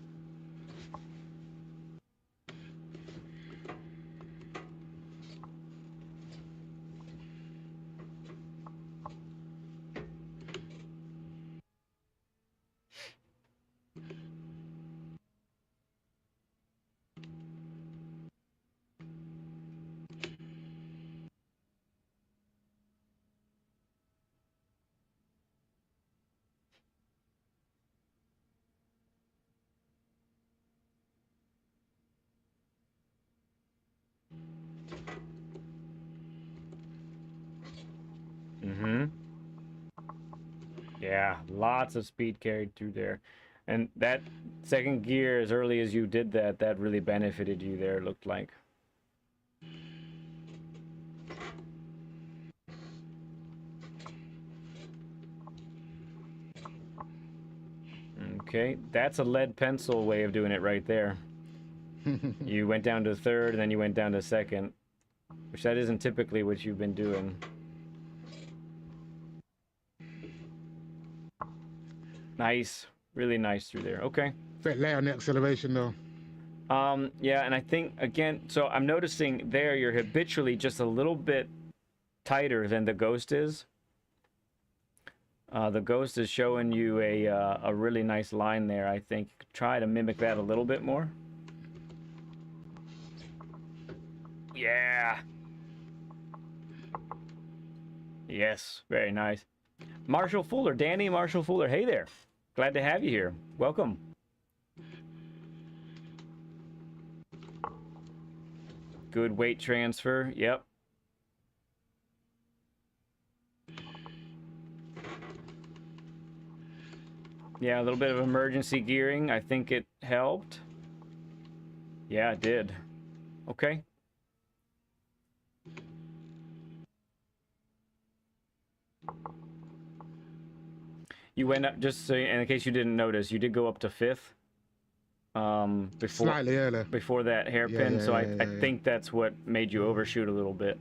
[SPEAKER 1] Mm-hmm. Yeah, lots of speed carried through there. And that second gear, as early as you did that, that really benefited you there, it looked like. Okay, that's a lead pencil way of doing it right there. You went down to third, and then you went down to second, which that isn't typically what you've been doing. Nice, really nice through there. Okay.
[SPEAKER 2] Bit late on the acceleration though.
[SPEAKER 1] Yeah, and I think again, so I'm noticing there you're habitually just a little bit tighter than the Ghost is. The Ghost is showing you a really nice line there. I think try to mimic that a little bit more. Yeah. Yes, very nice. Marshall Fuller, Danny Marshall Fuller. Hey there. Glad to have you here. Welcome. Good weight transfer. Yep. Yeah, a little bit of emergency gearing. I think it helped. Yeah, it did. Okay. You went up, just so in case you didn't notice, you did go up to 5th.
[SPEAKER 2] Slightly earlier.
[SPEAKER 1] Before that hairpin,
[SPEAKER 2] Yeah,
[SPEAKER 1] so I think that's what made you overshoot a little bit.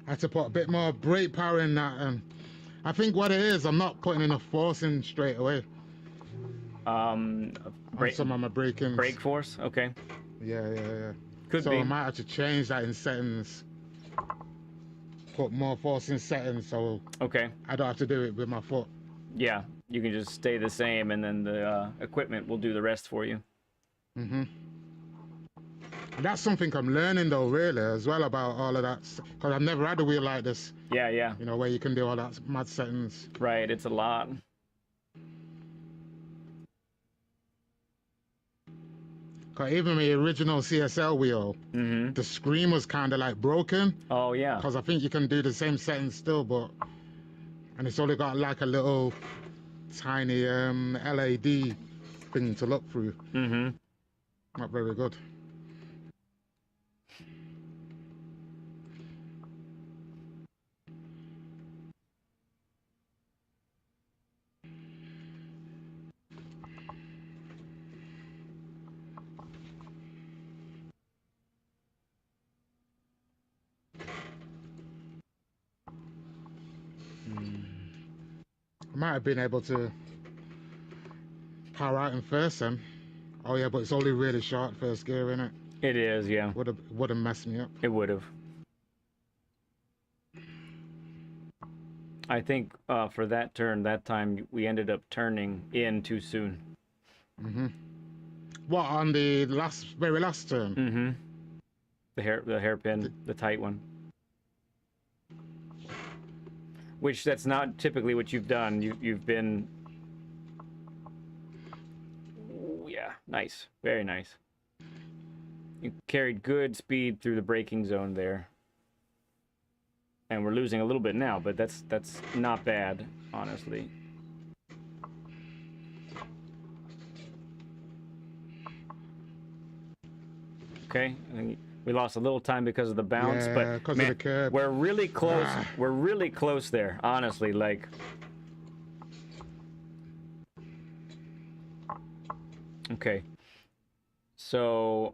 [SPEAKER 2] I had to put a bit more brake power in that, and I think what it is, I'm not putting enough force in straight away. On some of my braking.
[SPEAKER 1] Brake force, okay.
[SPEAKER 2] Yeah.
[SPEAKER 1] Could
[SPEAKER 2] so
[SPEAKER 1] be.
[SPEAKER 2] I might have to change that in settings. Put more force in settings, so
[SPEAKER 1] okay.
[SPEAKER 2] I don't have to do it with my foot.
[SPEAKER 1] Yeah, you can just stay the same, and then the equipment will do the rest for you.
[SPEAKER 2] And that's something I'm learning though, really, as well, about all of that, because I've never had a wheel like this.
[SPEAKER 1] Yeah.
[SPEAKER 2] You know, where you can do all that mad settings.
[SPEAKER 1] Right, it's a lot.
[SPEAKER 2] Cause even my original CSL wheel, the screen was kind of like broken.
[SPEAKER 1] Oh yeah.
[SPEAKER 2] Because I think you can do the same settings still, and it's only got like a little tiny LED thing to look through. Not very good. I might have been able to power out in first then. Oh yeah, but it's only really short first gear, innit?
[SPEAKER 1] It is, yeah.
[SPEAKER 2] Would have messed me up.
[SPEAKER 1] It would have. I think for that turn, that time, we ended up turning in too soon.
[SPEAKER 2] What, on the very last turn?
[SPEAKER 1] The hairpin, the tight one. Which that's not typically what you've done. You've been. Ooh, yeah, nice, very nice. You carried good speed through the braking zone there. And we're losing a little bit now, but that's not bad, honestly. Okay, we lost a little time because of the bounce,
[SPEAKER 2] Yeah,
[SPEAKER 1] but
[SPEAKER 2] because
[SPEAKER 1] man,
[SPEAKER 2] of the curb.
[SPEAKER 1] we're really close. We're really close there, honestly. Like, okay, so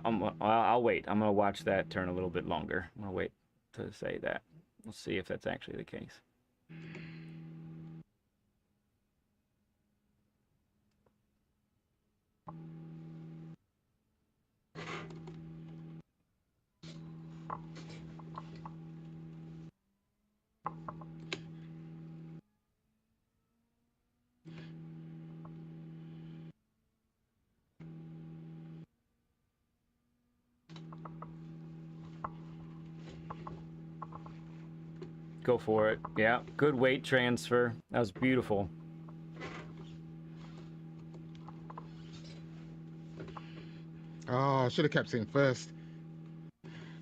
[SPEAKER 1] I'll wait. I'm gonna watch that turn a little bit longer. I'm gonna wait to say that. We'll see if that's actually the case. Go for it. Yeah, good weight transfer. That was beautiful.
[SPEAKER 2] Oh, I should have kept saying first.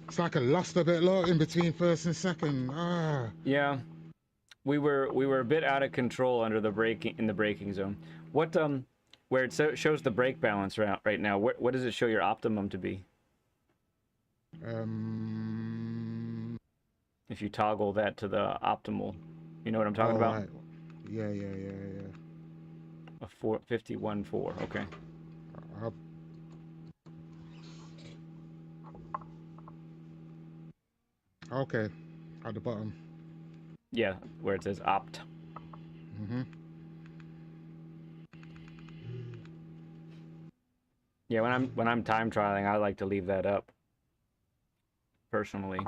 [SPEAKER 2] It's like I lost a bit in between first and second.
[SPEAKER 1] Yeah, we were a bit out of control under the braking zone. What where it shows the brake balance right now? What does it show your optimum to be? If you toggle that to the optimal, you know what I'm talking about?
[SPEAKER 2] Right. Yeah.
[SPEAKER 1] A 51.4. Okay.
[SPEAKER 2] Okay, at the bottom.
[SPEAKER 1] Yeah, where it says opt. Yeah, when I'm time trialing, I like to leave that up. Personally,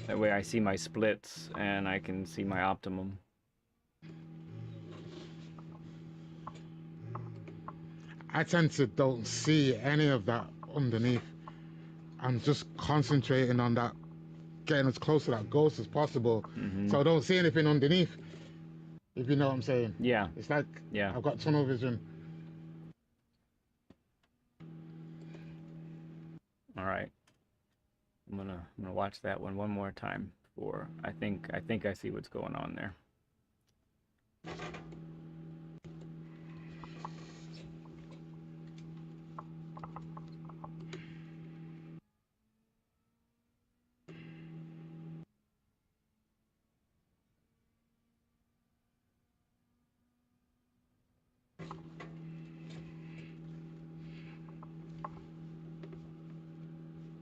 [SPEAKER 1] that way I see my splits and I can see my optimum.
[SPEAKER 2] I tend to don't see any of that underneath. I'm just concentrating on that, getting as close to that ghost as possible. So I don't see anything underneath, if you know what I'm saying.
[SPEAKER 1] Yeah.
[SPEAKER 2] It's like
[SPEAKER 1] I've
[SPEAKER 2] got tunnel vision.
[SPEAKER 1] All right. I'm gonna watch that one more time. For I think I see what's going on there.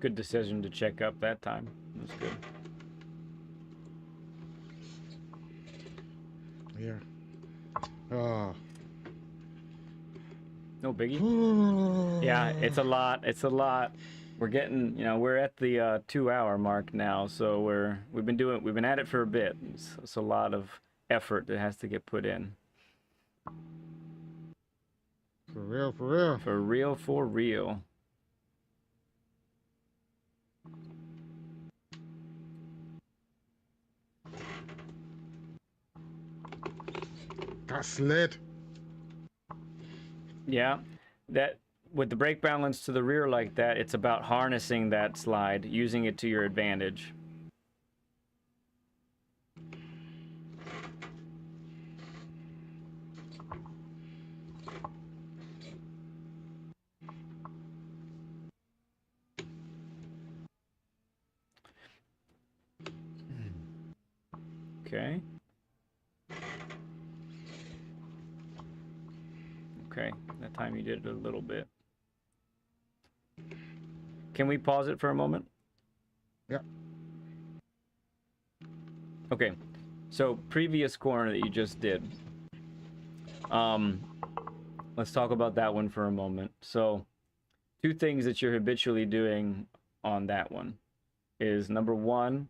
[SPEAKER 1] Good decision to check up that time. That's good.
[SPEAKER 2] Yeah. Oh.
[SPEAKER 1] No biggie. Yeah, it's a lot. It's a lot. We're getting, we're at the 2-hour mark now, so we've been at it for a bit. It's a lot of effort that has to get put in.
[SPEAKER 2] For real, for real.
[SPEAKER 1] For real, for real.
[SPEAKER 2] That slid.
[SPEAKER 1] Yeah, that with the brake balance to the rear like that, it's about harnessing that slide, using it to your advantage. Okay. Okay, that time you did it a little bit. Can we pause it for a moment?
[SPEAKER 2] Yep.
[SPEAKER 1] Okay, so previous corner that you just did. Let's talk about that one for a moment. So, two things that you're habitually doing on that one is number one,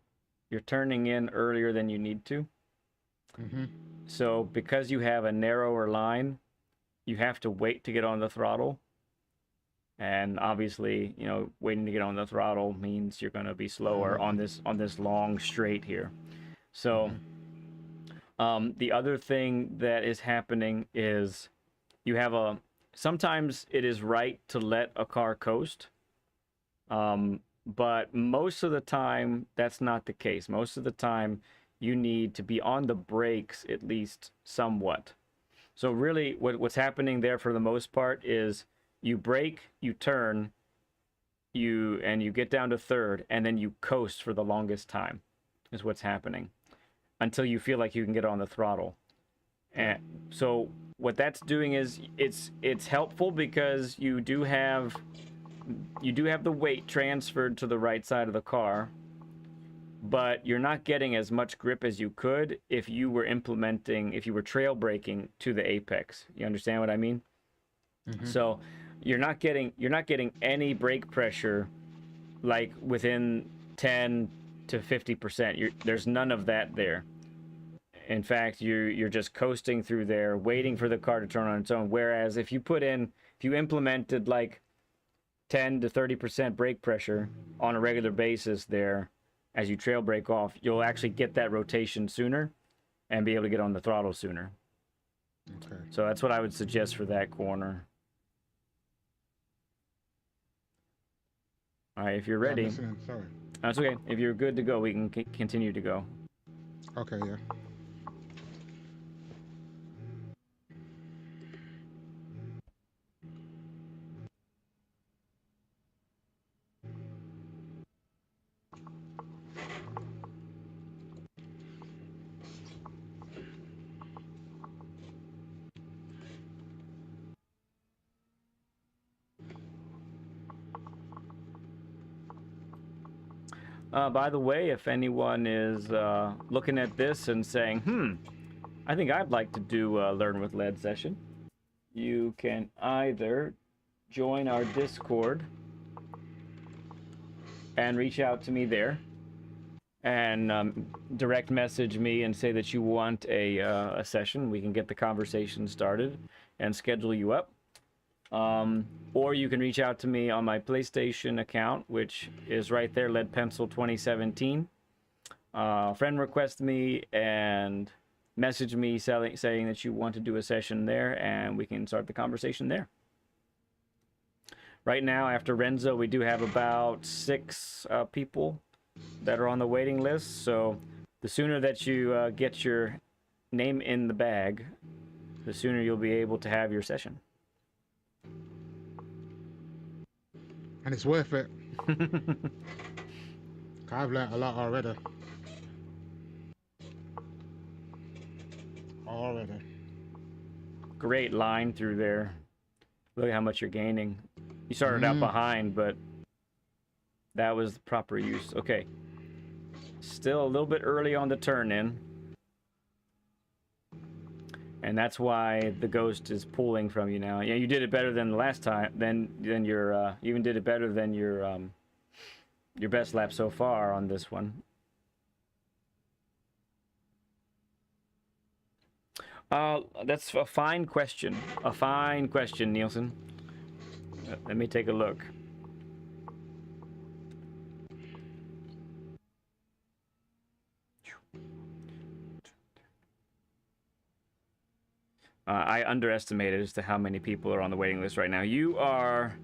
[SPEAKER 1] you're turning in earlier than you need to.
[SPEAKER 2] Mm-hmm.
[SPEAKER 1] So, because you have a narrower line, you have to wait to get on the throttle. And obviously, waiting to get on the throttle means you're going to be slower on this long straight here. So, the other thing that is happening is you have sometimes it is right to let a car coast. But most of the time, that's not the case. Most of the time, you need to be on the brakes at least somewhat. So really, what's happening there for the most part is you brake, you turn, and you get down to third, and then you coast for the longest time, is what's happening, until you feel like you can get on the throttle. And so what that's doing is it's helpful because you do have the weight transferred to the right side of the car, but you're not getting as much grip as you could if you were trail braking to the apex. You understand what I mean? Mm-hmm. So you're not getting any brake pressure like within 10 to 50%. There's none of that there. In fact, you're just coasting through there, waiting for the car to turn on its own. Whereas if you implemented like 10 to 30% brake pressure on a regular basis there, as you trail brake off, you'll actually get that rotation sooner and be able to get on the throttle sooner.
[SPEAKER 2] Okay.
[SPEAKER 1] So that's what I would suggest for that corner. All right, if you're ready.
[SPEAKER 2] I'm listening, sorry.
[SPEAKER 1] That's okay. If you're good to go, we can continue to go.
[SPEAKER 2] Okay, yeah.
[SPEAKER 1] By the way, if anyone is looking at this and saying, I think I'd like to do a Learn with Lead session, you can either join our Discord and reach out to me there and direct message me and say that you want a session. We can get the conversation started and schedule you up. Or you can reach out to me on my PlayStation account, which is right there, Lead Pencil 2017. Friend request me and message me saying that you want to do a session there, and we can start the conversation there. Right now, after Renzo, we do have about 6 people that are on the waiting list. So the sooner that you get your name in the bag, the sooner you'll be able to have your session.
[SPEAKER 2] And it's worth it. I've learned a lot already.
[SPEAKER 1] Great line through there. Look at how much you're gaining. You started out behind, but that was the proper use. Okay. Still a little bit early on the turn in. And that's why the ghost is pulling from you now. Yeah, you did it better than the last time. Then your you even did it better than your best lap so far on this one. That's a fine question. A fine question, Nielsen. Let me take a look. I underestimated as to how many people are on the waiting list right now. You are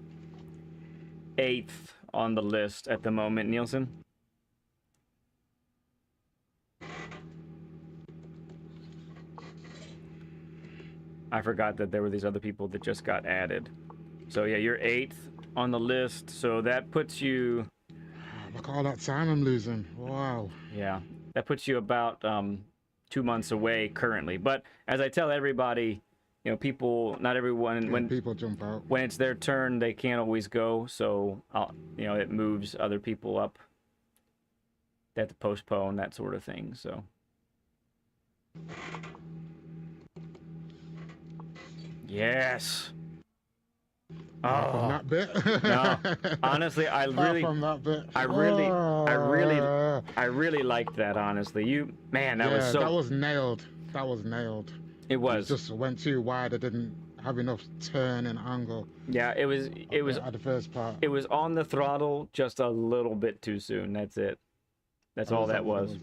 [SPEAKER 1] 8th on the list at the moment, Nielsen. I forgot that there were these other people that just got added. So yeah, you're 8th on the list. So that puts you...
[SPEAKER 2] Look at all that time I'm losing. Wow.
[SPEAKER 1] Yeah, that puts you about 2 months away currently. But as I tell everybody, you know, people, not everyone, when
[SPEAKER 2] people jump out,
[SPEAKER 1] when it's their turn, they can't always go. So, you know, it moves other people up. They have to postpone, that sort of thing. So. Yes.
[SPEAKER 2] From that bit.
[SPEAKER 1] No, honestly, I really liked that. Honestly, man, that was so.
[SPEAKER 2] That was nailed. That was nailed.
[SPEAKER 1] It was.
[SPEAKER 2] It just went too wide. I didn't have enough turn and angle.
[SPEAKER 1] Yeah, it was. It was
[SPEAKER 2] at the first part.
[SPEAKER 1] It was on the throttle just a little bit too soon. That's it. That's all that was.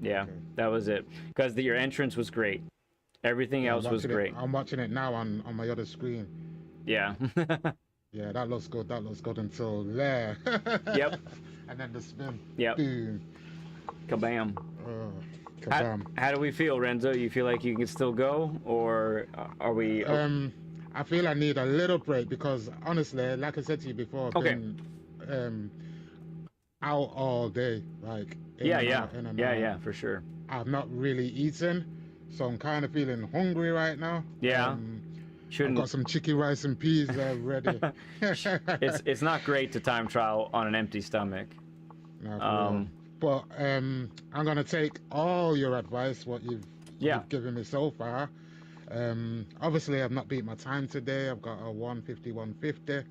[SPEAKER 1] Yeah, okay. That was it. Because your entrance was great. Everything else was great.
[SPEAKER 2] I'm watching it now on my other screen.
[SPEAKER 1] Yeah.
[SPEAKER 2] Yeah, that looks good. That looks good until there.
[SPEAKER 1] Yep.
[SPEAKER 2] And then the spin.
[SPEAKER 1] Yep.
[SPEAKER 2] Boom.
[SPEAKER 1] Kabam.
[SPEAKER 2] Kabam.
[SPEAKER 1] How do we feel, Renzo? You feel like you can still go, or are we?
[SPEAKER 2] I feel I need a little break because honestly, like I said to you before, I've been out all day, like
[SPEAKER 1] yeah, for sure.
[SPEAKER 2] I've not really eaten, so I'm kind of feeling hungry right now.
[SPEAKER 1] Yeah.
[SPEAKER 2] I've got some chicken rice and peas there ready.
[SPEAKER 1] It's not great to time trial on an empty stomach.
[SPEAKER 2] No, but I'm gonna take all your advice, what you've given me so far. Obviously I've not beat my time today. I've got a 150, 150,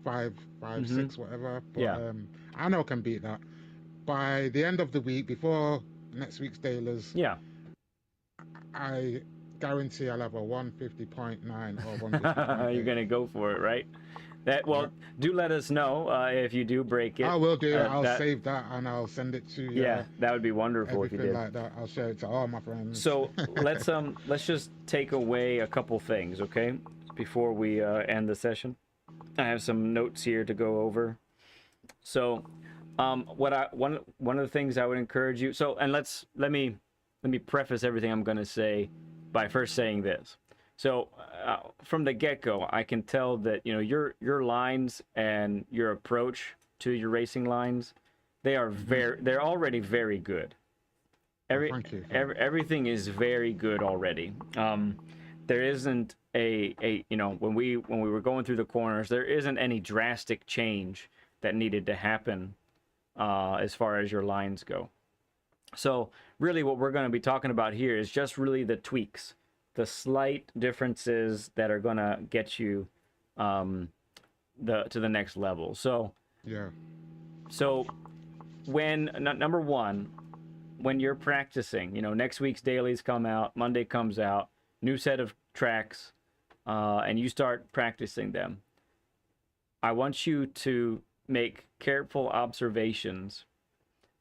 [SPEAKER 2] 5.56, whatever. But I know I can beat that. By the end of the week, before next week's Dailies, I guarantee I'll have a 150.9 or 150.
[SPEAKER 1] You're gonna go for it, right? Do let us know if you do break it.
[SPEAKER 2] I will do. I'll save that and I'll send it to you.
[SPEAKER 1] Yeah, that would be wonderful if you did.
[SPEAKER 2] Like that. I'll share it to all my friends.
[SPEAKER 1] So let's just take away a couple things, okay? Before we end the session, I have some notes here to go over. So, one of the things I would encourage you. So, and let me preface everything I'm gonna say by first saying this. So from the get-go, I can tell that your lines and your approach to your racing lines, they're already very good.
[SPEAKER 2] Thank you.
[SPEAKER 1] Everything is very good already. There isn't when we were going through the corners, there isn't any drastic change that needed to happen as far as your lines go. So really what we're going to be talking about here is just really the tweaks, the slight differences that are going to get you to the next level. So when number one, when you're practicing, next week's dailies come out, Monday comes out, new set of tracks, and you start practicing them. I want you to make careful observations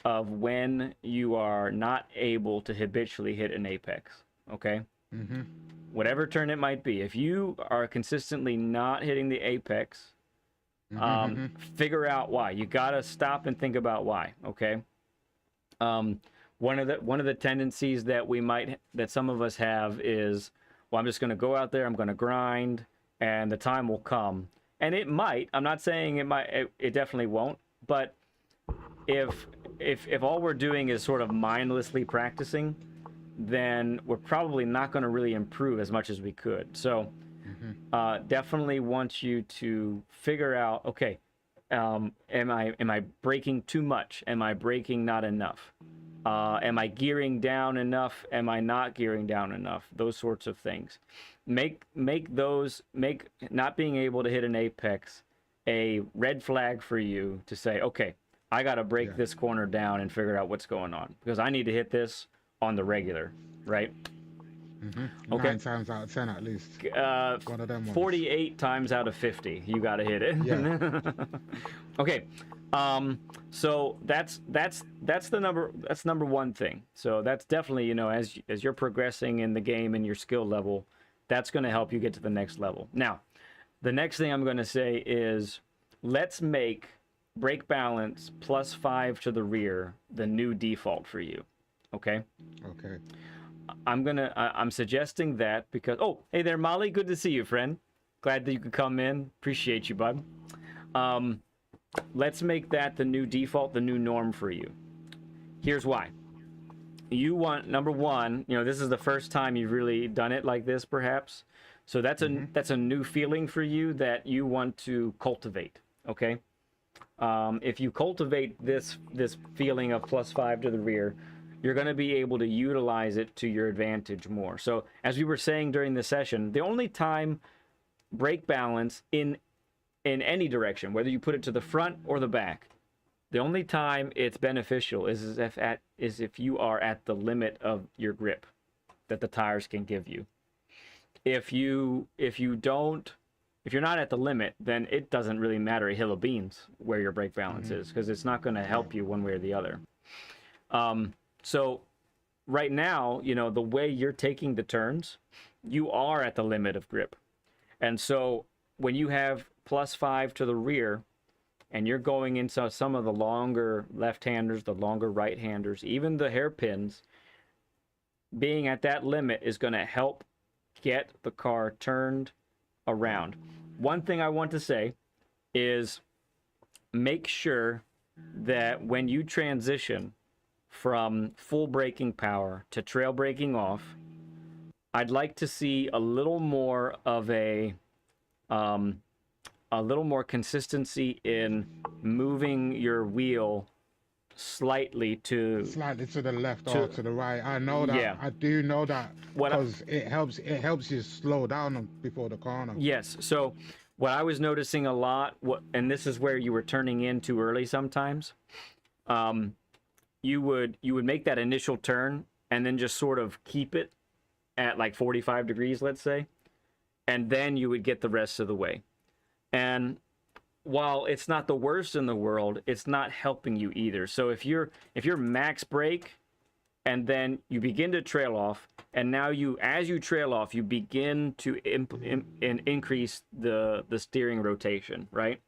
[SPEAKER 1] of when you are not able to habitually hit an apex, okay? Whatever turn it might be. If you are consistently not hitting the apex, Figure out why. You gotta stop and think about why. Okay. One of the tendencies that some of us have is, well, I'm just gonna go out there, I'm gonna grind, and the time will come. And it might. I'm not saying it might. It definitely won't. But if all we're doing is sort of mindlessly practicing, then we're probably not going to really improve as much as we could. So definitely want you to figure out, okay, am I braking too much? Am I braking not enough? Am I gearing down enough? Am I not gearing down enough? Those sorts of things. Make not being able to hit an apex a red flag for you to say, okay, I got to break this corner down and figure out what's going on, because I need to hit this on the regular, right?
[SPEAKER 2] Okay. 9 times out of 10 at least. One of them ones.
[SPEAKER 1] 48 times out of 50, you got to hit it. Yeah. Okay. So that's number one thing. So that's definitely, you know, as you're progressing in the game and your skill level, that's going to help you get to the next level. Now, the next thing I'm going to say is, let's make brake balance +5 to the rear the new default for you. Okay? Okay. I'm suggesting that because, oh, hey there, Molly. Good to see you, friend. Glad that you could come in. Appreciate you, bud. Let's make that the new default, the new norm for you. Here's why. You want, number one, you know, this is the first time you've really done it like this, perhaps. So that's a new feeling for you that you want to cultivate. Okay. If you cultivate this feeling of +5 to the rear, you're going to be able to utilize it to your advantage more. So as we were saying during the session, the only time brake balance in any direction, whether you put it to the front or the back, the only time it's beneficial is if you are at the limit of your grip that the tires can give you. If you're not at the limit, then it doesn't really matter a hill of beans where your brake balance is, because it's not going to help you one way or the other. So right now, you know, the way you're taking the turns, you are at the limit of grip. And so when you have +5 to the rear and you're going into some of the longer left-handers, the longer right-handers, even the hairpins, being at that limit is going to help get the car turned around. One thing I want to say is, make sure that when you transition from full braking power to trail braking off, I'd like to see a little more of a little more consistency in moving your wheel slightly to the left or to the right. I know that. Yeah. I do know that, because it helps you slow down before the corner. Yes. So what I was noticing a lot, and this is where you were turning in too early sometimes, you would make that initial turn and then just sort of keep it at like 45 degrees, let's say, and then you would get the rest of the way. And while it's not the worst in the world, it's not helping you either. So if you're max brake and then you begin to trail off, and now as you trail off, you begin to increase the steering rotation, right?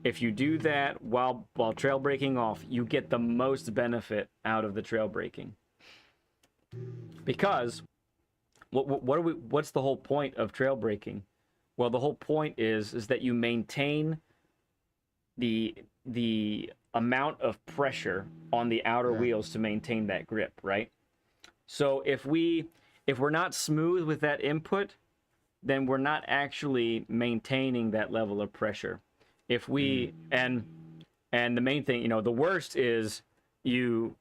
[SPEAKER 1] If you do that while trail braking off, you get the most benefit out of the trail braking. Because what's the whole point of trail braking? Well, the whole point is that you maintain the amount of pressure on the outer wheels to maintain that grip, right? So if we're not smooth with that input, then we're not actually maintaining that level of pressure. If we and the main thing, you know, the worst is you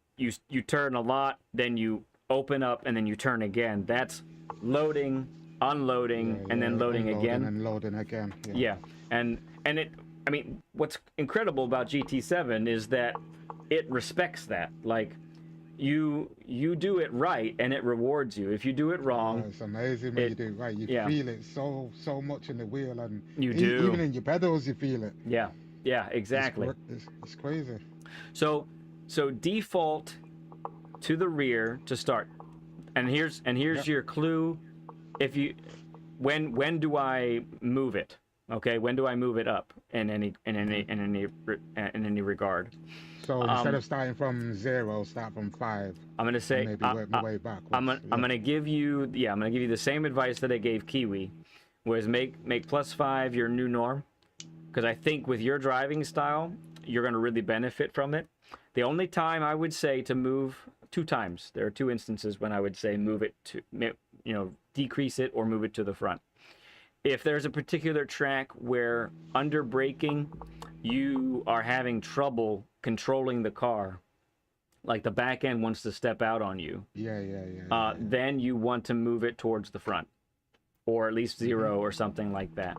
[SPEAKER 1] turn a lot, then you open up and then you turn again. That's loading, unloading, and then loading again. And loading again. Yeah. And it, I mean, what's incredible about GT7 is that it respects that. Like, you do it right and it rewards you. If you do it wrong, it's amazing when you do it right. You feel it so much in the wheel, and you do. Even in your pedals you feel it. Yeah, exactly. It's crazy. So default to the rear to start. And here's your clue. If you when do I move it? Okay, when do I move it up in any regard?
[SPEAKER 2] So instead of starting from 0, start from 5,
[SPEAKER 1] I'm gonna
[SPEAKER 2] and
[SPEAKER 1] say
[SPEAKER 2] maybe work my way backwards.
[SPEAKER 1] I'm gonna give you the same advice that I gave Kiwi, was make +5 your new norm, because I think with your driving style you're gonna really benefit from it. The only time I would say to move, 2 times, there are 2 instances when I would say move it to, decrease it or move it to the front. If there's a particular track where under braking you are having trouble controlling the car, like the back end wants to step out on you, then you want to move it towards the front, or at least 0 or something like that.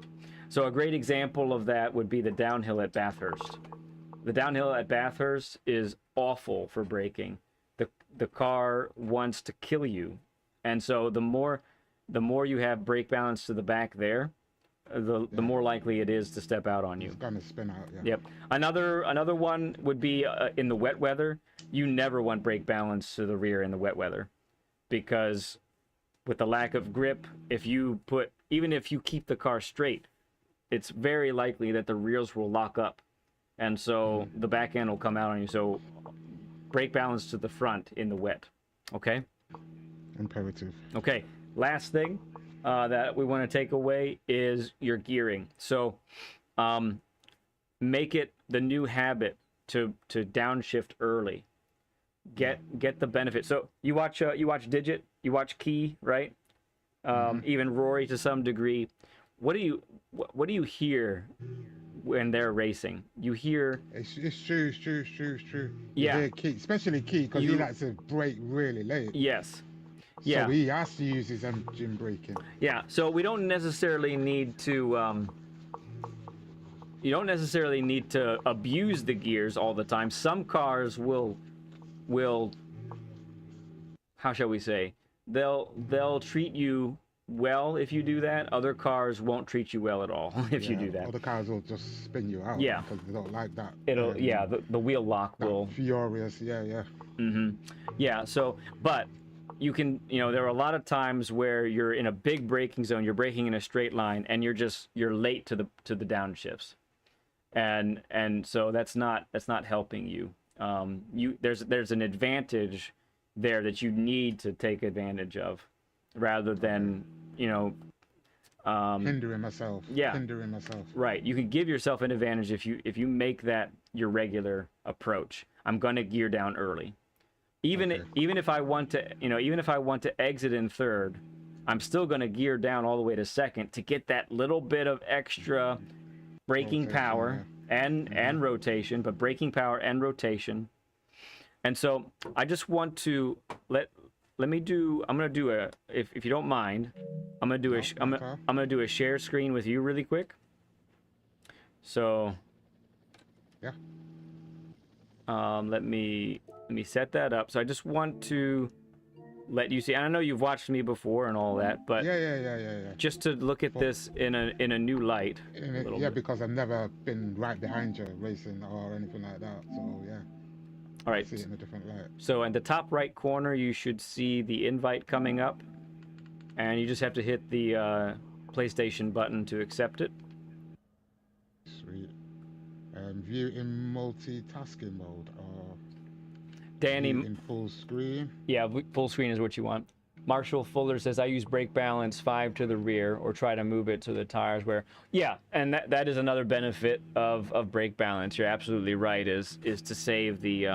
[SPEAKER 1] So a great example of that would be the downhill at Bathurst. The downhill at Bathurst is awful for braking. The car wants to kill you, and so the more you have brake balance to the back there, the more likely it is to step out on you.
[SPEAKER 2] It's gonna spin out. Yeah.
[SPEAKER 1] Yep. Another one would be in the wet weather. You never want brake balance to the rear in the wet weather, because with the lack of grip, even if you keep the car straight, it's very likely that the rears will lock up, and so the back end will come out on you. So brake balance to the front in the wet. Okay.
[SPEAKER 2] Imperative.
[SPEAKER 1] Okay. Last thing that we want to take away is your gearing. So make it the new habit to downshift early. Get the benefit. So you watch Digit, you watch Key, right? Even Rory to some degree. What do you hear when they're racing? You hear
[SPEAKER 2] It's true.
[SPEAKER 1] Yeah.
[SPEAKER 2] You hear Key, especially Key, because he likes to brake really late.
[SPEAKER 1] Yes.
[SPEAKER 2] So
[SPEAKER 1] Yeah.
[SPEAKER 2] he has to use his engine braking.
[SPEAKER 1] Yeah. So we don't necessarily need to. You don't necessarily need to abuse the gears all the time. Some cars will. How shall we say? They'll treat you well if you do that. Other cars won't treat you well at all if you do that.
[SPEAKER 2] Other cars will just spin you out.
[SPEAKER 1] Yeah.
[SPEAKER 2] Because they don't like that.
[SPEAKER 1] The wheel lock will.
[SPEAKER 2] Furious. Yeah.
[SPEAKER 1] Yeah. So, but you can, there are a lot of times where you're in a big braking zone, you're braking in a straight line, and you're late to the downshifts, and so that's not helping you. There's an advantage there that you need to take advantage of, rather than
[SPEAKER 2] hindering myself.
[SPEAKER 1] Right. You can give yourself an advantage if you make that your regular approach. I'm gonna gear down early. Even if I want to exit in third, I'm still going to gear down all the way to second to get that little bit of extra braking power and rotation, but braking power and rotation. And so I just want to I'm going to do if you don't mind, I'm going to do a share screen with you really quick. So
[SPEAKER 2] yeah.
[SPEAKER 1] Let me set that up. So I just want to let you see. And I know you've watched me before and all that, but
[SPEAKER 2] yeah.
[SPEAKER 1] Just to look at this in a new light.
[SPEAKER 2] Because I've never been right behind you racing or anything like that. So yeah.
[SPEAKER 1] All right.
[SPEAKER 2] I see it in a different light.
[SPEAKER 1] So in the top right corner, you should see the invite coming up, and you just have to hit the PlayStation button to accept it.
[SPEAKER 2] Sweet. View in multitasking mode or
[SPEAKER 1] Danny
[SPEAKER 2] in full screen.
[SPEAKER 1] Yeah, full screen is what you want. Marshall Fuller says I use brake balance 5 to the rear or try to move it to the tires where. Yeah, and that is another benefit of brake balance. You're absolutely right. Is to save the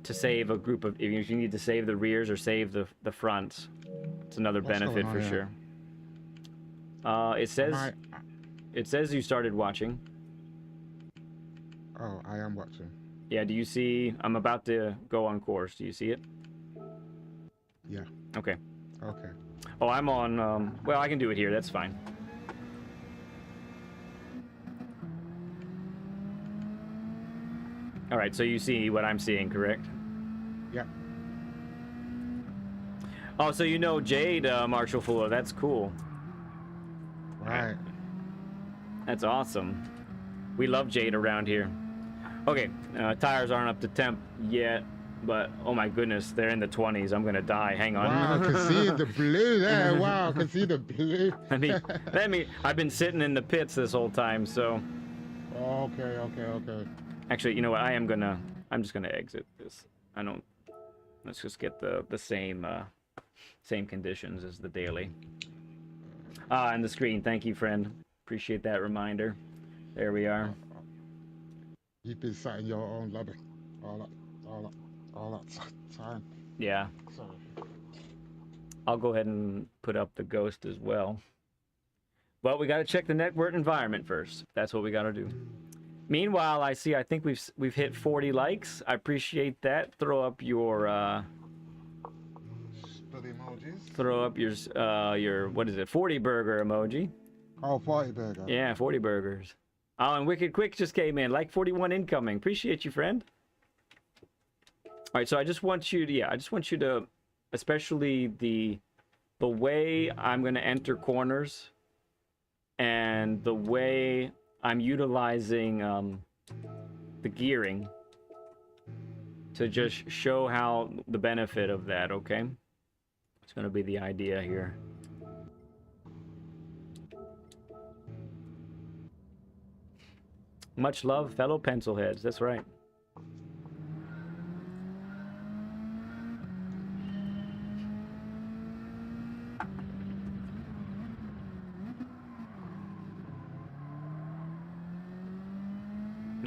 [SPEAKER 1] to save a group of, if you need to save the rears or save the fronts. It's another benefit for sure. It says you started watching.
[SPEAKER 2] Oh, I am watching.
[SPEAKER 1] Yeah, do you see? I'm about to go on course. Do you see it?
[SPEAKER 2] Yeah.
[SPEAKER 1] Okay.
[SPEAKER 2] Okay.
[SPEAKER 1] Oh, I'm on, well, I can do it here. That's fine. All right, so you see what I'm seeing, correct?
[SPEAKER 2] Yeah.
[SPEAKER 1] Oh, so you know Jade, Marshall Fuller. That's cool.
[SPEAKER 2] Right.
[SPEAKER 1] That's awesome. We love Jade around here. Okay, tires aren't up to temp yet. But oh my goodness, they're in the 20s. I'm gonna die. Hang on.
[SPEAKER 2] Wow, I can see the blue there. Wow, I can see the blue.
[SPEAKER 1] I've been sitting in the pits this whole time, so.
[SPEAKER 2] Okay.
[SPEAKER 1] Actually, you know what? I'm just gonna exit this. Let's just get the same conditions as the daily. And the screen. Thank you, friend. Appreciate that reminder. There we are.
[SPEAKER 2] You've been sat in your own lobby all that time.
[SPEAKER 1] Yeah.
[SPEAKER 2] Sorry.
[SPEAKER 1] I'll go ahead and put up the ghost as well. But we got to check the network environment first. That's what we got to do. Meanwhile, I think we've hit 40 likes. I appreciate that. Throw up your
[SPEAKER 2] Study emojis.
[SPEAKER 1] throw up your what is it? 40 burger emoji.
[SPEAKER 2] Oh, 40 burger.
[SPEAKER 1] Yeah, 40 burgers. Oh, and Wicked Quick just came in. Like 41 incoming. Appreciate you, friend. All right, so I just want you to, especially the way I'm going to enter corners and the way I'm utilizing the gearing to just show how the benefit of that, okay? It's going to be the idea here. Much love, fellow pencil heads. That's right.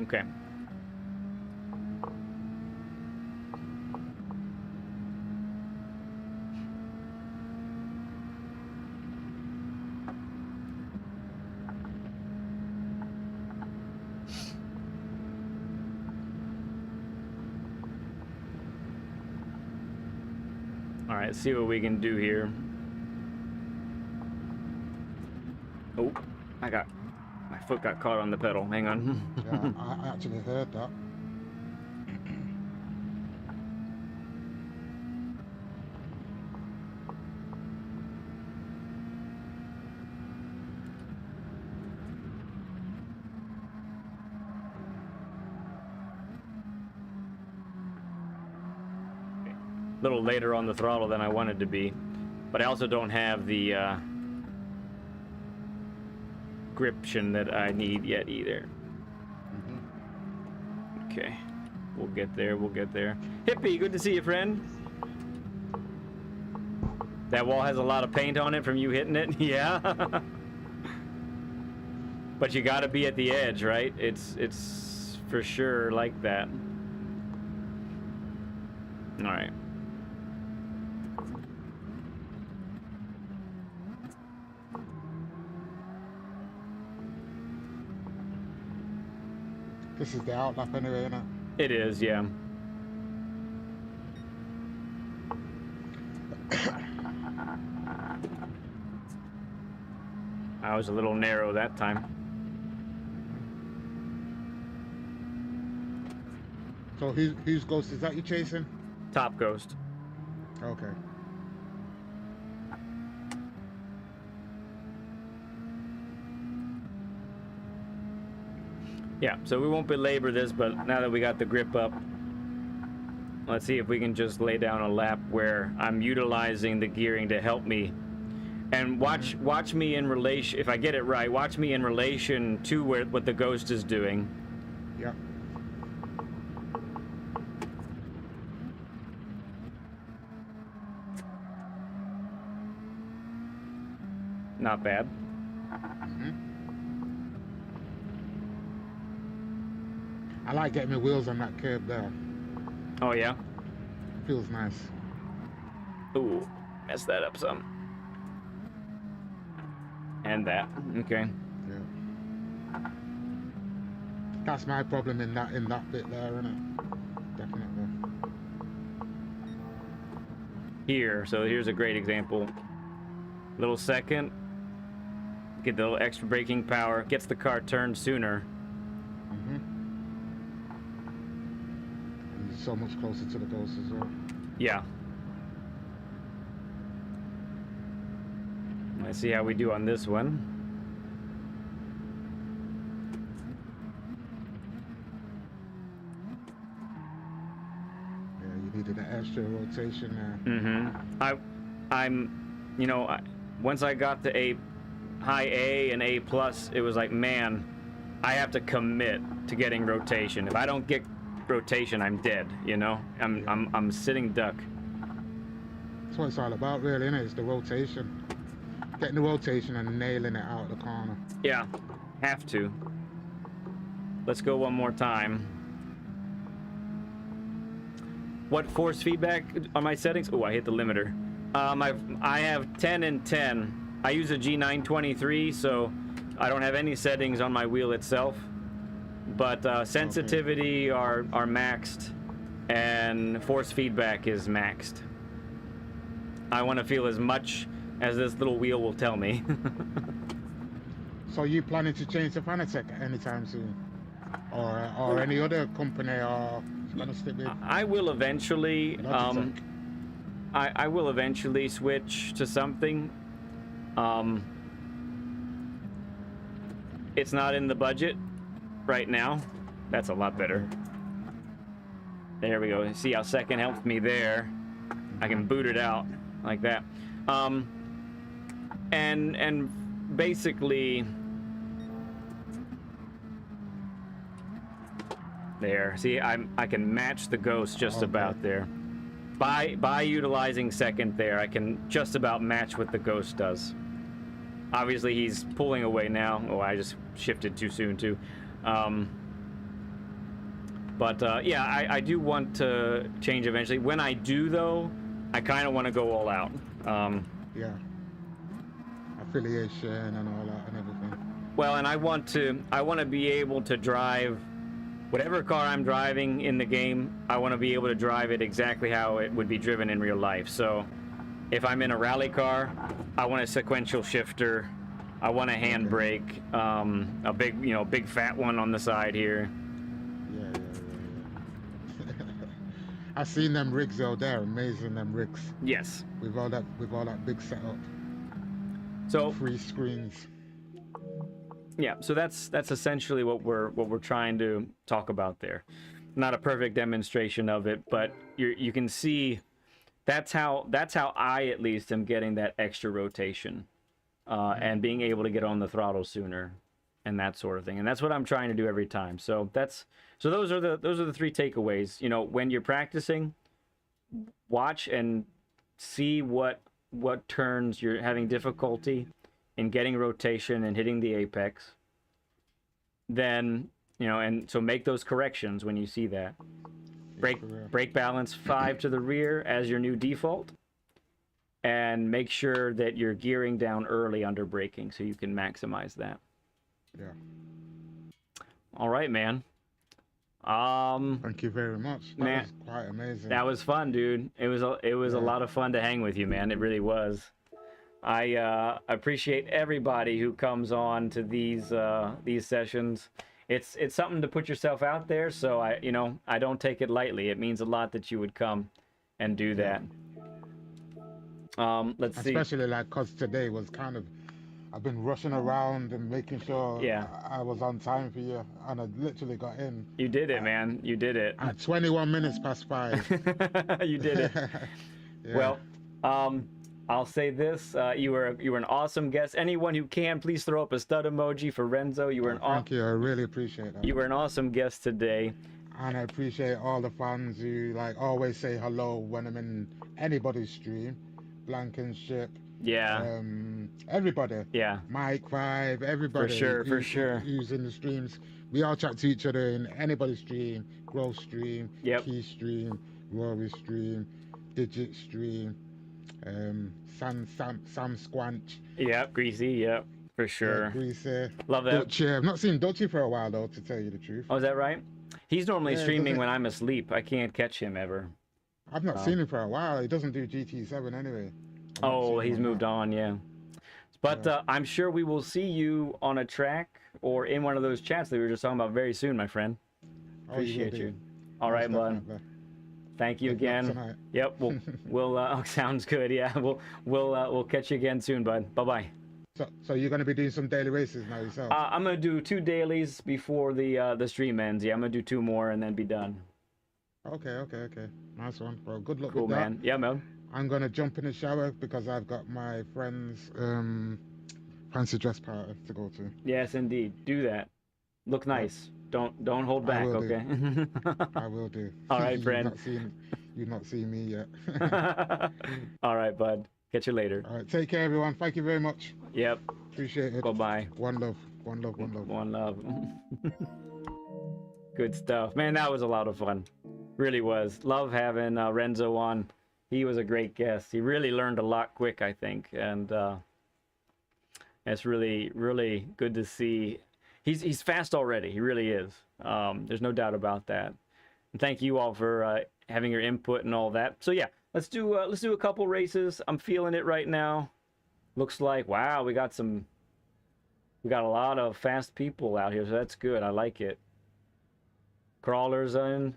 [SPEAKER 1] Okay. All right, see what we can do here. Oh, my foot got caught on the pedal. Hang on.
[SPEAKER 2] Yeah, I actually heard that.
[SPEAKER 1] A little later on the throttle than I wanted to be, but I also don't have the gription that I need yet either. Okay, we'll get there. Hippie, good to see you, friend. That wall has a lot of paint on it from you hitting it. Yeah. But you got to be at the edge, right? It's for sure like that. All right.
[SPEAKER 2] This is the outlap anyway, isn't it?
[SPEAKER 1] It is, yeah. I was a little narrow that time.
[SPEAKER 2] So whose ghost is that you chasing?
[SPEAKER 1] Top Ghost.
[SPEAKER 2] Okay.
[SPEAKER 1] Yeah, so we won't belabor this, but now that we got the grip up, let's see if we can just lay down a lap where I'm utilizing the gearing to help me. And watch me in relation, if I get it right, watch me in relation to what the ghost is doing.
[SPEAKER 2] Yeah.
[SPEAKER 1] Not bad.
[SPEAKER 2] I like getting my wheels on that curb there.
[SPEAKER 1] Oh, yeah?
[SPEAKER 2] Feels nice.
[SPEAKER 1] Ooh, messed that up some. And that, okay.
[SPEAKER 2] Yeah. That's my problem in that bit there, isn't it? Definitely.
[SPEAKER 1] Here, so here's a great example. Little second, get the little extra braking power, gets the car turned sooner.
[SPEAKER 2] And so much closer to the ghost as well.
[SPEAKER 1] Yeah. Let's see how we do on this one.
[SPEAKER 2] Yeah, needed an extra rotation there.
[SPEAKER 1] You know, once I got to high A and A plus, it was like, man, I have to commit to getting rotation. If I don't get rotation, I'm dead. You know, I'm sitting duck.
[SPEAKER 2] That's what it's all about, really, isn't it? It's the rotation, getting the rotation and nailing it out the corner.
[SPEAKER 1] Yeah, have to. Let's go one more time. What force feedback on my settings? Oh, I hit the limiter. I have 10 and 10. I use a G923, so I don't have any settings on my wheel itself. But sensitivity are maxed, and force feedback is maxed. I want to feel as much as this little wheel will tell me.
[SPEAKER 2] So you planning to change to Fanatec anytime soon? Or any other company, or gonna stick with
[SPEAKER 1] I will eventually
[SPEAKER 2] Logitech?
[SPEAKER 1] I will eventually switch to something. It's not in the budget right now. That's a lot better. There we go. See how second helped me there. I can boot it out like that. And basically there. See, I can match the ghost just about there. By utilizing second there, I can just about match what the ghost does. Obviously, he's pulling away now. Oh, I just shifted too soon, too. Yeah, I do want to change eventually. When I do, though, I kind of want to go all out.
[SPEAKER 2] Yeah. Affiliation and all that and everything.
[SPEAKER 1] Well, and I want to be able to drive whatever car I'm driving in the game. I want to be able to drive it exactly how it would be driven in real life. So if I'm in a rally car, I want a sequential shifter. I want a handbrake, a big fat one on the side here.
[SPEAKER 2] Yeah. I've seen them rigs though. They're amazing, them rigs.
[SPEAKER 1] Yes.
[SPEAKER 2] With all that big setup.
[SPEAKER 1] So
[SPEAKER 2] 3 screens.
[SPEAKER 1] Yeah, so that's essentially what we're trying to talk about there. Not a perfect demonstration of it, but you can see that's how I at least am getting that extra rotation, and being able to get on the throttle sooner, and that sort of thing. And that's what I'm trying to do every time. So those are the 3 takeaways. You know, when you're practicing, watch and see what turns you're having difficulty in getting rotation and hitting the apex. Then, you know, and so make those corrections when you see that. Brake balance 5 to the rear as your new default, and make sure that you're gearing down early under braking so you can maximize that.
[SPEAKER 2] Yeah.
[SPEAKER 1] All right, man.
[SPEAKER 2] Thank you very much. That was quite amazing.
[SPEAKER 1] That was fun, dude. It was a lot of fun to hang with you, man. It really was. I appreciate everybody who comes on to these sessions. It's something to put yourself out there, so I don't take it lightly. It means a lot that you would come and do that. Let's see.
[SPEAKER 2] Especially like, cause today was kind of, I've been rushing around and making sure I was on time for you, and I literally got in.
[SPEAKER 1] You did it, man. You did it.
[SPEAKER 2] At 21 minutes past 5.
[SPEAKER 1] You did it.
[SPEAKER 2] Yeah.
[SPEAKER 1] Well, I'll say this: you were an awesome guest. Anyone who can, please throw up a stud emoji for Renzo. You were
[SPEAKER 2] thank you. I really appreciate that.
[SPEAKER 1] You were an awesome guest today.
[SPEAKER 2] And I appreciate all the fans who always say hello when I'm in anybody's stream. Blankenship.
[SPEAKER 1] Yeah.
[SPEAKER 2] Everybody.
[SPEAKER 1] Yeah.
[SPEAKER 2] Mike 5. Everybody.
[SPEAKER 1] For sure.
[SPEAKER 2] Who's in the streams. We all chat to each other in anybody's stream. Growth stream.
[SPEAKER 1] Yep.
[SPEAKER 2] Key stream. Rory stream. Digit stream. Sam Squanch.
[SPEAKER 1] Yep, Greasy, yep, for sure.
[SPEAKER 2] Yeah, Greasy.
[SPEAKER 1] Love that.
[SPEAKER 2] Dutchy. I've not seen Dutchy for a while though, to tell you the truth.
[SPEAKER 1] Oh, is that right? He's normally streaming when I'm asleep. I can't catch him ever.
[SPEAKER 2] I've not seen him for a while. He doesn't do GT7 anyway.
[SPEAKER 1] Oh, he's moved on, yeah. But I'm sure we will see you on a track or in one of those chats that we were just talking about very soon, my friend. Appreciate you. All right, bud. Thank you again. Yep. We'll sounds good. Yeah. We'll catch you again soon, bud. Bye bye.
[SPEAKER 2] So you're gonna be doing some daily races now yourself?
[SPEAKER 1] I'm gonna do 2 dailies before the stream ends. Yeah, I'm gonna do 2 more and then be done.
[SPEAKER 2] Okay. Nice one. Well, good luck
[SPEAKER 1] Cool,
[SPEAKER 2] with that.
[SPEAKER 1] man. Yeah, man.
[SPEAKER 2] I'm gonna jump in the shower because I've got my friend's fancy dress party to go to.
[SPEAKER 1] Yes, indeed. Do that. Look
[SPEAKER 2] All right,
[SPEAKER 1] nice. Don't hold
[SPEAKER 2] I
[SPEAKER 1] back,
[SPEAKER 2] will do.
[SPEAKER 1] okay?
[SPEAKER 2] I will do.
[SPEAKER 1] All right, friend.
[SPEAKER 2] You've not seen me yet.
[SPEAKER 1] All right, bud. Catch you later.
[SPEAKER 2] All right, take care, everyone. Thank you very much.
[SPEAKER 1] Yep.
[SPEAKER 2] Appreciate it.
[SPEAKER 1] Bye-bye.
[SPEAKER 2] One love. One love. One love.
[SPEAKER 1] One love. Good stuff. Man, that was a lot of fun. Really was. Love having Renzo on. He was a great guest. He really learned a lot quick, I think. And it's really, really good to see. He's fast already. He really is. There's no doubt about that. And thank you all for having your input and all that. So yeah, let's do a couple races. I'm feeling it right now. Looks like, wow, we got a lot of fast people out here, so that's good. I like it. Crawlers in.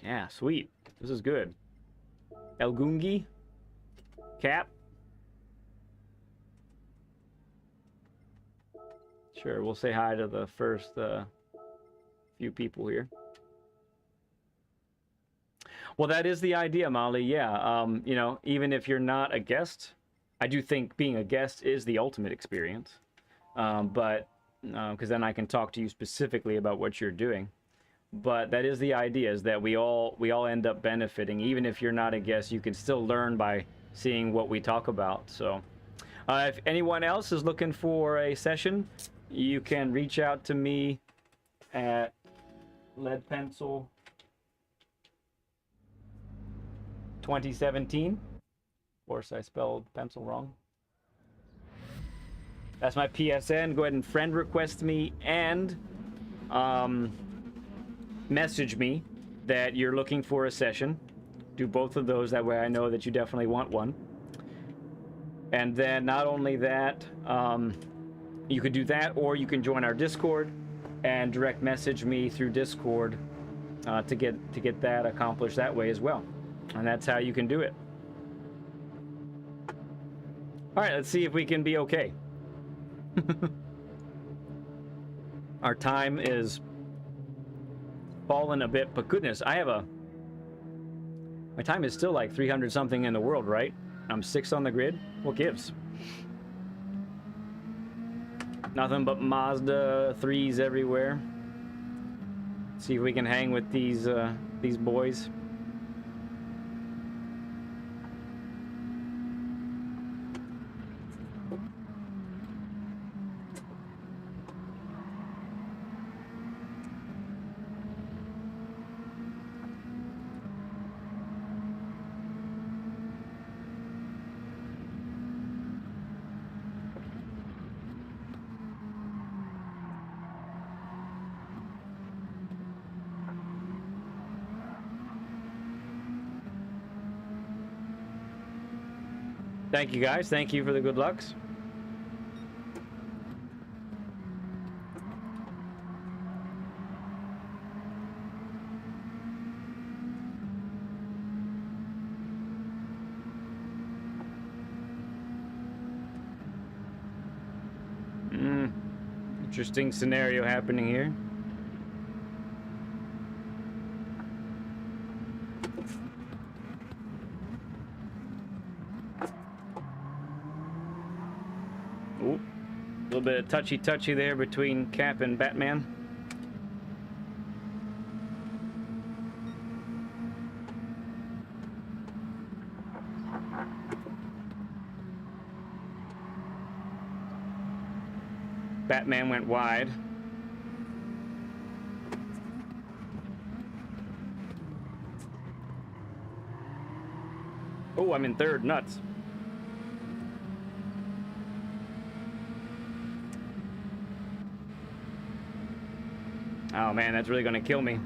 [SPEAKER 1] Yeah, sweet. This is good. El Gungi. Cap. Sure, we'll say hi to the first few people here. Well, that is the idea, Molly. Yeah, you know, even if you're not a guest, I do think being a guest is the ultimate experience. But because then I can talk to you specifically about what you're doing. But that is the idea: is that we all end up benefiting. Even if you're not a guest, you can still learn by seeing what we talk about. So, if anyone else is looking for a session, you can reach out to me at Lead Pencil 2017. Of course, I spelled pencil wrong. That's my PSN. Go ahead and friend request me and message me that you're looking for a session. Do both of those. That way I know that you definitely want one. And then not only that, you could do that, or you can join our Discord and direct message me through Discord to get that accomplished that way as well. And that's how you can do it. All right, let's see if we can be okay. Our time is fallen a bit, but goodness, my time is still like 300 something in the world, right? I'm 6 on the grid. What gives? Nothing but Mazda 3s everywhere. See if we can hang with these boys. Thank you, guys. Thank you for the good lucks. Interesting scenario happening here. Ooh, a little bit of touchy-touchy there between Cap and Batman. Batman went wide. Oh, I'm in third. Nuts. Oh man, that's really gonna kill me.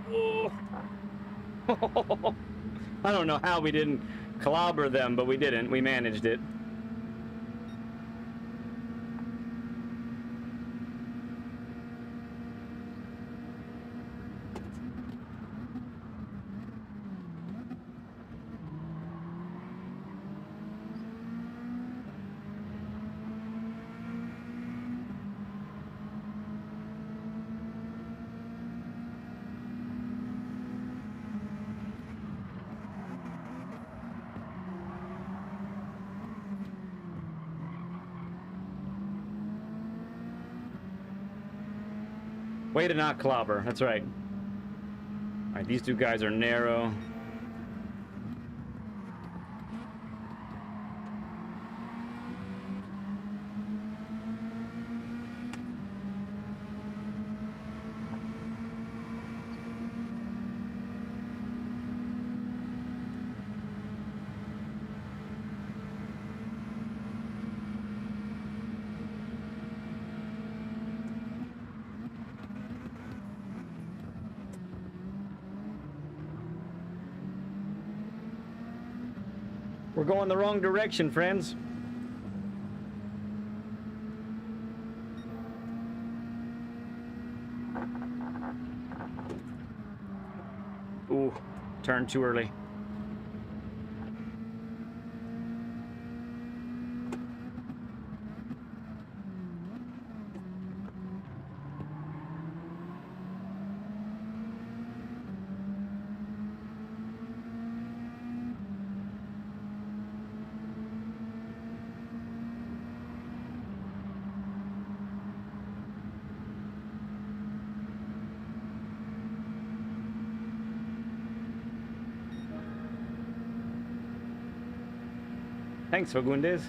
[SPEAKER 1] Oh. I don't know how we didn't clobber them, but we didn't. We managed it. Way to not clobber. That's right. All right, these two guys are narrow. We're going the wrong direction, friends. Ooh, turned too early. Thanks, Fagundes.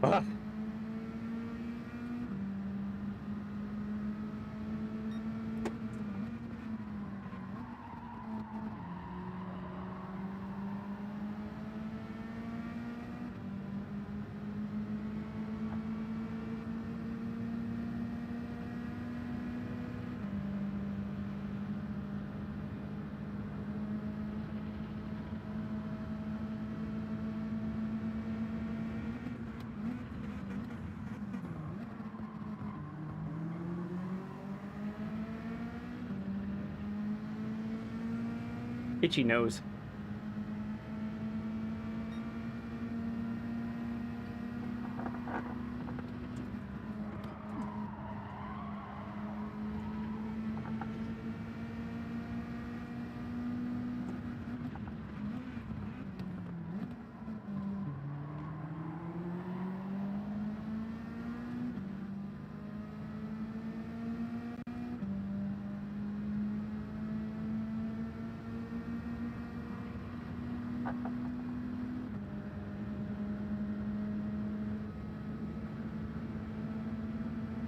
[SPEAKER 1] Ah. Itchy nose.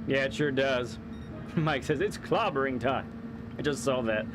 [SPEAKER 1] Yeah, it sure does. Mike says it's clobbering time. I just saw that.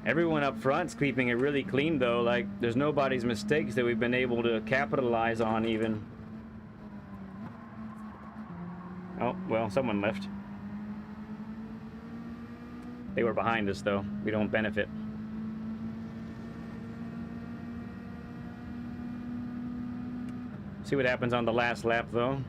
[SPEAKER 1] Everyone up front's keeping it really clean, though. Like, there's nobody's mistakes that we've been able to capitalize on, even. Oh, well, someone left. They were behind us, though. We don't benefit. See what happens on the last lap, though.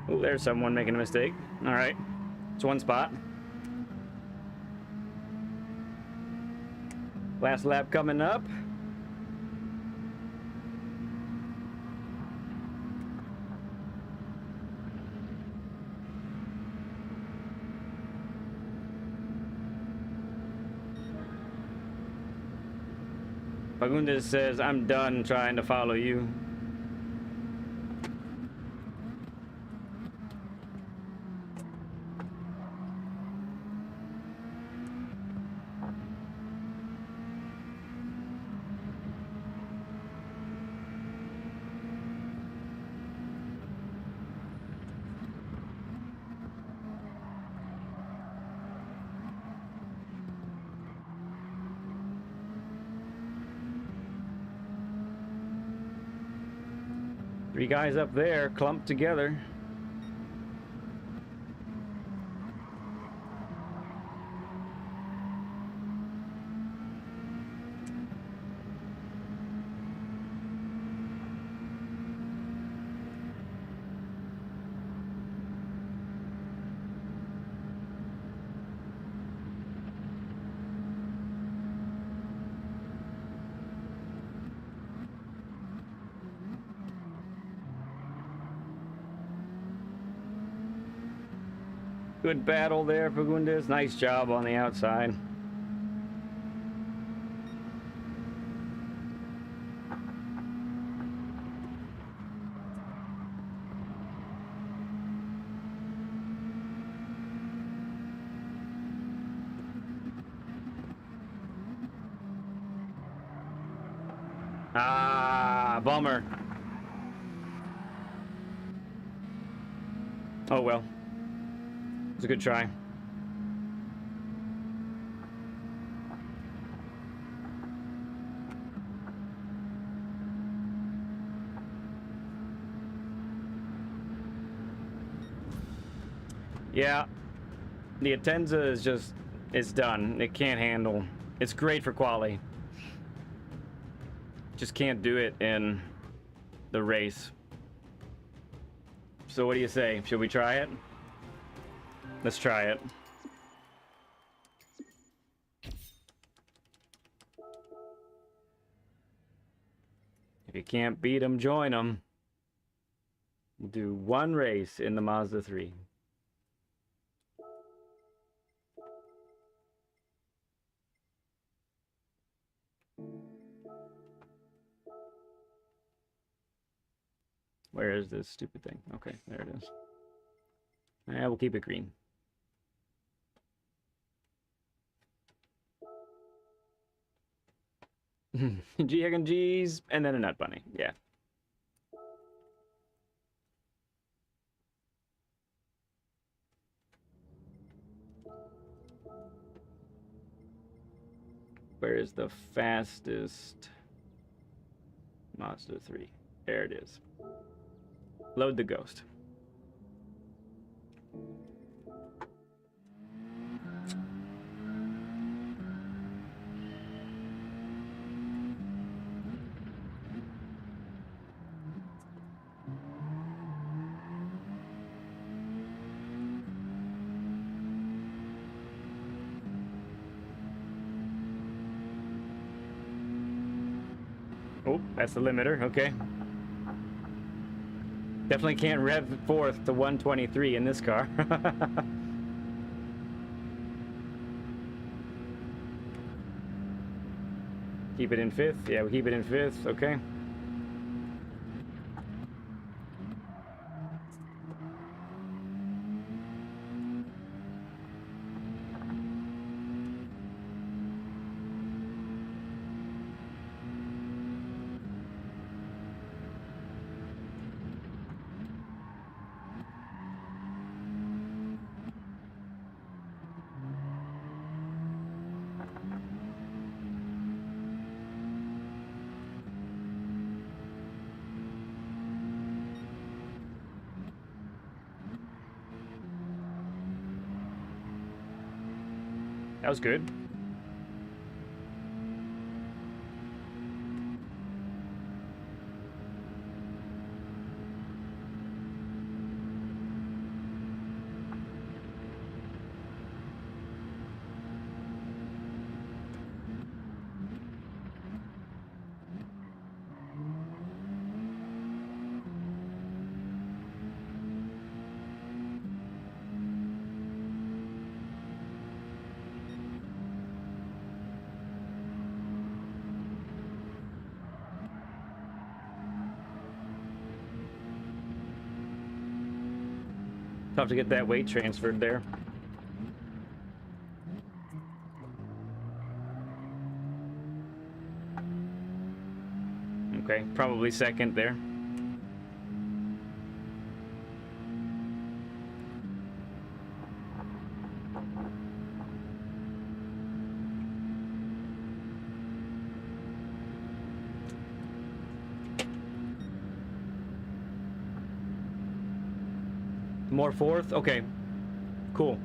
[SPEAKER 1] Oh, there's someone making a mistake. All right, it's one spot. Last lap coming up. Fagundes says, I'm done trying to follow you. Three guys up there clumped together. Good battle there, Fagundes. Nice job on the outside. Ah, bummer. Oh well. It's a good try. Yeah, the Atenza is just, it's done. It can't handle. It's great for quali. Just can't do it in the race. So what do you say? Should we try it? Let's try it. If you can't beat them, join them. We'll do one race in the Mazda 3. Where is this stupid thing? Okay, there it is. Yeah, we'll keep it green. G egg and G's, and then a nut bunny. Yeah. Where is the fastest Mazda 3? There it is. Load the ghost. Oh, that's the limiter, okay. Definitely can't rev forth to 123 in this car. Keep it in fifth. Yeah, we keep it in fifth, okay. That was good. Tough to get that weight transferred there. Okay, probably second there. More fourth? Okay. Cool.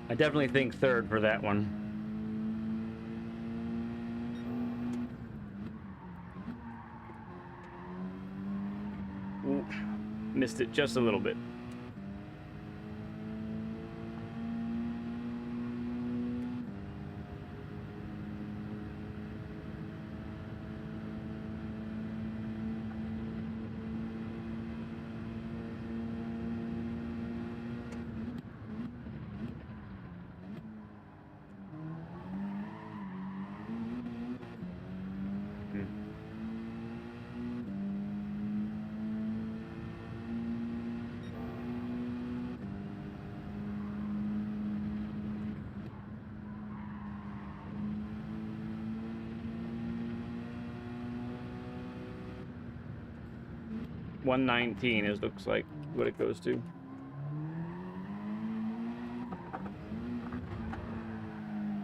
[SPEAKER 1] I definitely think third for that one. Ooh, missed it just a little bit. $119 is looks like what it goes to.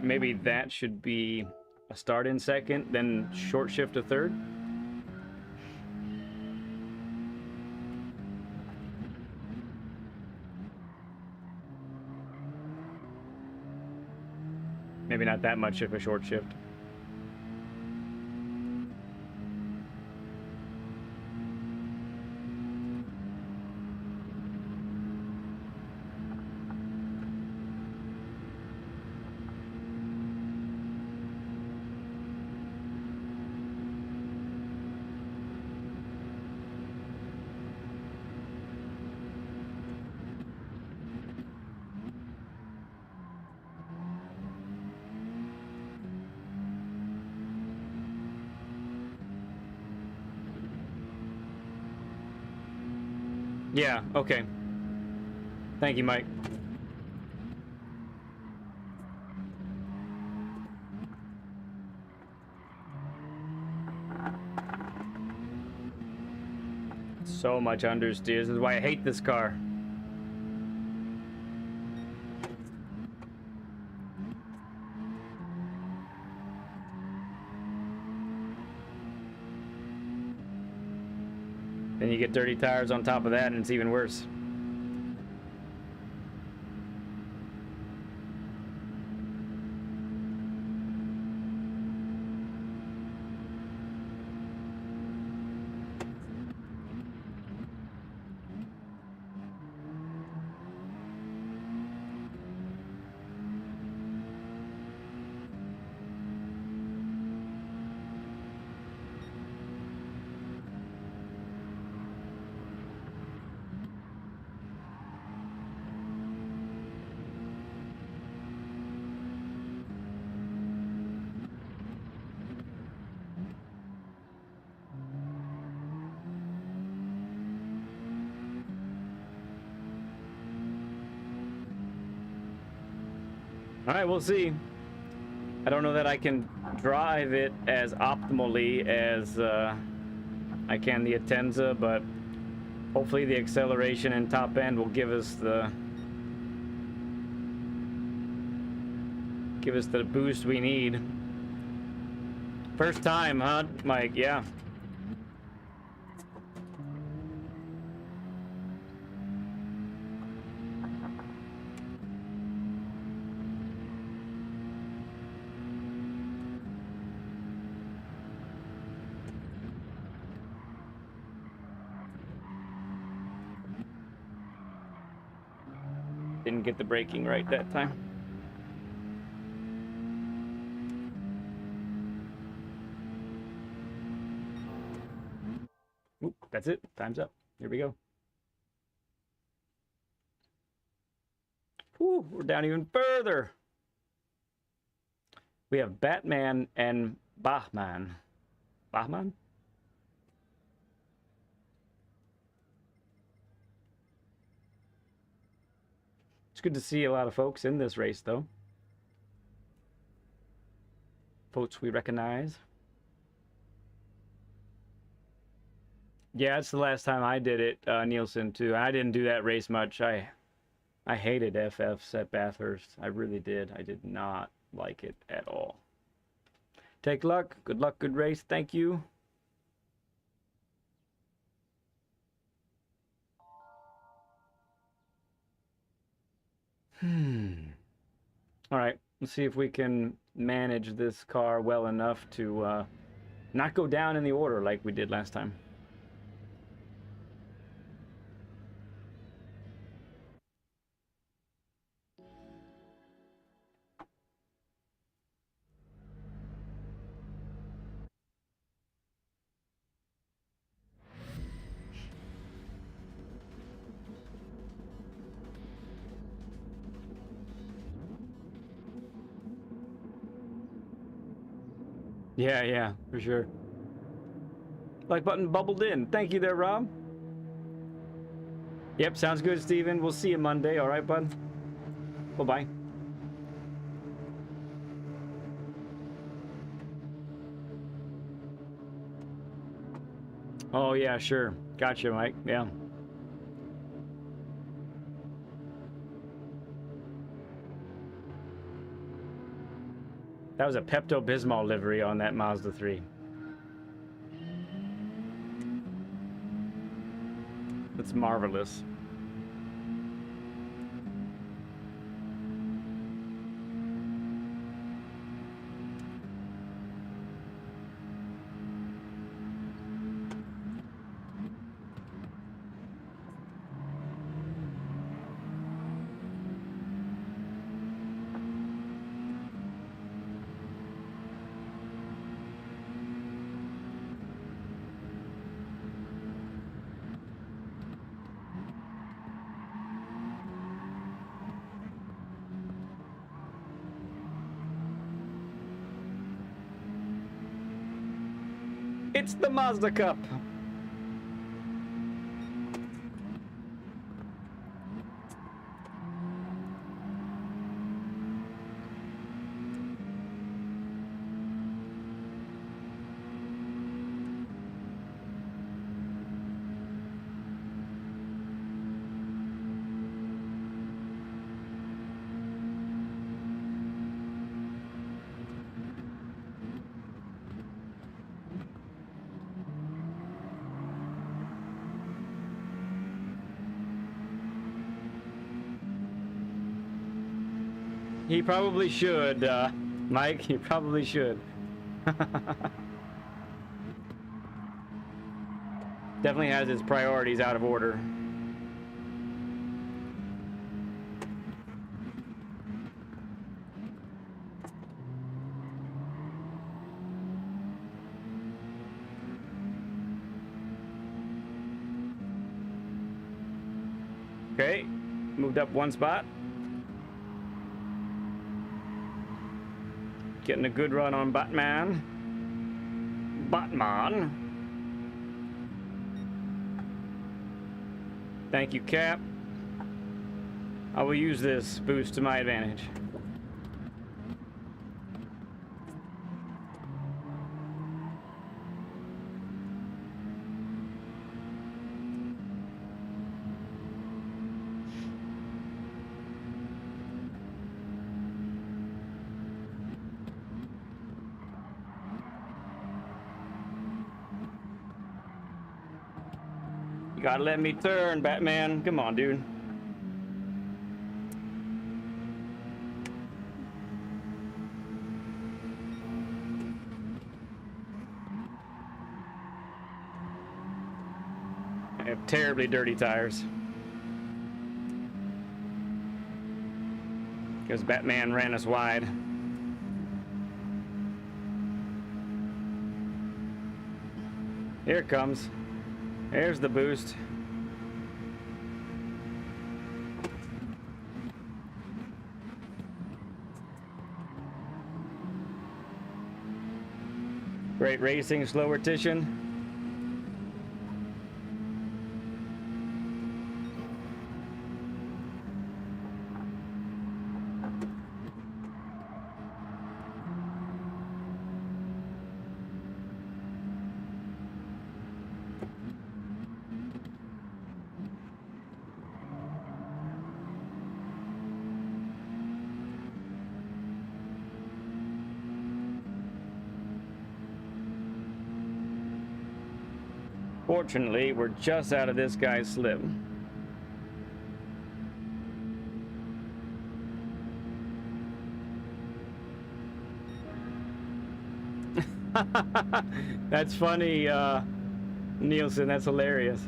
[SPEAKER 1] Maybe that should be a start in second, then short shift to third. Maybe not that much of a short shift. Yeah, okay. Thank you, Mike. So much understeers. This is why I hate this car. Then you get dirty tires on top of that, and it's even worse. All right, we'll see. I don't know that I can drive it as optimally as I can the Atenza, but hopefully the acceleration and top end will give us the boost we need. First time, huh, Mike? Yeah. Didn't get the braking right that time. That's it. Time's up. Here we go. Whew, we're down even further. We have Batman and Bachman. Bachman? It's good to see a lot of folks in this race, though. Folks we recognize. Yeah, it's the last time I did it, Nielsen, too. I didn't do that race much. I hated FFs at Bathurst. I really did. I did not like it at all. Take luck. Good luck. Good race. Thank you. All right. Let's see if we can manage this car well enough to not go down in the order like we did last time. Yeah, for sure. Like button bubbled in. Thank you there, Rob. Yep, sounds good, Steven. We'll see you Monday. All right, bud? Bye-bye. Oh, yeah, sure. Gotcha, Mike. Yeah. That was a Pepto-Bismol livery on that Mazda 3. That's marvelous. It's the Mazda Cup. He probably should, Mike. He probably should. Definitely has his priorities out of order. Okay, moved up one spot. Getting a good run on Batman. Batman. Thank you, Cap. I will use this boost to my advantage. You gotta let me turn, Batman. Come on, dude. I have terribly dirty tires. Because Batman ran us wide. Here it comes. There's the boost. Great racing, slower Titian. Fortunately, we're just out of this guy's slip. That's funny, Nielsen. That's hilarious.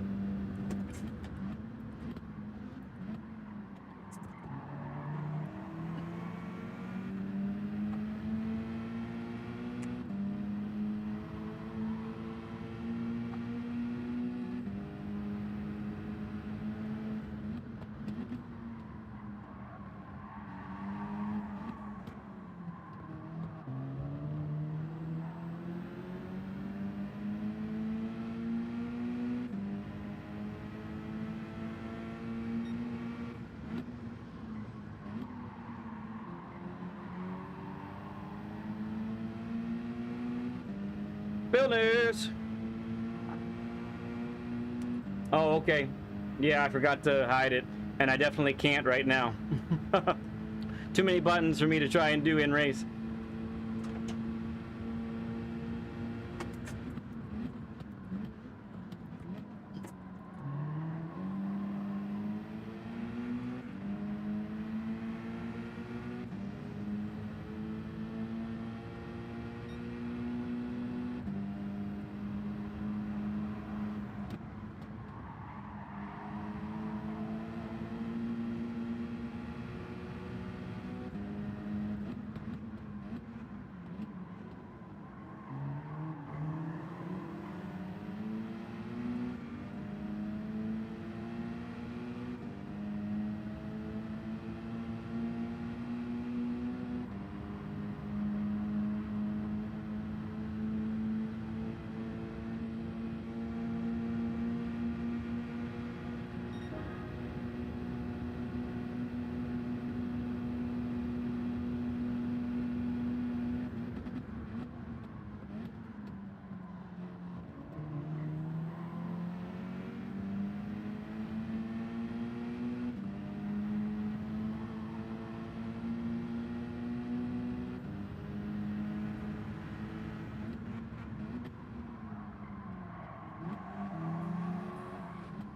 [SPEAKER 1] Builders! Oh, okay. Yeah, I forgot to hide it, and I definitely can't right now. Too many buttons for me to try and do in race.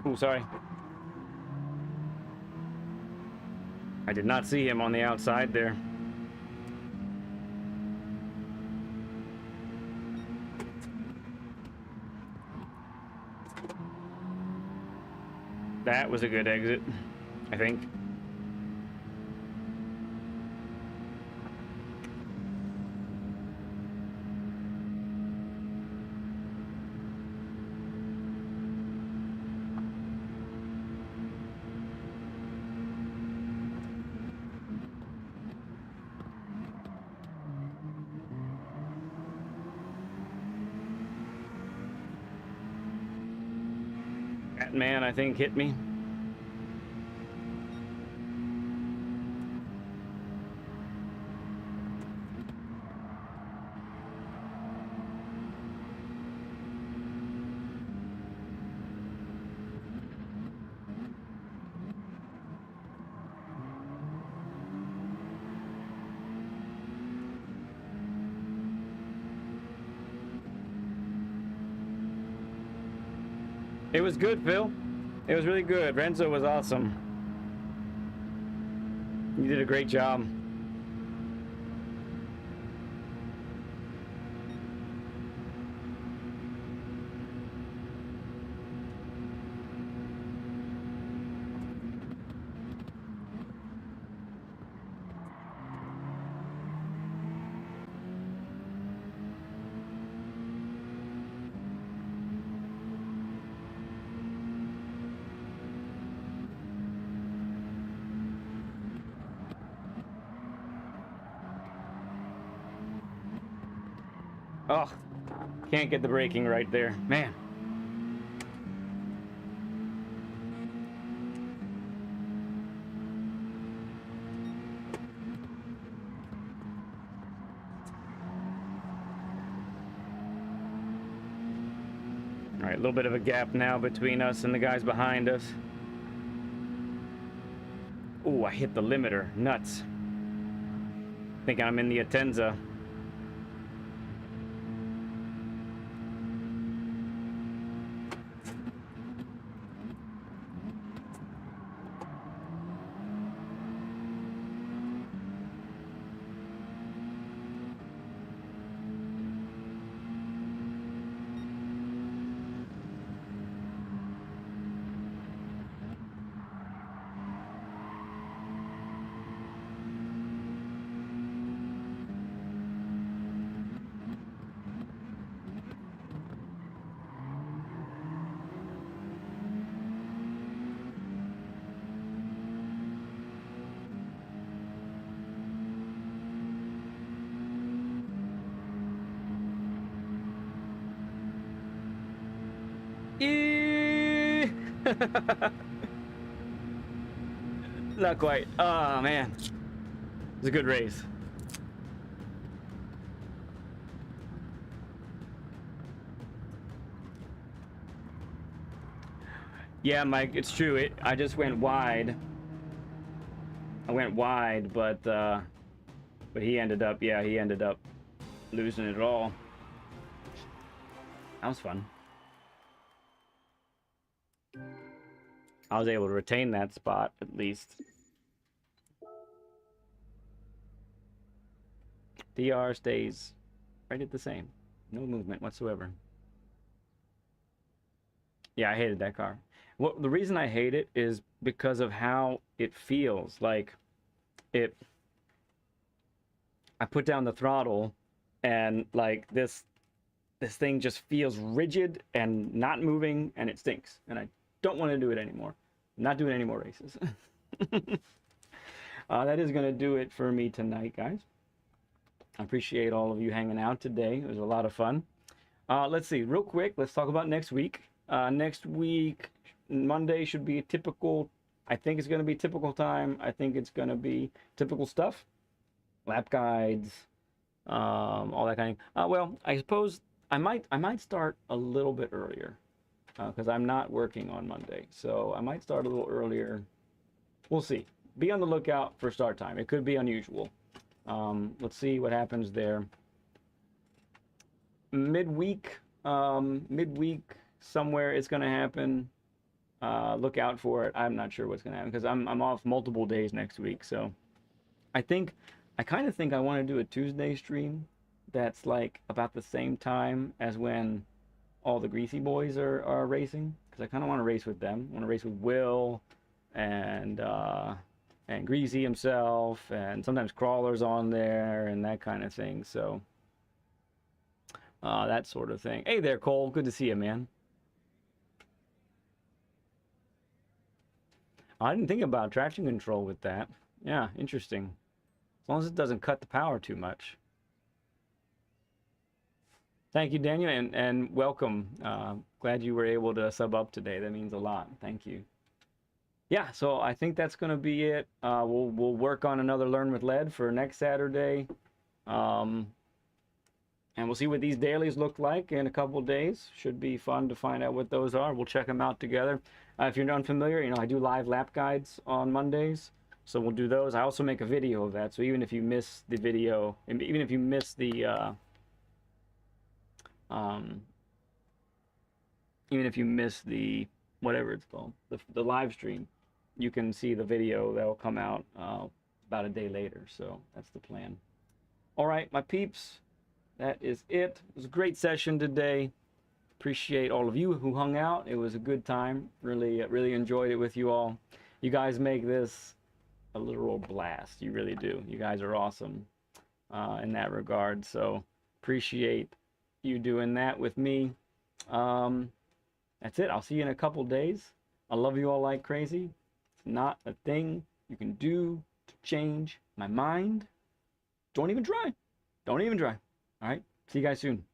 [SPEAKER 1] Oh, sorry. I did not see him on the outside there. That was a good exit, I think. That man, I think, hit me. It was good, Phil. It was really good. Renzo was awesome. You did a great job. Oh, can't get the braking right there. Man. All right, a little bit of a gap now between us and the guys behind us. Ooh, I hit the limiter. Nuts. Think I'm in the Atenza. Not quite. Oh, man. It was a good race. Yeah, Mike, it's true. I just went wide. I went wide, but he ended up, yeah, he ended up losing it all. That was fun. I was able to retain that spot, at least. DR stays right at the same. No movement whatsoever. Yeah, I hated that car. Well, the reason I hate it is because of how it feels. Like, I put down the throttle, and like this thing just feels rigid and not moving, and it stinks. And I don't want to do it anymore. I'm not doing any more races. That is going to do it for me tonight, guys. I appreciate all of you hanging out today. It was a lot of fun. Let's see, real quick, let's talk about next week. Next week, Monday should be a typical, I think it's going to be typical time. I think it's going to be typical stuff. Lap guides, all that kind of. Well, I suppose I might start a little bit earlier because I'm not working on Monday, so I might start a little earlier. We'll see. Be on the lookout for start time. It could be unusual. Let's see what happens there. Midweek somewhere it's going to happen. Look out for it. I'm not sure what's going to happen because I'm off multiple days next week, so I kind of think I want to do a Tuesday stream that's like about the same time as when all the Greasy Boys are racing, because I kind of want to race with them. I want to race with Will and Greasy himself, and sometimes Crawler's on there and that kind of thing. So that sort of thing. Hey there, Cole. Good to see you, man. I didn't think about traction control with that. Yeah, interesting. As long as it doesn't cut the power too much. Thank you, Daniel, and welcome. Glad you were able to sub up today. That means a lot. Thank you. Yeah, so I think that's going to be it. We'll work on another Learn with Lead for next Saturday. And we'll see what these dailies look like in a couple of days. Should be fun to find out what those are. We'll check them out together. If you're unfamiliar, you know, I do live lap guides on Mondays. So we'll do those. I also make a video of that. So even if you miss the video, even if you miss the, even if you miss the, whatever it's called, the live stream, you can see the video that will come out about a day later. So that's the plan. All right, my peeps, that is it. It was a great session today. Appreciate all of you who hung out. It was a good time. Really enjoyed it with you all. You guys make this a literal blast. You really do. You guys are awesome in that regard. So appreciate you doing that with me. That's it. I'll see you in a couple days. I love you all like crazy. It's not a thing you can do to change my mind. Don't even try. Don't even try. All right. See you guys soon.